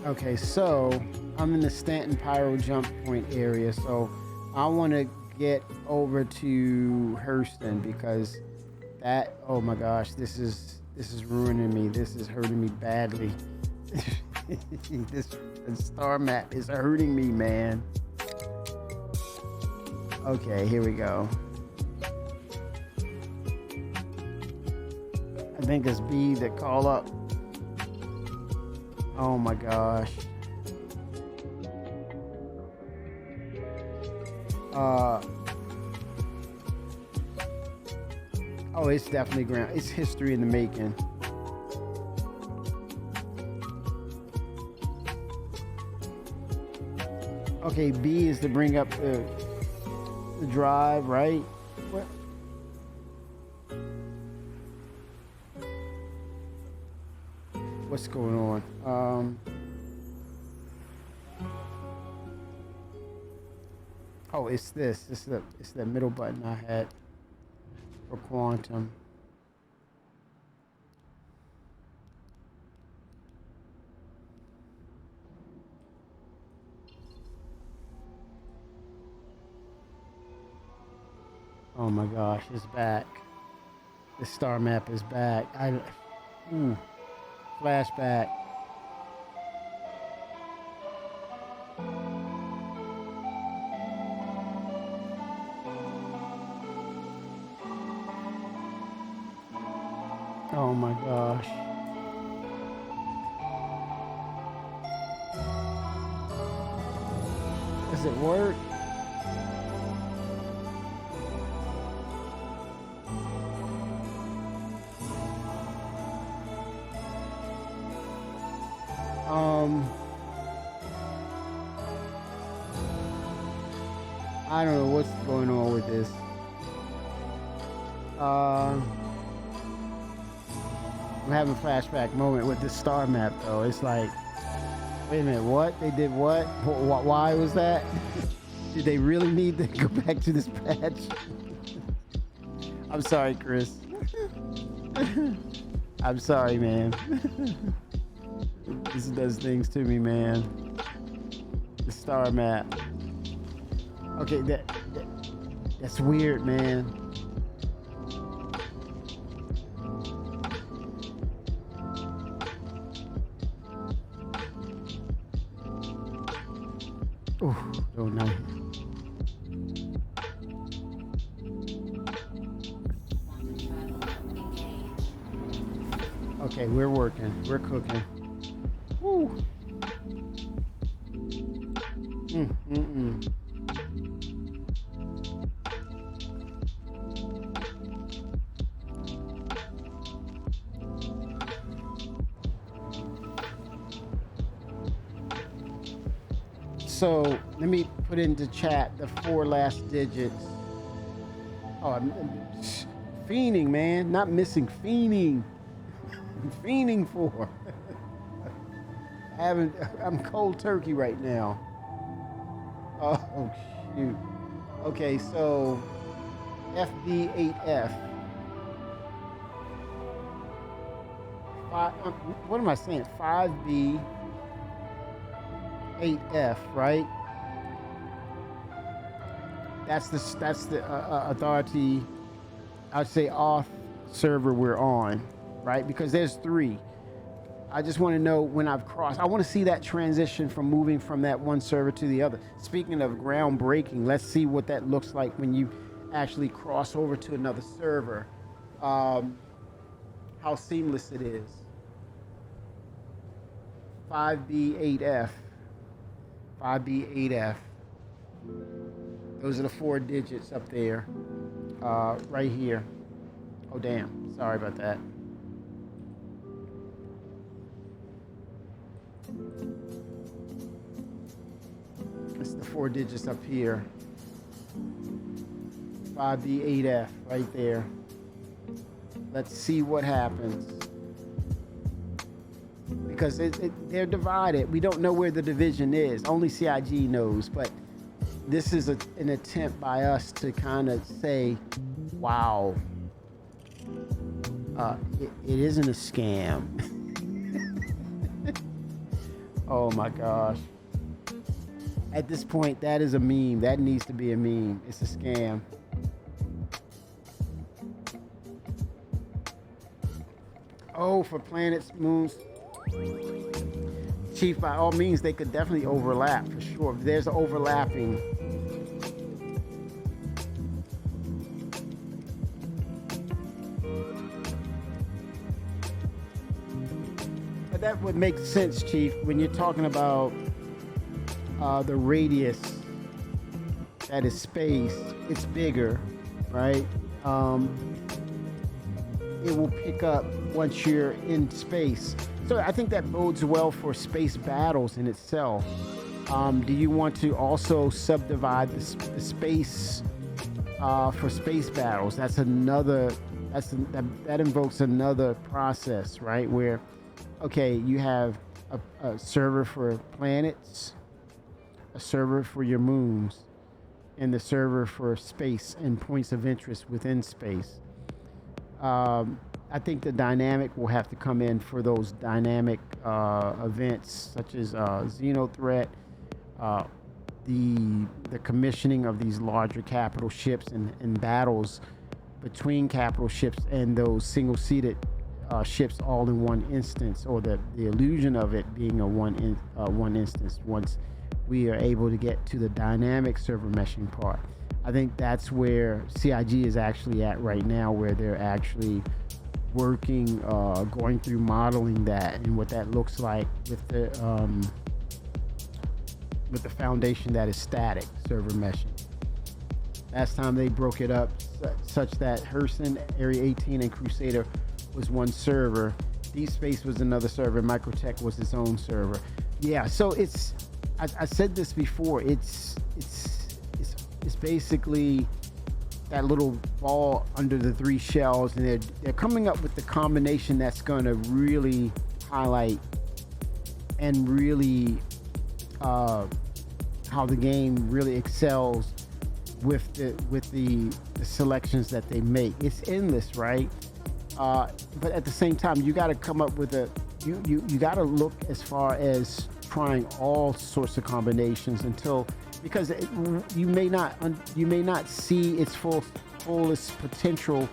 S1: Okay, so I'm in the Stanton Pyro jump point area, so I want to get over to Hurston because that, oh my gosh, this is ruining me. This is hurting me badly. This star map is hurting me, man. Okay, here we go. I think it's B that call up. Oh my gosh. Oh, it's definitely ground. It's history in the making. Okay, B is to bring up the drive, right? What? What's going on? Oh, it's this. It's the middle button I had for quantum. Oh my gosh, it's back. The star map is back. Flashback. Oh my gosh. Does it work? I don't know what's going on with this. I'm having a flashback moment with this star map though. It's like, wait a minute, what? They did what? Why was that? Did they really need to go back to this patch? I'm sorry, Chris. I'm sorry, man. This does things to me, man. The star map. Okay, that's weird, man. Oh, nice. Okay, we're working. We're cooking. Woo. So let me put into chat the 4 last digits. Oh, I'm fiending, man. Not missing, fiending. I'm fiending for. I'm cold turkey right now. Oh, shoot. Okay, so FB8F. What am I saying? 5B8F, right? That's the authority, I'd say, auth server we're on, right? Because there's 3. I just want to know when I've crossed. I want to see that transition from moving from that one server to the other. Speaking of groundbreaking, let's see what that looks like when you actually cross over to another server. How seamless it is. 5B8F. 5B8F. Those are the 4 digits up there. Right here. Oh, damn. Sorry about that. It's the 4 digits up here. 5B8F right there. Let's see what happens. Because they're divided. We don't know where the division is. Only CIG knows. But this is an attempt by us to kind of say, wow, it isn't a scam. Oh my gosh. At this point, that is a meme. That needs to be a meme. It's a scam. Oh, for planets, moons. Chief, by all means, they could definitely overlap for sure. There's overlapping. But that would make sense, Chief, when you're talking about the radius that is space. It's bigger, right? It will pick up once you're in space. So I think that bodes well for space battles in itself. Do you want to also subdivide the space for space battles? That's another. That invokes another process, right? Where, okay, you have a server for planets, a server for your moons, and the server for space and points of interest within space. I think the dynamic will have to come in for those dynamic events such as Xeno threat, the commissioning of these larger capital ships and battles between capital ships and those single-seated ships all in one instance, or the illusion of it being a one instance once we are able to get to the dynamic server meshing part. I think that's where CIG is actually at right now, where they're actually working, going through modeling that and what that looks like with the foundation that is static server meshing. Last time they broke it up such that Herson, Area 18, and Crusader was one server. Deep Space was another server. Microtech was its own server. Yeah, so it's. I said this before. It's basically that little ball under the 3 shells, and they're coming up with the combination that's going to really highlight and really how the game really excels with the selections that they make. It's endless, right? But at the same time, you got to come up with you got to look as far as trying all sorts of combinations until, because you may not see its fullest potential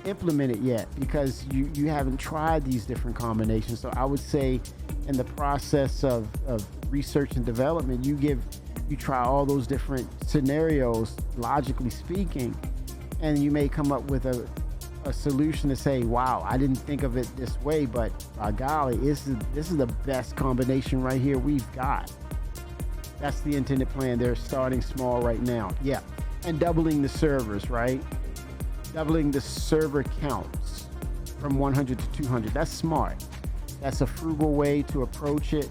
S1: implemented yet, because you haven't tried these different combinations. So I would say in the process of research and development, you try all those different scenarios, logically speaking, and you may come up with a solution to say, wow, I didn't think of it this way, but by golly, this is the best combination right here we've got. That's the intended plan. They're starting small right now. Yeah. And doubling the servers, right? Doubling the server counts from 100 to 200. That's smart. That's a frugal way to approach it.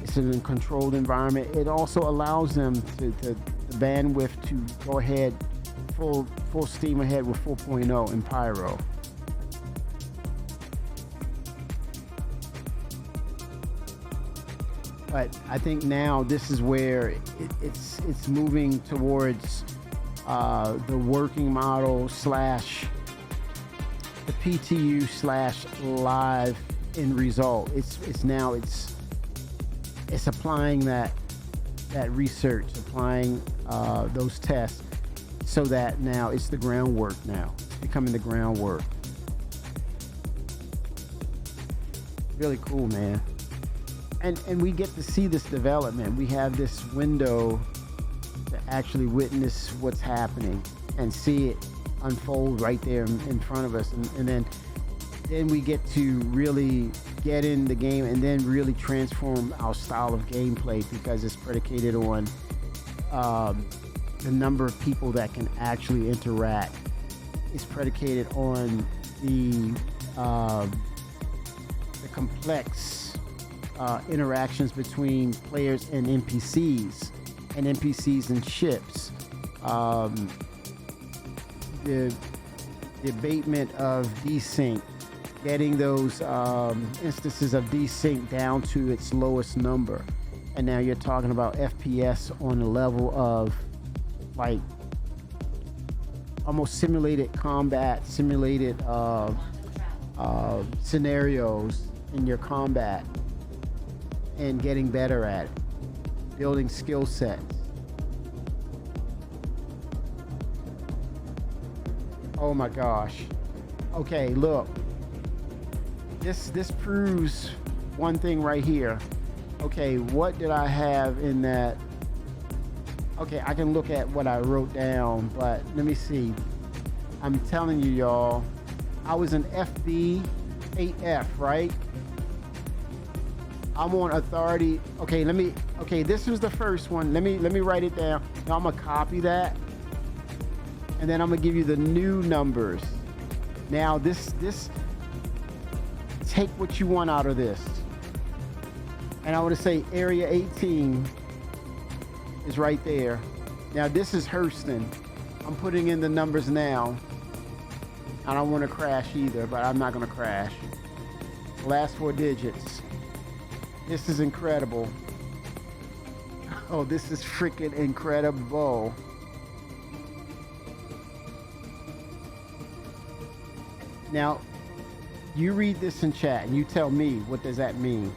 S1: It's in a controlled environment. It also allows them the bandwidth to go ahead full steam ahead with 4.0 in Pyro. But I think now this is where it's moving towards the working model slash the PTU slash live end result. It's applying that research, applying those tests, so that now it's the groundwork. Now it's becoming the groundwork. Really cool, man. And we get to see this development. We have this window to actually witness what's happening and see it unfold right there in front of us. And then we get to really get in the game and then really transform our style of gameplay, because it's predicated on the number of people that can actually interact. It's predicated on the complex interactions between players and NPCs and ships. The abatement of desync, getting those instances of desync down to its lowest number. And now you're talking about FPS on the level of like almost simulated combat, simulated scenarios in your combat, and getting better at it, building skill sets. Oh my gosh. Okay, look. This proves one thing right here. Okay, what did I have in that? Okay, I can look at what I wrote down, but let me see. I'm telling you, y'all, I was in FB 8F, right? I'm on authority. Okay, this was the first one. Let me write it down. Now I'm gonna copy that, and then I'm gonna give you the new numbers. Now this take what you want out of this. And I want to say area 18 is right there. Now this is Hurston. I'm putting in the numbers now. I don't want to crash either, but I'm not going to crash. Last 4 digits. This is incredible. Oh, this is freaking incredible. Now, you read this in chat and you tell me, what does that mean?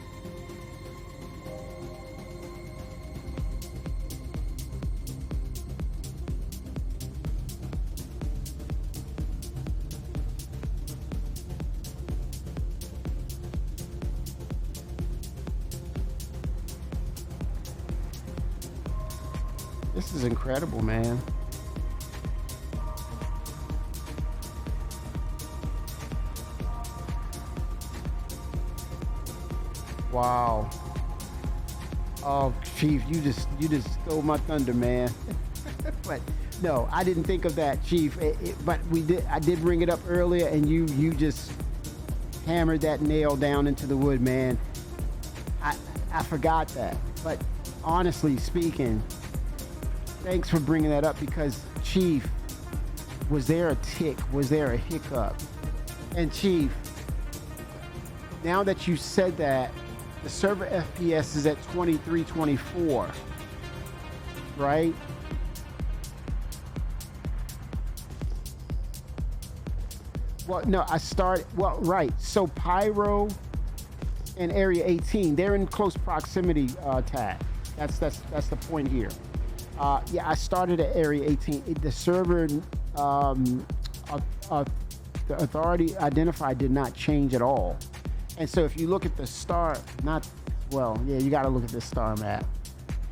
S1: This is incredible, man. Wow. Oh, Chief, you just stole my thunder, man. But no, I didn't think of that, Chief. But I did bring it up earlier, and you just hammered that nail down into the wood, man. I forgot that. But honestly speaking, thanks for bringing that up, because Chief, was there a tick? Was there a hiccup? And Chief, now that you said that, the server FPS is at 2324, right? Well, no, right. So Pyro and Area 18. They're in close proximity, Tad. That's the point here. Yeah, I started at Area 18. The server, the authority identifier did not change at all. And so if you look at the star, you got to look at this star map.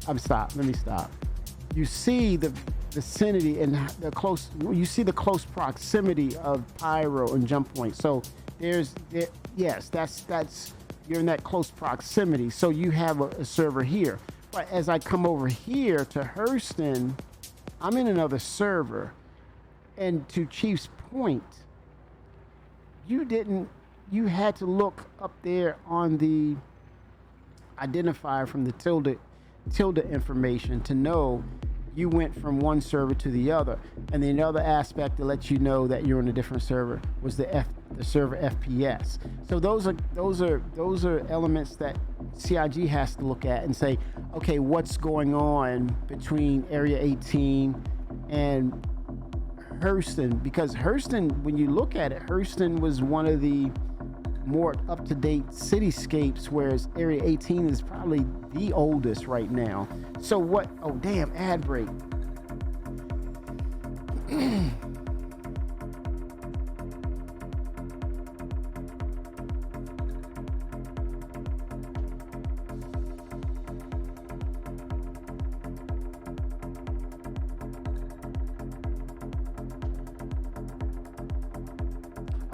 S1: Let me stop. You see the vicinity and you see the close proximity of pyro and jump point. So that's you're in that close proximity. So you have a server here. But as I come over here to Hurston, I'm in another server. And to Chief's point, you had to look up there on the identifier from the tilde information to know you went from one server to the other. And the other aspect to let you know that you're in a different server was the server FPS. So those are elements that CIG has to look at and say, okay, what's going on between Area 18 and Hurston? Because Hurston, when you look at it, Hurston was one of the more up-to-date cityscapes, whereas Area 18 is probably the oldest right now. So what? Oh, damn, ad break.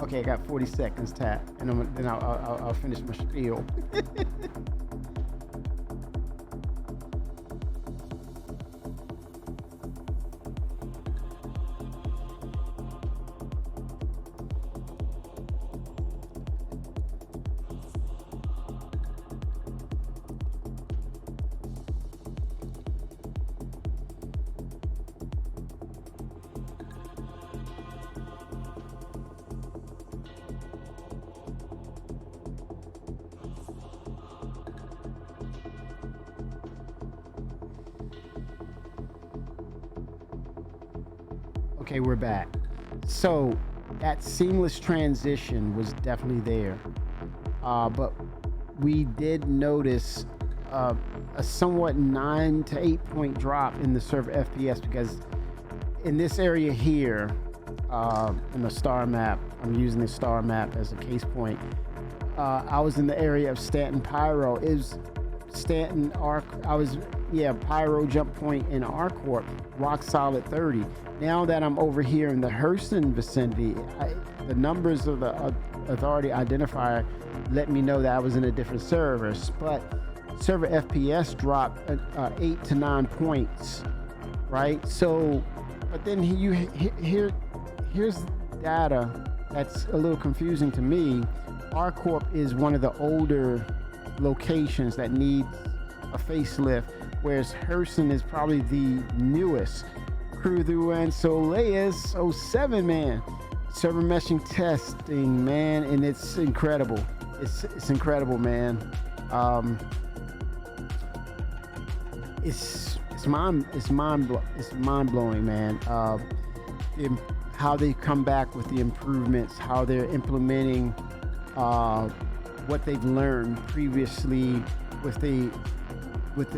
S1: Okay, I got 40 seconds, Tap, and then I'll finish my spiel. Okay, we're back. So that seamless transition was definitely there, but we did notice a somewhat 9 to 8 point drop in the server FPS, because in this area here, in the star map, I'm using the star map as a case point. I was in the area of Stanton Pyro. Is Stanton Arc? Pyro jump point in ArcCorp, rock solid 30. Now that I'm over here in the Hurston vicinity, the numbers of the authority identifier let me know that I was in a different server. But server FPS dropped 8 to 9 points, right? So, but then here's data that's a little confusing to me. ArcCorp is one of the older locations that needs a facelift, whereas Hurston is probably the newest. Crew and Soleus 07, man. Server meshing testing, man, and it's incredible. It's incredible, man. It's mind blowing, man. How they come back with the improvements, how they're implementing what they've learned previously with the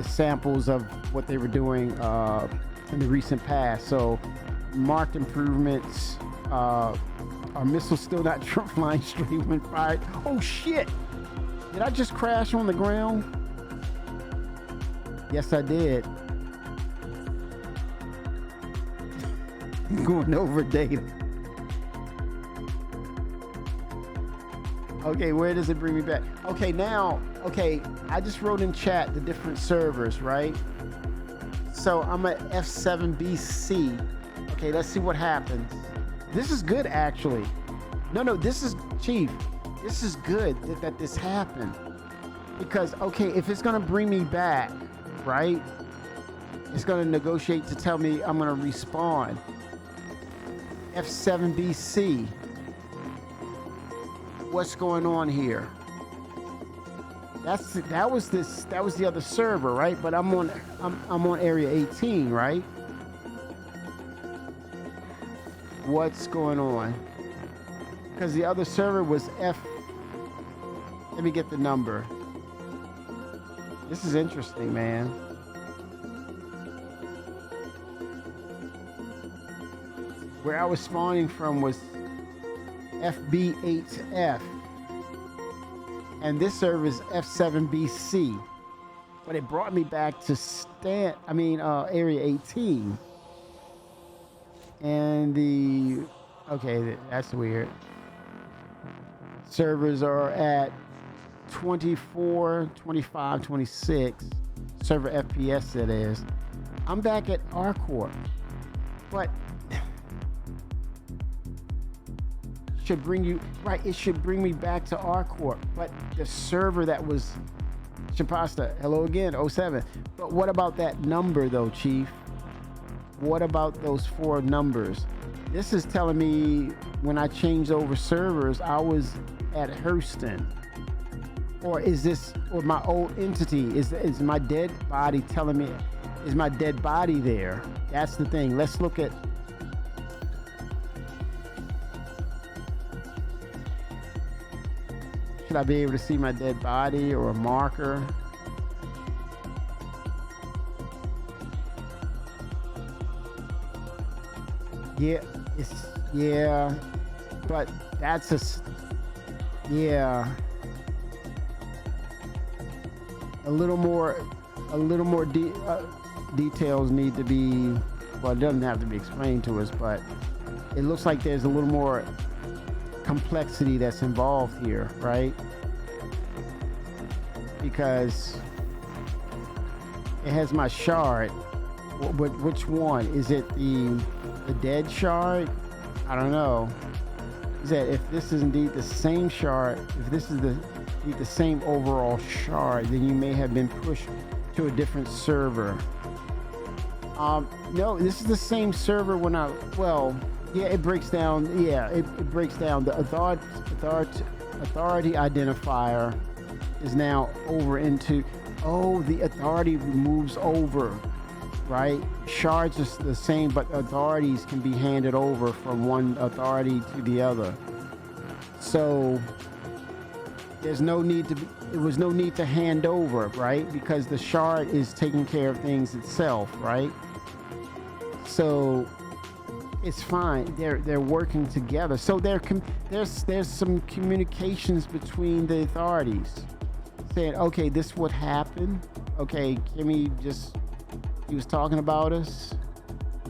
S1: samples of what they were doing in the recent past. So marked improvements. Our missile's still not flying straight when fired. Oh shit! Did I just crash on the ground? Yes, I did. Going over data. Okay, where does it bring me back? Okay, I just wrote in chat the different servers, right? So I'm at F7BC. Okay, let's see what happens. This is good, actually. No, this is, Chief, this is good that this happened. Because, okay, if it's gonna bring me back, right? It's gonna negotiate to tell me I'm gonna respawn. F7BC. What's going on here? That was the other server, right? But I'm on area 18, right? What's going on? Because the other server was Let me get the number. This is interesting, man. Where I was spawning from was FB8F. And this server is F7BC. But it brought me back to Area 18. And okay, that's weird. Servers are at 24, 25, 26. Server FPS, that is. I'm back at R-Corp. But should bring you right. It should bring me back to R-Corp. But the server that was Shapasta, hello again, 07. But what about that number though, Chief? What about those 4 numbers? This is telling me when I changed over servers, I was at Hurston. Or is this, or my old entity, is my dead body telling me, is my dead body there? That's the thing. Let's look at, should I be able to see my dead body or a marker? Yeah, but that's yeah. A little more details need to be, well, it doesn't have to be explained to us, but it looks like there's a little more complexity that's involved here, right? Because it has my shard. Which one? Is it the dead shard? I don't know. Is that if this is indeed the same shard, if this is the same overall shard, then you may have been pushed to a different server. No, this is the same server when it breaks down. Yeah, it breaks down. The authority identifier is now over into, the authority moves over, right? Shards are the same, but authorities can be handed over from one authority to the other. So there was no need to hand over, right? Because the shard is taking care of things itself, right? So it's fine. They're working together. So there's some communications between the authorities saying, okay, this is what happened. Okay, Kimmy he was talking about us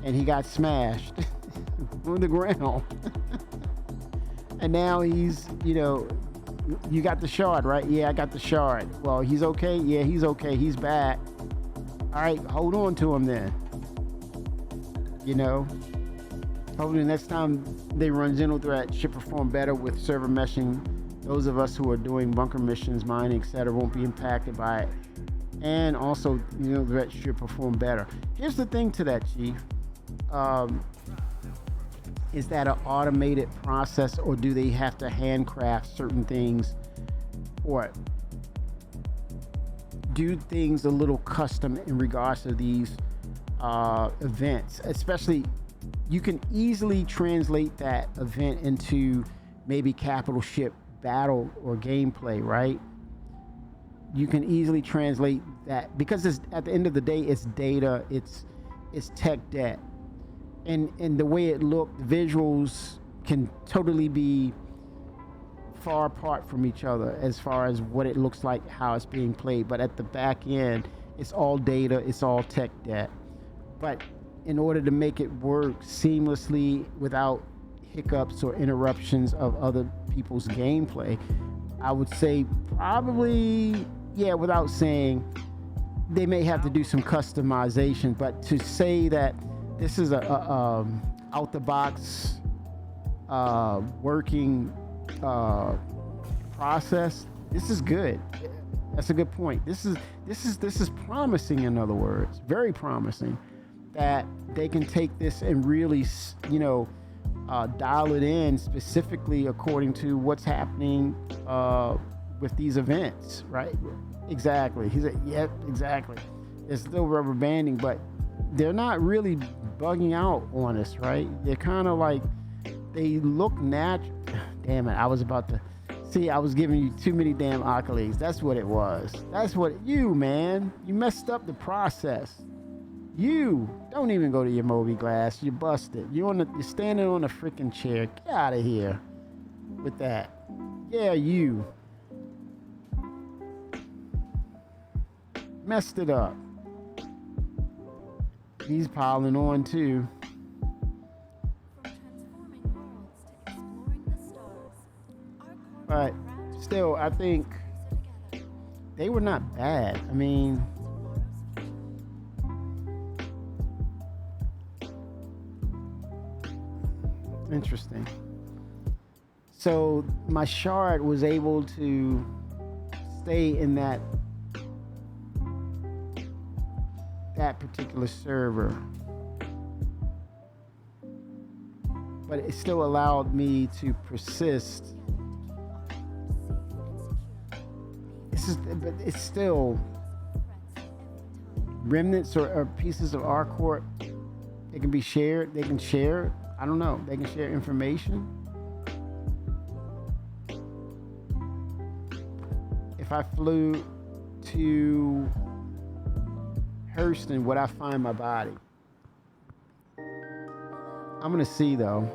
S1: and he got smashed on the ground. And now he's, you got the shard, right? Yeah, I got the shard. Well, he's okay. Yeah, he's okay. He's back. All right, hold on to him then. Hopefully next time they run Zeno threat should perform better with server meshing. Those of us who are doing bunker missions, mining, etc., won't be impacted by it. And also, the threat should perform better. Here's the thing to that, Chief. Is that an automated process, or do they have to handcraft certain things or do things a little custom in regards to these events? Especially, you can easily translate that event into maybe capital ship battle or gameplay, right? You can easily translate that because at the end of the day, it's data, it's tech debt. And the way it looked, visuals can totally be far apart from each other as far as what it looks like, how it's being played. But at the back end, it's all data, it's all tech debt. But in order to make it work seamlessly without hiccups or interruptions of other people's gameplay, I would say probably, without saying, they may have to do some customization. But to say that this is a out the box working process, this is good. That's a good point. This is promising. In other words, very promising that they can take this and really dial it in specifically according to what's happening with these events, right? Exactly. He said, yep, exactly. It's still rubber banding, but they're not really bugging out on us, right? They're kind of like, they look natural. Damn it, I was about to See, I was giving you too many damn accolades. That's what it was. That's what you, man. You messed up the process. You don't even go to your Moby glass. You busted. You're standing on a freaking chair. Get out of here with that. Yeah, you messed it up. He's piling on too.
S3: From transforming worlds to exploring the stars, our corps
S1: But still, I think
S3: together.
S1: they were not bad. I mean, interesting. So my shard was able to stay in that particular server, but it still allowed me to persist. But it's still remnants or pieces of our corp. They can be shared. They can share. I don't know. They can share information. If I flew to Hurston, would I find my body? I'm gonna see though.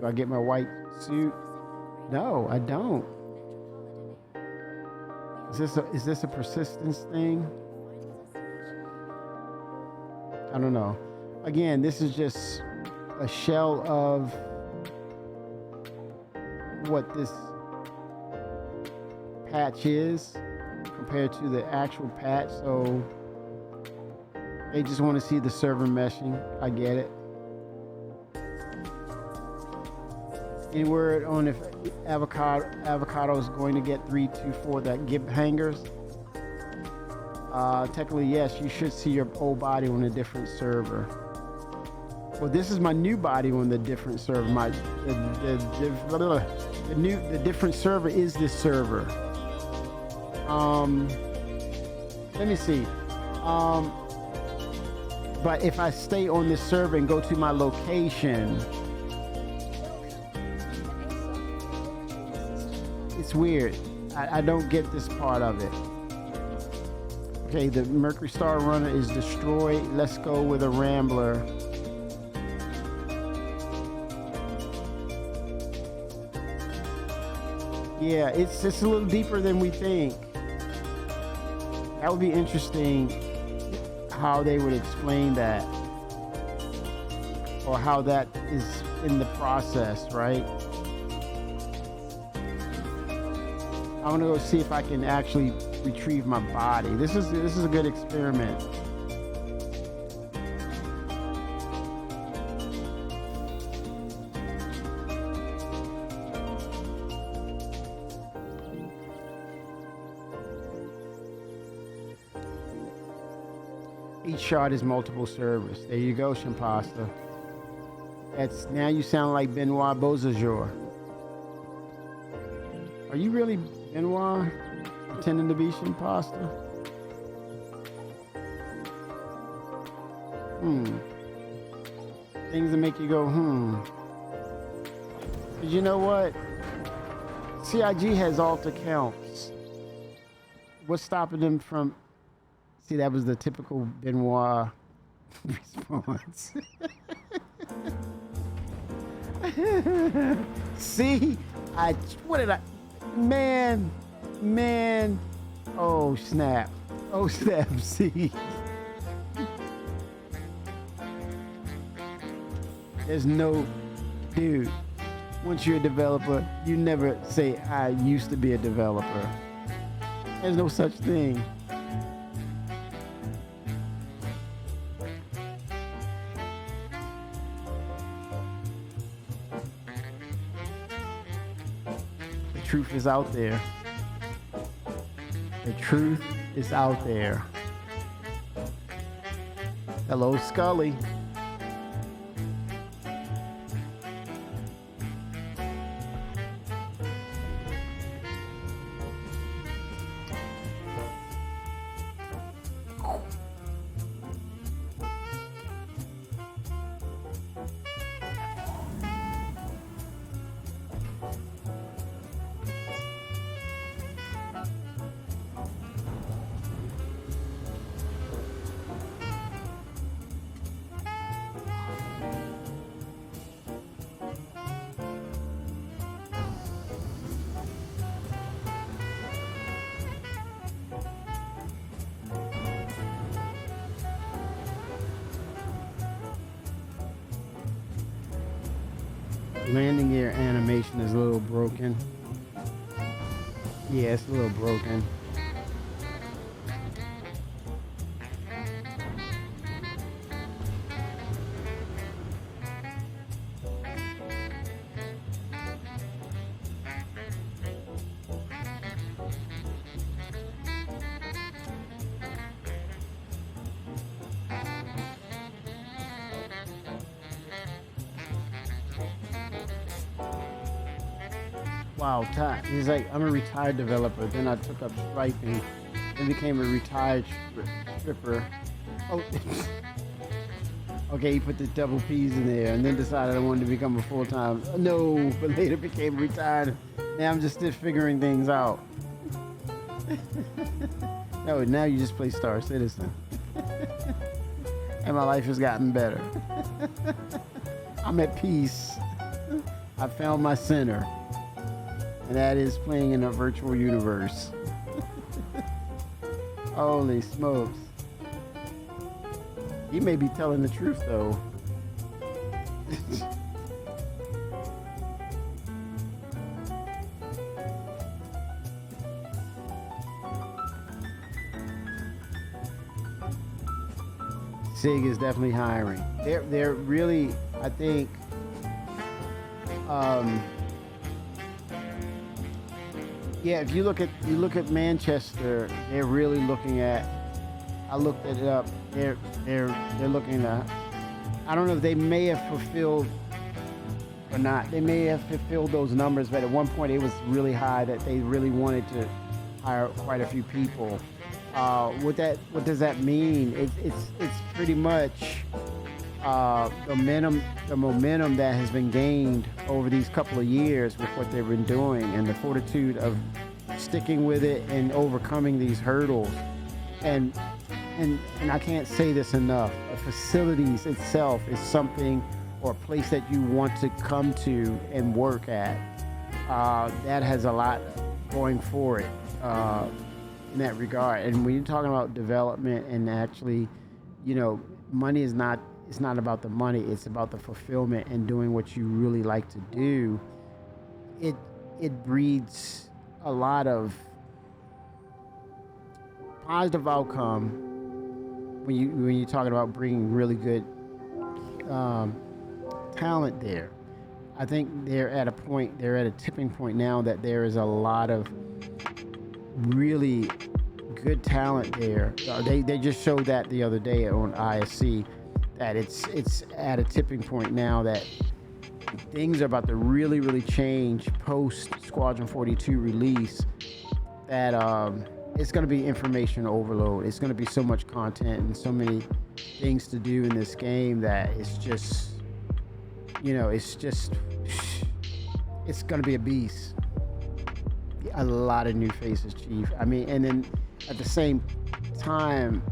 S1: Do I get my white suit? No, I don't. Is this a persistence thing? I don't know. Again, this is just a shell of what this patch is compared to the actual patch. So they just want to see the server meshing. I get it. Any word on if avocado is going to get 324 that gib hangers? Technically, yes. You should see your old body on a different server. Well, this is my new body on the different server. The different server is this server. Let me see. But if I stay on this server and go to my location, it's weird. I don't get this part of it. Okay, the Mercury Star Runner is destroyed. Let's go with a Rambler. Yeah, it's a little deeper than we think. That would be interesting how they would explain that, or how that is in the process, right? I want to go see if I can actually retrieve my body. This is a good experiment. Each shard is multiple servers. There you go, Shampasta. That's now you sound like Benoit Beausejour. Are you really Benoit pretending to be Shampasta? Things that make you go, But you know what? CIG has alt accounts. What's stopping them from... See, that was the typical Benoit response. See? What did I... Man. Oh, snap. See? There's no... Dude, once you're a developer, you never say, I used to be a developer. There's no such thing. The truth is out there. The truth is out there. Hello, Scully. landing gear animation is a little broken. Yeah, it's a little broken. Wow, he's like, I'm a retired developer. Then I took up striping and became a retired stripper. Oh, okay, he put the double P's in there and then decided I wanted to become a full-time. No, but later became retired. Now I'm just still figuring things out. No, now you just play Star Citizen. And my life has gotten better. I'm at peace. I found my center. And that is playing in a virtual universe. Holy smokes. He may be telling the truth though. CIG is definitely hiring. They're really, I think, yeah, if you look at Manchester, they're really looking at. I looked it up. They're looking at. I don't know if they may have fulfilled or not. They may have fulfilled those numbers, but at one point it was really high that they really wanted to hire quite a few people. What does that mean? It's pretty much the momentum that has been gained over these couple of years with what they've been doing and the fortitude of sticking with it and overcoming these hurdles. And I can't say this enough. The facilities itself is something or a place that you want to come to and work at. That has a lot going for it in that regard. And when you're talking about development and actually, money is not. It's not about the money. It's about the fulfillment and doing what you really like to do. It breeds a lot of positive outcome when you're talking about bringing really good talent there. I think they're at a tipping point now that there is a lot of really good talent there. They just showed that the other day on ISC. That it's at a tipping point now that things are about to really, really change post Squadron 42 release. That it's going to be information overload. It's going to be so much content and so many things to do in this game that it's just, it's going to be a beast. A lot of new faces, Chief. I mean, and then at the same time,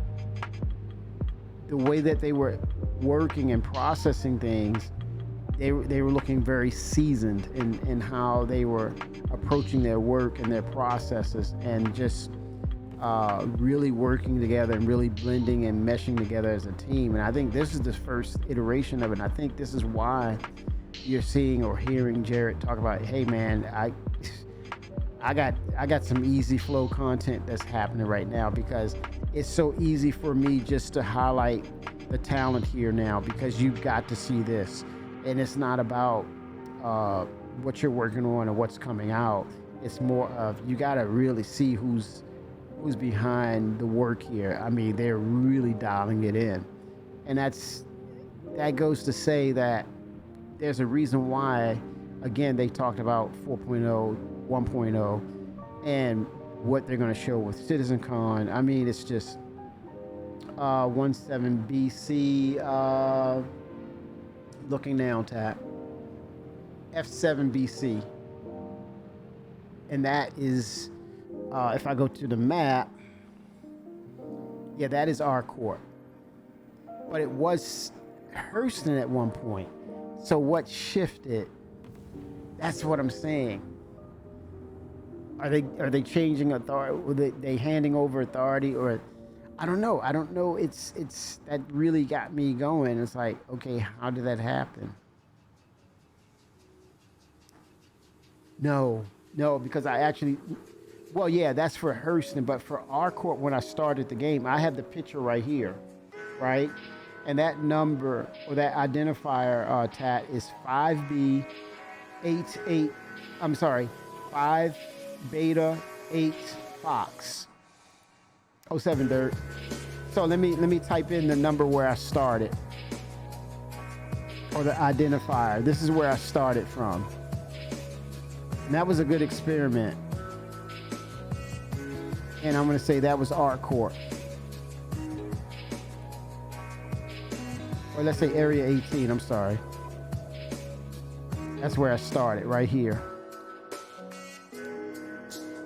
S1: the way that they were working and processing things, they were looking very seasoned in how they were approaching their work and their processes, and just really working together and really blending and meshing together as a team. And I think this is the first iteration of it. And I think this is why you're seeing or hearing Jarrett talk about, hey man, I got some easy flow content that's happening right now, because it's so easy for me just to highlight the talent here now, because you've got to see this. And it's not about what you're working on or what's coming out. It's more of, you got to really see who's behind the work here. I mean, they're really dialing it in. And that goes to say that there's a reason why, again, they talked about 4.0, 1.0, and what they're going to show with CitizenCon. I mean, it's just 17 BC, looking now, Tap. F7 BC. And that is, if I go to the map, yeah, that is our court. But it was Hurston at one point. So what shifted? That's what I'm saying. Are they changing authority? Were they handing over authority, or I don't know. It's that really got me going. It's like, okay, how did that happen? No, because I actually, well, yeah, that's for Hurston, but for Arcourt, when I started the game, I have the picture right here, right? And that number or that identifier tat is 5B88, I'm sorry, 5 Beta 8 Fox. 07 Dirt. So let me type in the number where I started, or the identifier. This is where I started from. And that was a good experiment. And I'm going to say that was Arcourt. Or let's say Area 18, I'm sorry. That's where I started, right here.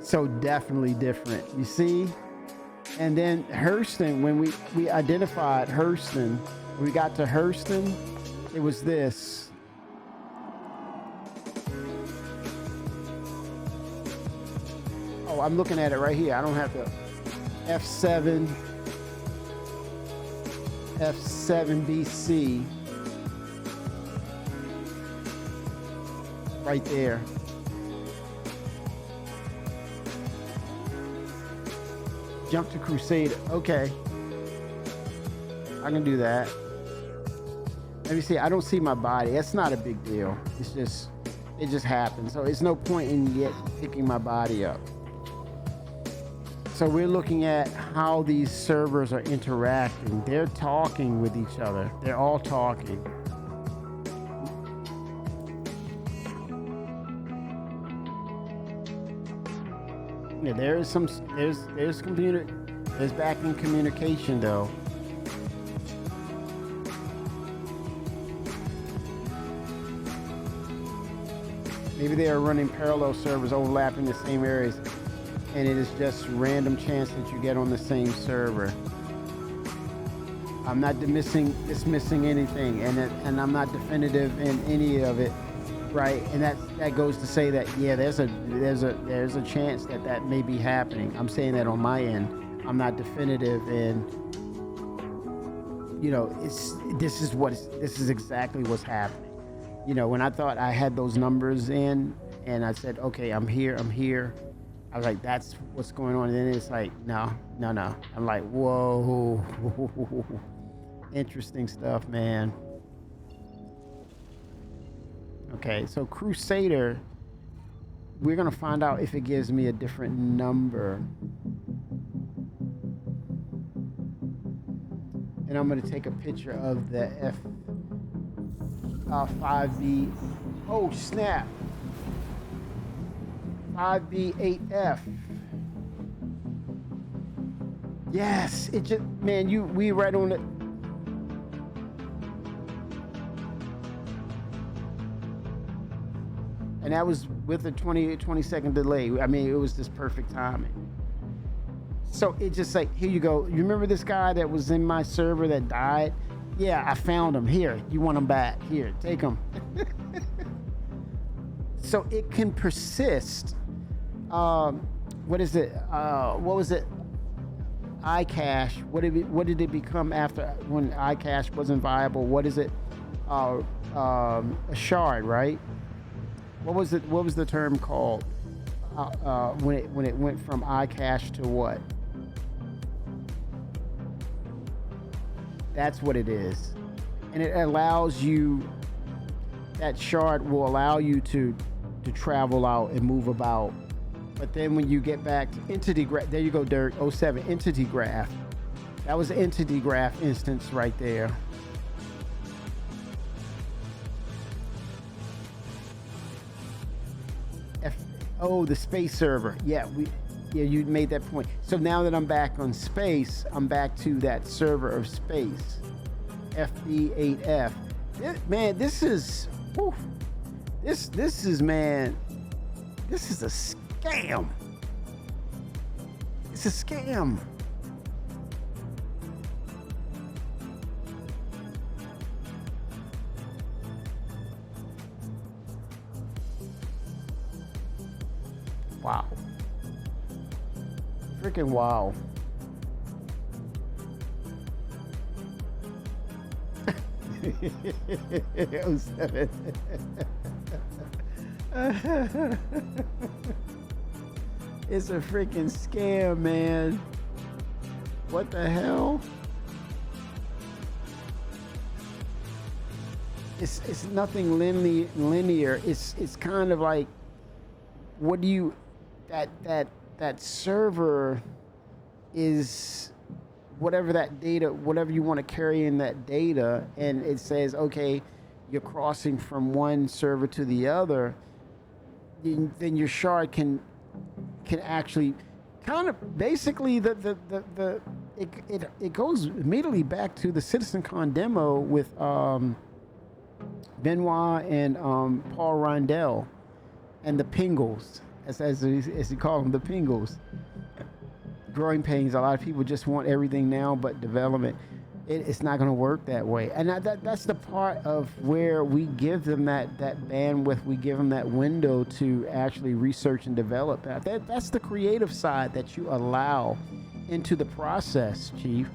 S1: So definitely different, you see? And then Hurston, when we identified Hurston, when we got to Hurston, it was this. Oh, I'm looking at it right here. I don't have to. F7BC. Right there. Jump to Crusader. Okay. I can do that. Let me see. I don't see my body. That's not a big deal. It's just, it just happened. So it's no point in yet picking my body up. So we're looking at how these servers are interacting. They're talking with each other. They're all talking. Yeah, there's backing communication though. Maybe they are running parallel servers overlapping the same areas, and it is just random chance that you get on the same server. I'm not dismissing anything, and I'm not definitive in any of it, right? And that goes to say that yeah, there's a chance that may be happening. I'm saying that on my end. I'm not definitive in, you know, this is exactly what's happening. You know, when I thought I had those numbers in and I said, okay, I'm here, I was like, that's what's going on. And then it's like, no. I'm like, whoa, interesting stuff, man. Okay, so Crusader, we're gonna find out if it gives me a different number. And I'm gonna take a picture of the F5B. Oh snap! 5B8F. Yes, it just, man, we right on it. And that was with a 20-second delay. I mean, it was just perfect timing. So it just like, here you go. You remember this guy that was in my server that died? Yeah, I found him. Here, you want him back? Here, take him. So it can persist. What is it? What was it? iCache. What did it become after when iCache wasn't viable? What is it? A shard, right? What was it? What was the term called when it went from iCache to what? That's what it is, and it allows you. That shard will allow you to travel out and move about. But then when you get back to entity graph, there you go, Dirk. 07 entity graph. That was an entity graph instance right there. The space server. Yeah, you made that point. So now that I'm back on space, I'm back to that server of space. FB8F. Man, this is, whew, this is, man, this is a scam. It's a scam. Wow. Freaking wow. It's a freaking scam, man. What the hell? It's nothing linear. It's kind of like, what do you, that server is whatever that data, whatever you want to carry in that data, and it says, okay, you're crossing from one server to the other, then your shard can actually kind of basically it goes immediately back to the CitizenCon demo with Benoit and Paul Rondell and the Pingles, as you call them, the Pingles. Growing pains. A lot of people just want everything now, but development, it's not going to work that way. And that's the part of where we give them that bandwidth, we give them that window to actually research and develop. That's the creative side that you allow into the process, Chief.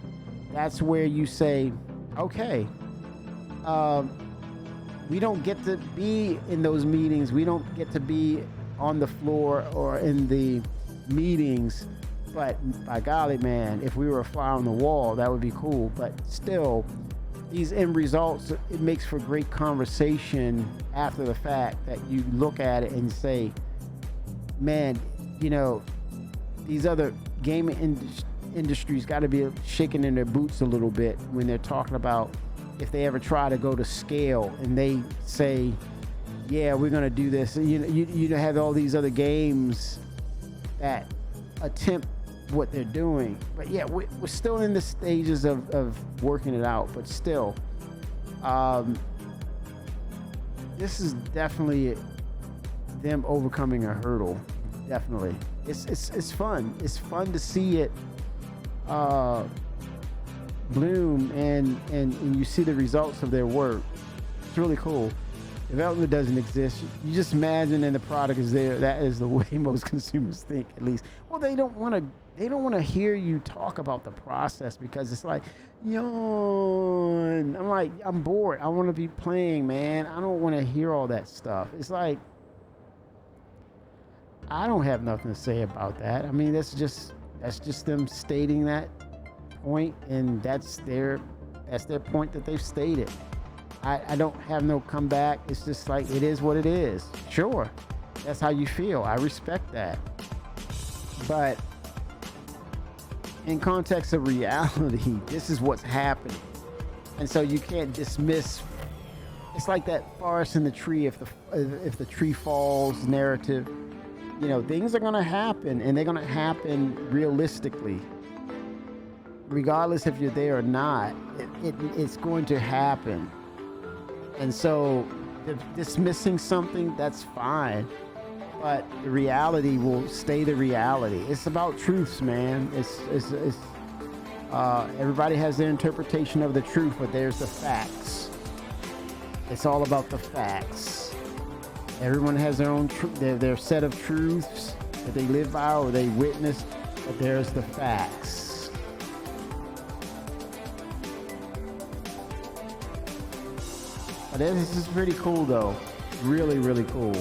S1: That's where you say, okay, we don't get to be in those meetings. We don't get to be on the floor or in the meetings. But by golly, man, if we were a fly on the wall, that would be cool. But still, these end results, it makes for great conversation after the fact, that you look at it and say, man, you know, these other gaming industries got to be shaking in their boots a little bit when they're talking about if they ever try to go to scale and they say, yeah, we're going to do this. You have all these other games that attempt what they're doing, but yeah, we're still in the stages of working it out. But still, this is definitely them overcoming a hurdle. Definitely, it's fun. It's fun to see it bloom, and you see the results of their work. It's really cool. Development doesn't exist. You just imagine, and the product is there. That is the way most consumers think, at least. Well, they don't want to hear you talk about the process, because it's like, yawn. I'm like, I'm bored. I want to be playing, man. I don't want to hear all that stuff. It's like, I don't have nothing to say about that. I mean, that's just them stating that point, and that's their point that they've stated. I don't have no comeback. It's just like, it is what it is. Sure, that's how you feel. I respect that. But in context of reality, this is what's happening. And so you can't dismiss. It's like that forest in the tree. If the tree falls narrative, you know, things are going to happen, and they're going to happen realistically. Regardless if you're there or not, it's going to happen. And so dismissing something, that's fine, but the reality will stay the reality. It's about truths, man. It's everybody has their interpretation of the truth, but there's the facts. It's all about the facts. Everyone has their own their set of truths that they live by or they witness, but there's the facts. This is pretty cool, though. Really, really cool.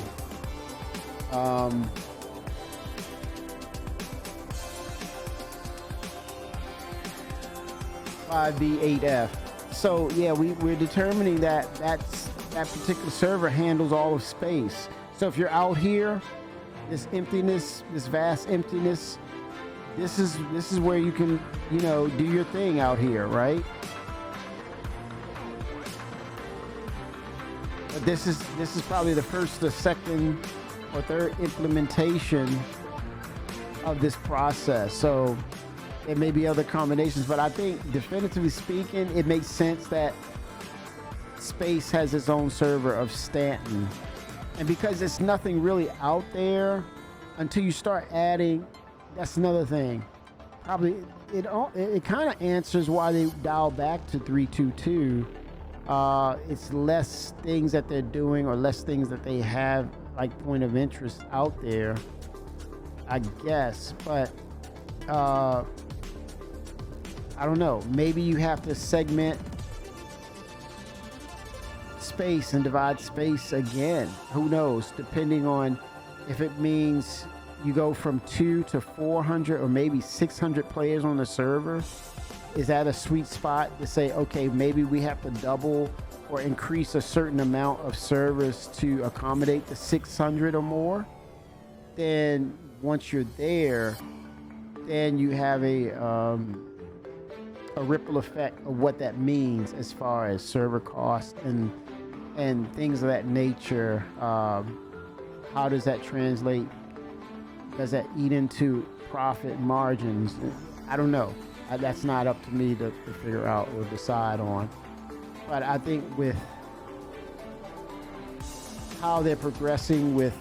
S1: 5B8F. So yeah, we're determining that that particular server handles all of space. So if you're out here, this emptiness, this vast emptiness, this is where you can, you know, do your thing out here, right? But this is probably the first, the second, or third implementation of this process. So there may be other combinations, but I think, definitively speaking, it makes sense that Space has its own server of Stanton. And because there's nothing really out there until you start adding, that's another thing. Probably it kind of answers why they dial back to 322. It's less things that they're doing, or less things that they have like point of interest out there, I guess. But I don't know, maybe you have to segment space and divide space again. Who knows? Depending on if it means you go from 2 to 400 or maybe 600 players on the server. Is that a sweet spot to say, okay, maybe we have to double or increase a certain amount of servers to accommodate the 600 or more? Then once you're there, then you have a ripple effect of what that means as far as server costs and things of that nature. How does that translate? Does that eat into profit margins? I don't know. That's not up to me to figure out or decide on. But I think with how they're progressing with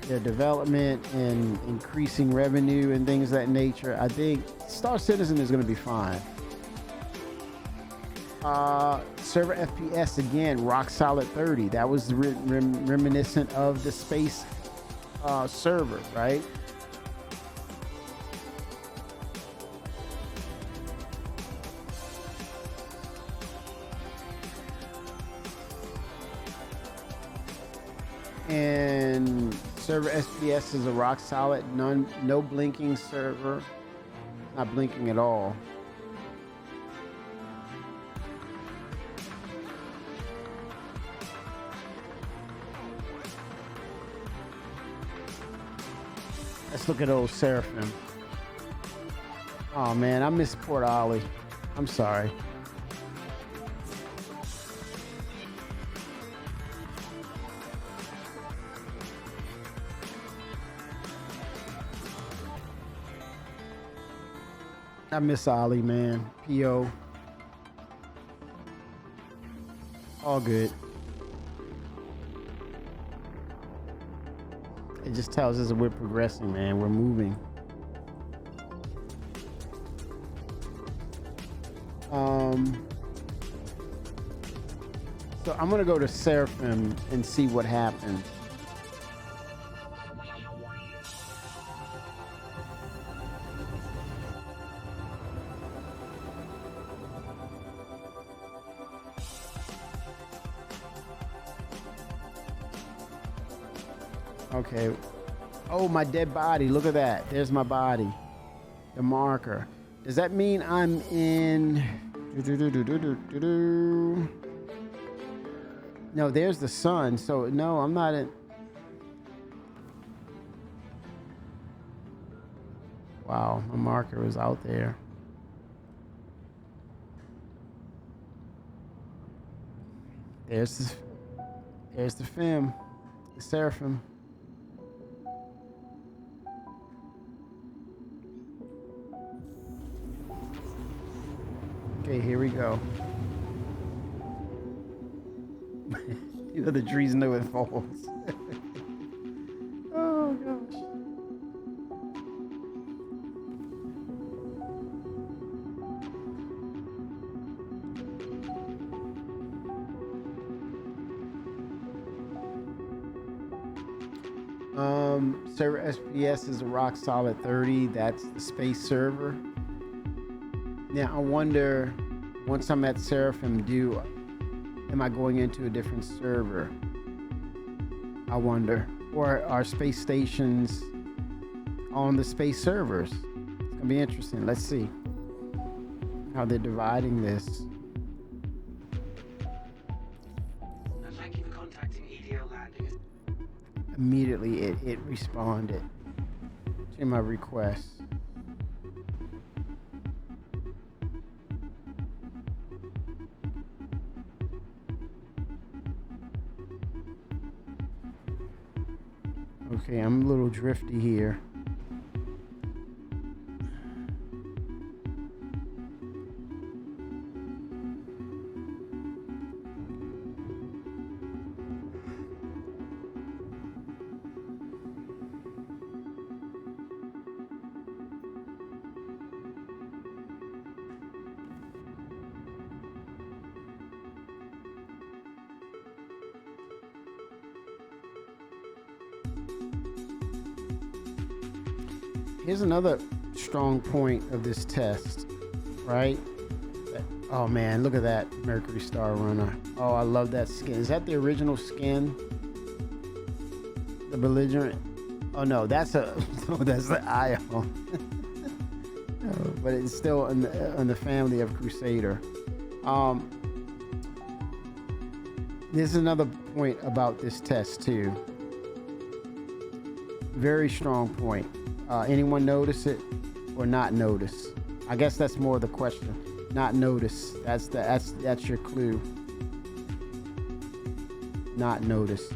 S1: their development and increasing revenue and things of that nature, I think Star Citizen is going to be fine. Server FPS again, rock solid 30. That was reminiscent of the space server, right? And server SPS is a rock solid, no blinking server, not blinking at all. Let's look at old Seraphim. Oh man, I miss Port Ollie. I'm sorry. I miss Ollie, man. PO. All good. It just tells us that we're progressing, man. We're moving. So I'm gonna go to Seraphim and see what happens. Okay. Oh, my dead body. Look at that. There's my body. The marker. Does that mean I'm in... No, there's the sun. So, no, I'm not in... Wow, my marker was out there. There's the Fem. The Seraphim. Okay, here we go. You know the trees know it falls. Oh gosh. Server SPS is a rock solid 30. That's the space server. Now I wonder, once I'm at Seraphim, am I going into a different server? I wonder. Or are space stations on the space servers? It's gonna be interesting. Let's see how they're dividing this.
S5: Thank you for contacting EDL Landing.
S1: Immediately it responded to my request. Okay, I'm a little drifty here. Here's another strong point of this test, right? Oh man, look at that Mercury Star Runner. Oh, I love that skin. Is that the original skin? The belligerent? Oh no, that's a no, that's the IO. But it's still in the family of Crusader. There's another point about this test too. Very strong point. Anyone notice it or not notice? I guess that's more the question. Not notice. That's your clue. Not notice.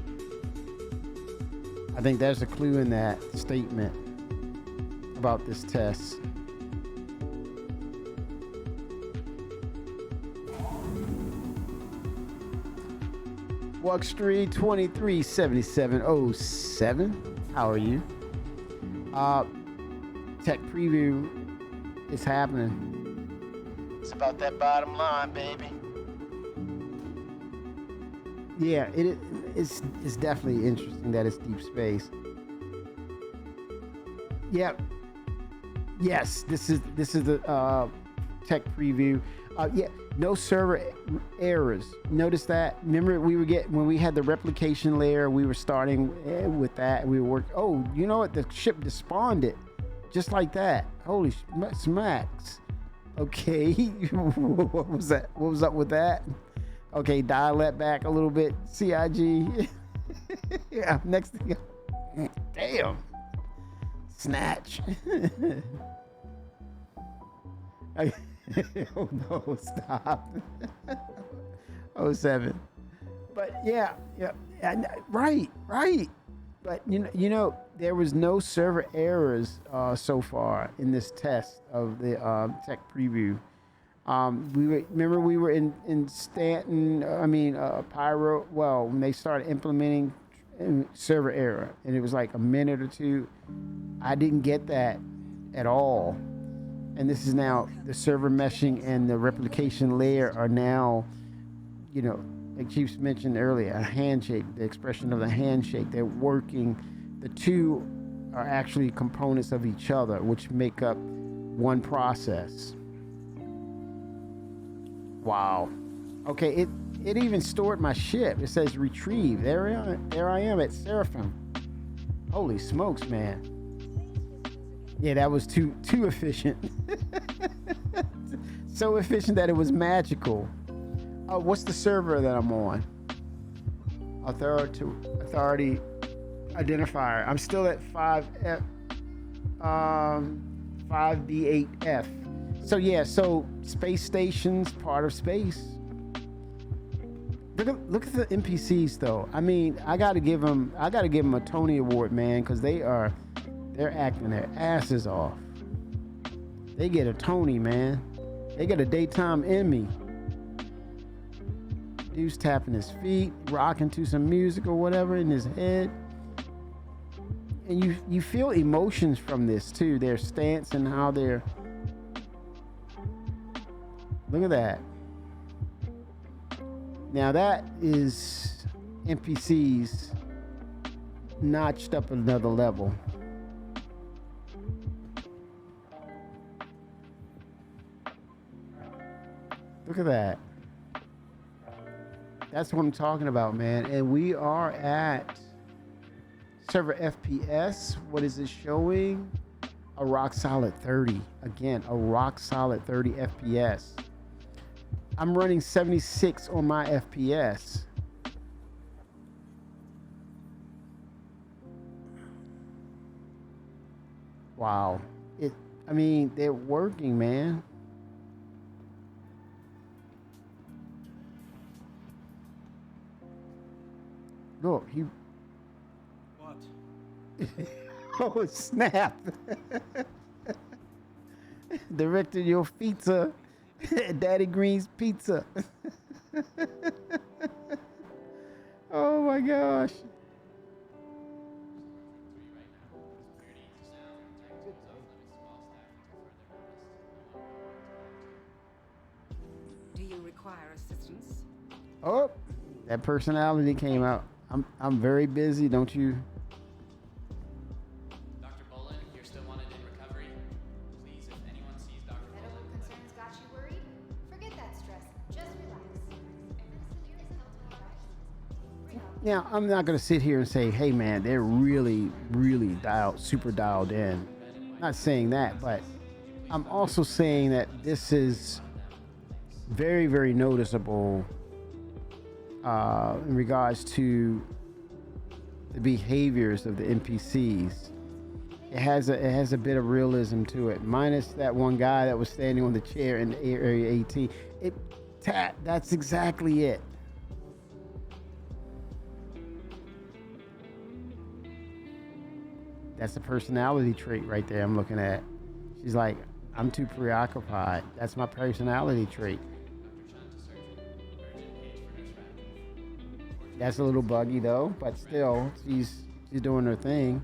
S1: I think there's a clue in that statement about this test. Walk Street 237707. How are you? Tech preview is happening. It's about that bottom line, baby. Yeah, it's definitely interesting that it's deep space. Yep. Yes, this is the tech preview. Yeah, no server errors. Notice that. Remember, when we had the replication layer, we were starting with that. We were working. Oh, you know what? The ship desponded, just like that. Holy smacks. Okay, what was that? What was up with that? Okay, dial that back a little bit. CIG. Yeah, next thing. Damn. Snatch. Oh no, stop. 07. But yeah, right. But you know, there was no server errors so far in this test of the tech preview. We were in Stanton. Pyro. Well, when they started implementing server error, and it was like a minute or two. I didn't get that at all. And this is now the server meshing and the replication layer are now, you know, like Chiefs mentioned earlier, a handshake, the expression of the handshake. They're working. The two are actually components of each other, which make up one process. Wow. Okay, it even stored my ship. It says retrieve. There I am at Seraphim. Holy smokes, man. Yeah, that was too efficient. So efficient that it was magical. What's the server that I'm on? Authority identifier. I'm still at 5B8F. So yeah, so space stations, part of space. Look at the NPCs though. I mean, I gotta give them a Tony Award, man, because they're acting their asses off. They get a Tony, man. They get a daytime Emmy. Dude's tapping his feet, rocking to some music or whatever in his head. And you feel emotions from this too. Their stance and how they're. Look at that. Now that is NPCs notched up another level. Look at that. That's what I'm talking about, man. And we are at server FPS. What is it showing? A rock solid 30. Again, a rock solid 30 FPS. I'm running 76 on my FPS. Wow. I mean, they're working, man. Look,
S5: What?
S1: Oh, snap. Directed your pizza. Daddy Green's Pizza. Oh my gosh.
S2: Do you require assistance?
S1: Oh, that personality came out. I'm very busy, don't you?
S6: Dr. Bolin, you're still wanted in recovery. Please, if anyone sees Dr.
S3: Medical
S6: Bolin,
S3: concerns got you worried? Forget that
S1: Now, I'm not going to sit here and say, hey, man, they're really, really super dialed in. Not saying that, but I'm also saying that this is very, very noticeable in regards to the behaviors of the NPCs. It has a bit of realism to it, minus that one guy that was standing on the chair in Area 18. That's exactly it. That's a personality trait right there I'm looking at. She's like, I'm too preoccupied. That's my personality trait. That's a little buggy though, but still, she's doing her thing.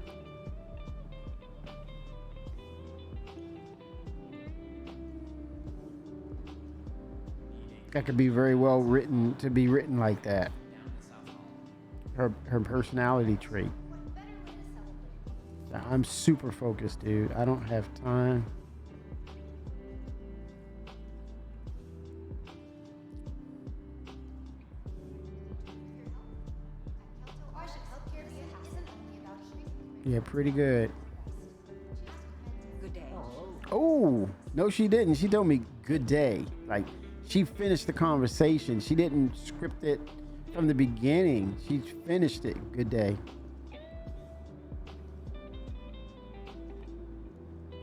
S1: That could be very well written to be written like that. Her personality trait. I'm super focused, dude. I don't have time. Yeah, pretty good.
S2: Good day.
S1: Oh, no, she didn't. She told me good day. Like, she finished the conversation. She didn't script it from the beginning. She finished it. Good day.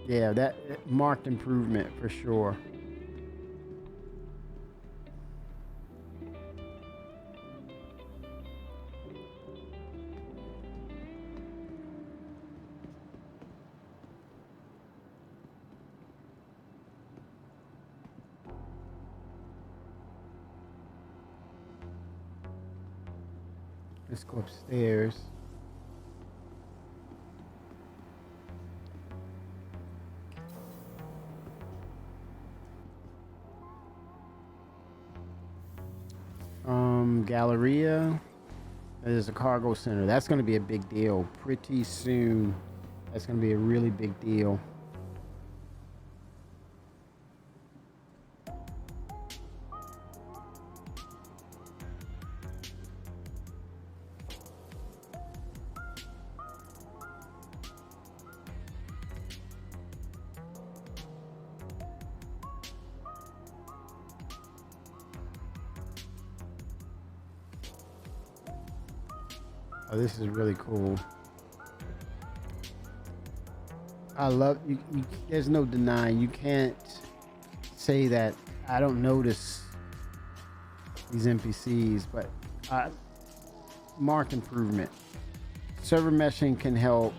S1: Yeah, that marked improvement for sure. Let's go upstairs. Galleria. There's a cargo center. That's going to be a big deal pretty soon. That's going to be a really big deal. Oh, this is really cool. I love you. There's no denying. You can't say that I don't notice these NPCs, but marked improvement. Server meshing can help.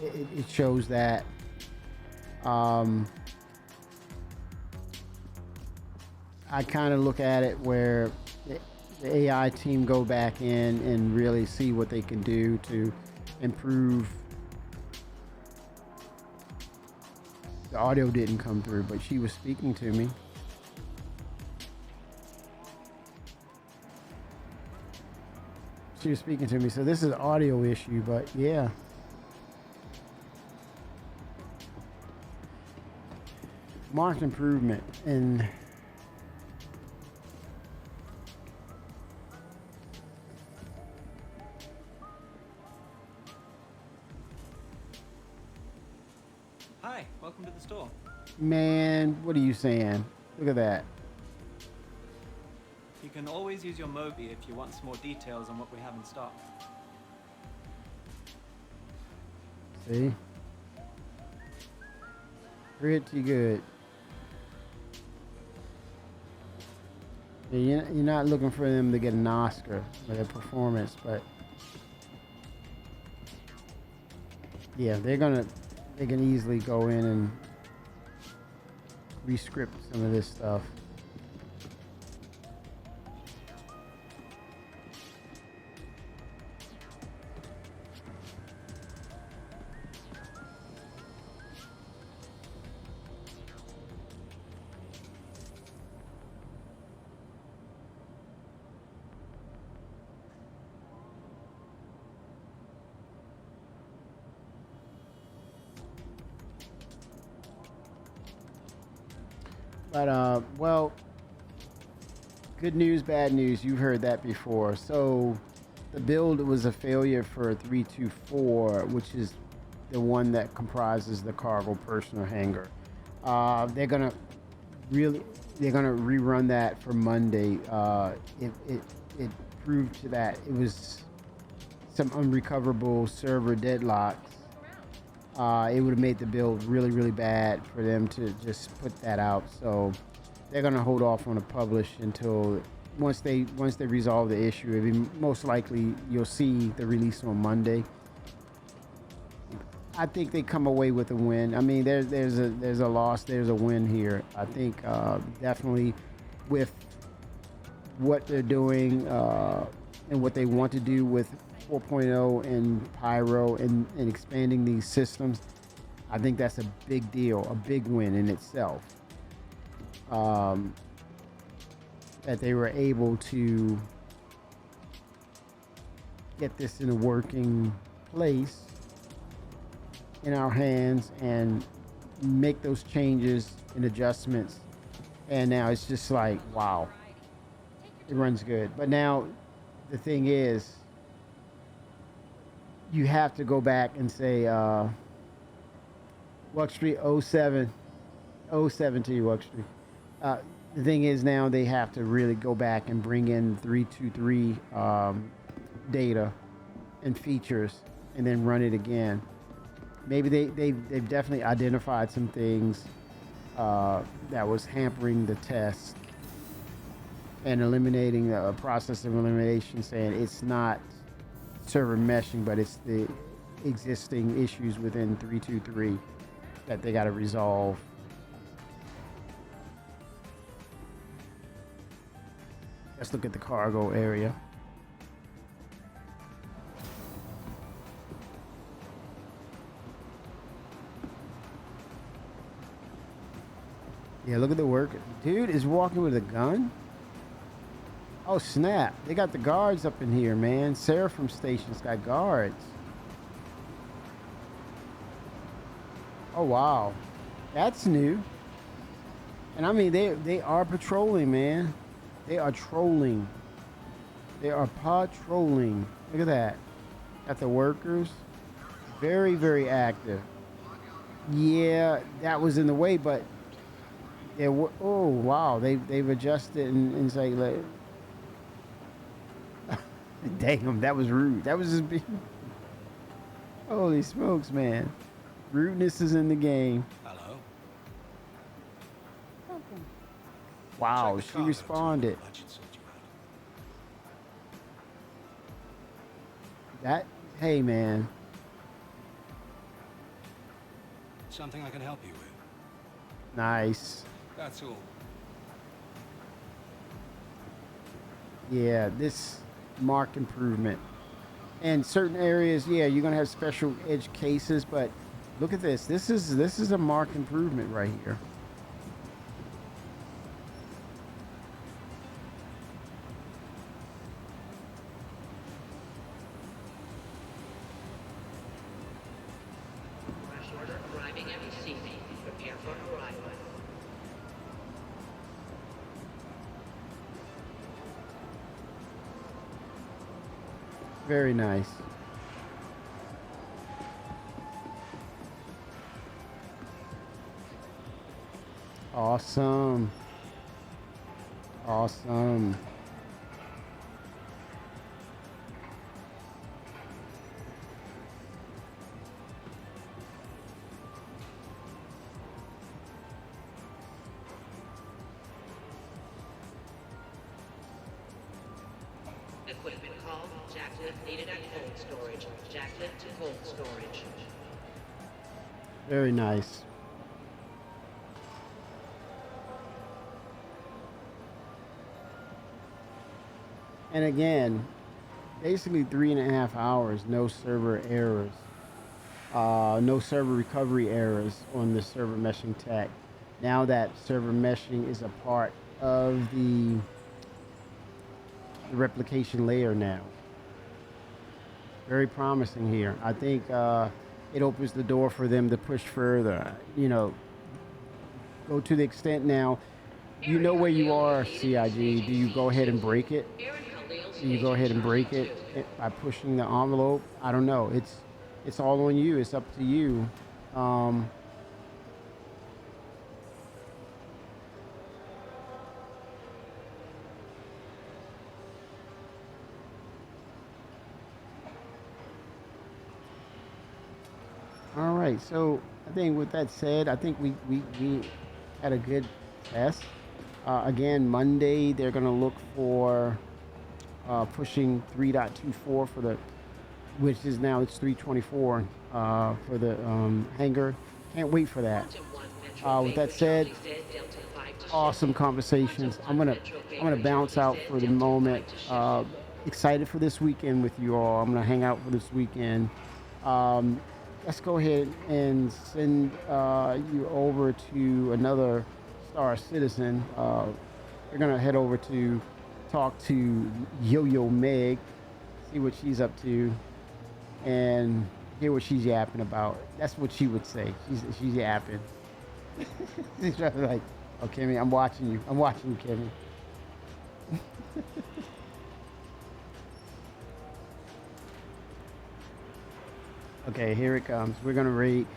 S1: It shows that. I kind of look at it where the AI team go back in and really see what they can do to improve. The audio didn't come through, but she was speaking to me. She was speaking to me, so this is an audio issue, but yeah. Marked improvement in
S6: Hi, welcome to the store.
S1: man, what are you saying? Look at that.
S6: You can always use your Mobi if you want some more details on what we have in stock.
S1: See? Pretty good. Yeah, you're not looking for them to get an Oscar for their performance, but yeah, they can easily go in and re-script some of this stuff. But, well, good news, bad news. You've heard that before. So the build was a failure for 324, which is the one that comprises the cargo personal hangar. They're gonna rerun that for Monday. It proved to that it was some unrecoverable server deadlocks. It would have made the build really bad for them to just put that out. So they're gonna hold off on a publish until once they resolve the issue. It'll be most likely you'll see the release on Monday. I think they come away with a win. I mean, there's a loss, there's a win here. I think definitely with what they're doing and what they want to do with 4.0 and Pyro and expanding these systems, I think that's a big deal, a big win in itself. That they were able to get this in a working place in our hands and make those changes and adjustments, and now it's just like, wow, it runs good. But now the thing is, you have to go back and say Wuck Street 07 to you, Wuck Street. The thing is, now they have to really go back and bring in 323 data and features and then run it again. Maybe they've definitely identified some things that was hampering the test and eliminating a process of elimination, saying it's not server meshing, but it's the existing issues within 323 that they got to resolve. Let's look at the cargo area. Yeah, look at the work. Dude is walking with a gun? Oh, snap. They got the guards up in here, man. Seraphim Station's got guards. Oh, wow. That's new. And I mean, they are patrolling, man. They are trolling. They are patrolling. Look at that. Got the workers. Very active. Yeah, that was in the way, but oh wow, they've adjusted and say, like, damn, that was rude. That was just being, holy smokes, man. Rudeness is in the game.
S5: Hello.
S1: Wow, she responded. That, hey man.
S5: Something I can help you with.
S1: Nice.
S5: That's all.
S1: Yeah, this marked improvement. And certain areas, yeah, you're gonna have special edge cases, but look at this. This is a marked improvement right here.
S7: Arriving at receiving. Prepare for arrival.
S1: Very nice. Awesome. Awesome.
S7: Equipment call. Jackknife needed at cold storage. Jackknife to cold storage.
S1: Very nice. And again, basically 3.5 hours, no server errors, no server recovery errors on the server meshing tech. Now that server meshing is a part of the replication layer now. Very promising here. I think it opens the door for them to push further. You know, go to the extent now. You know where you are, CIG. Do you go ahead and break it?
S7: Aaron Khalil
S1: you go ahead and break it by pushing the envelope. I don't know. It's all on you. It's up to you. All right, so I think with that said, I think we had a good test. Again, Monday they're gonna look for pushing 3.24 for the, which is now it's 324 for the hangar. Can't wait for that. With that said, awesome conversations. I'm gonna bounce out for the moment. Excited for this weekend with you all. I'm gonna hang out for this weekend. Let's go ahead and send you over to another Star Citizen. We're gonna head over to talk to Yo-Yo Meg, see what she's up to, and hear what she's yapping about. That's what she would say. She's yapping. She's like, "Oh, Kimmy, I'm watching you. I'm watching you, Kimmy." Okay, here it comes. We're gonna rate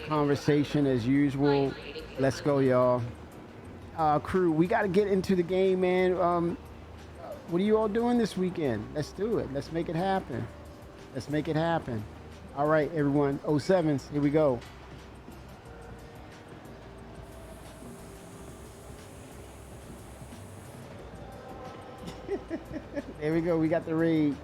S1: conversation as usual. Let's go, y'all. Crew, we got to get into the game, man. What are you all doing this weekend? Let's do it. Let's make it happen. Let's make it happen. All right, everyone. 07s, here we go. There we go. We got the raid.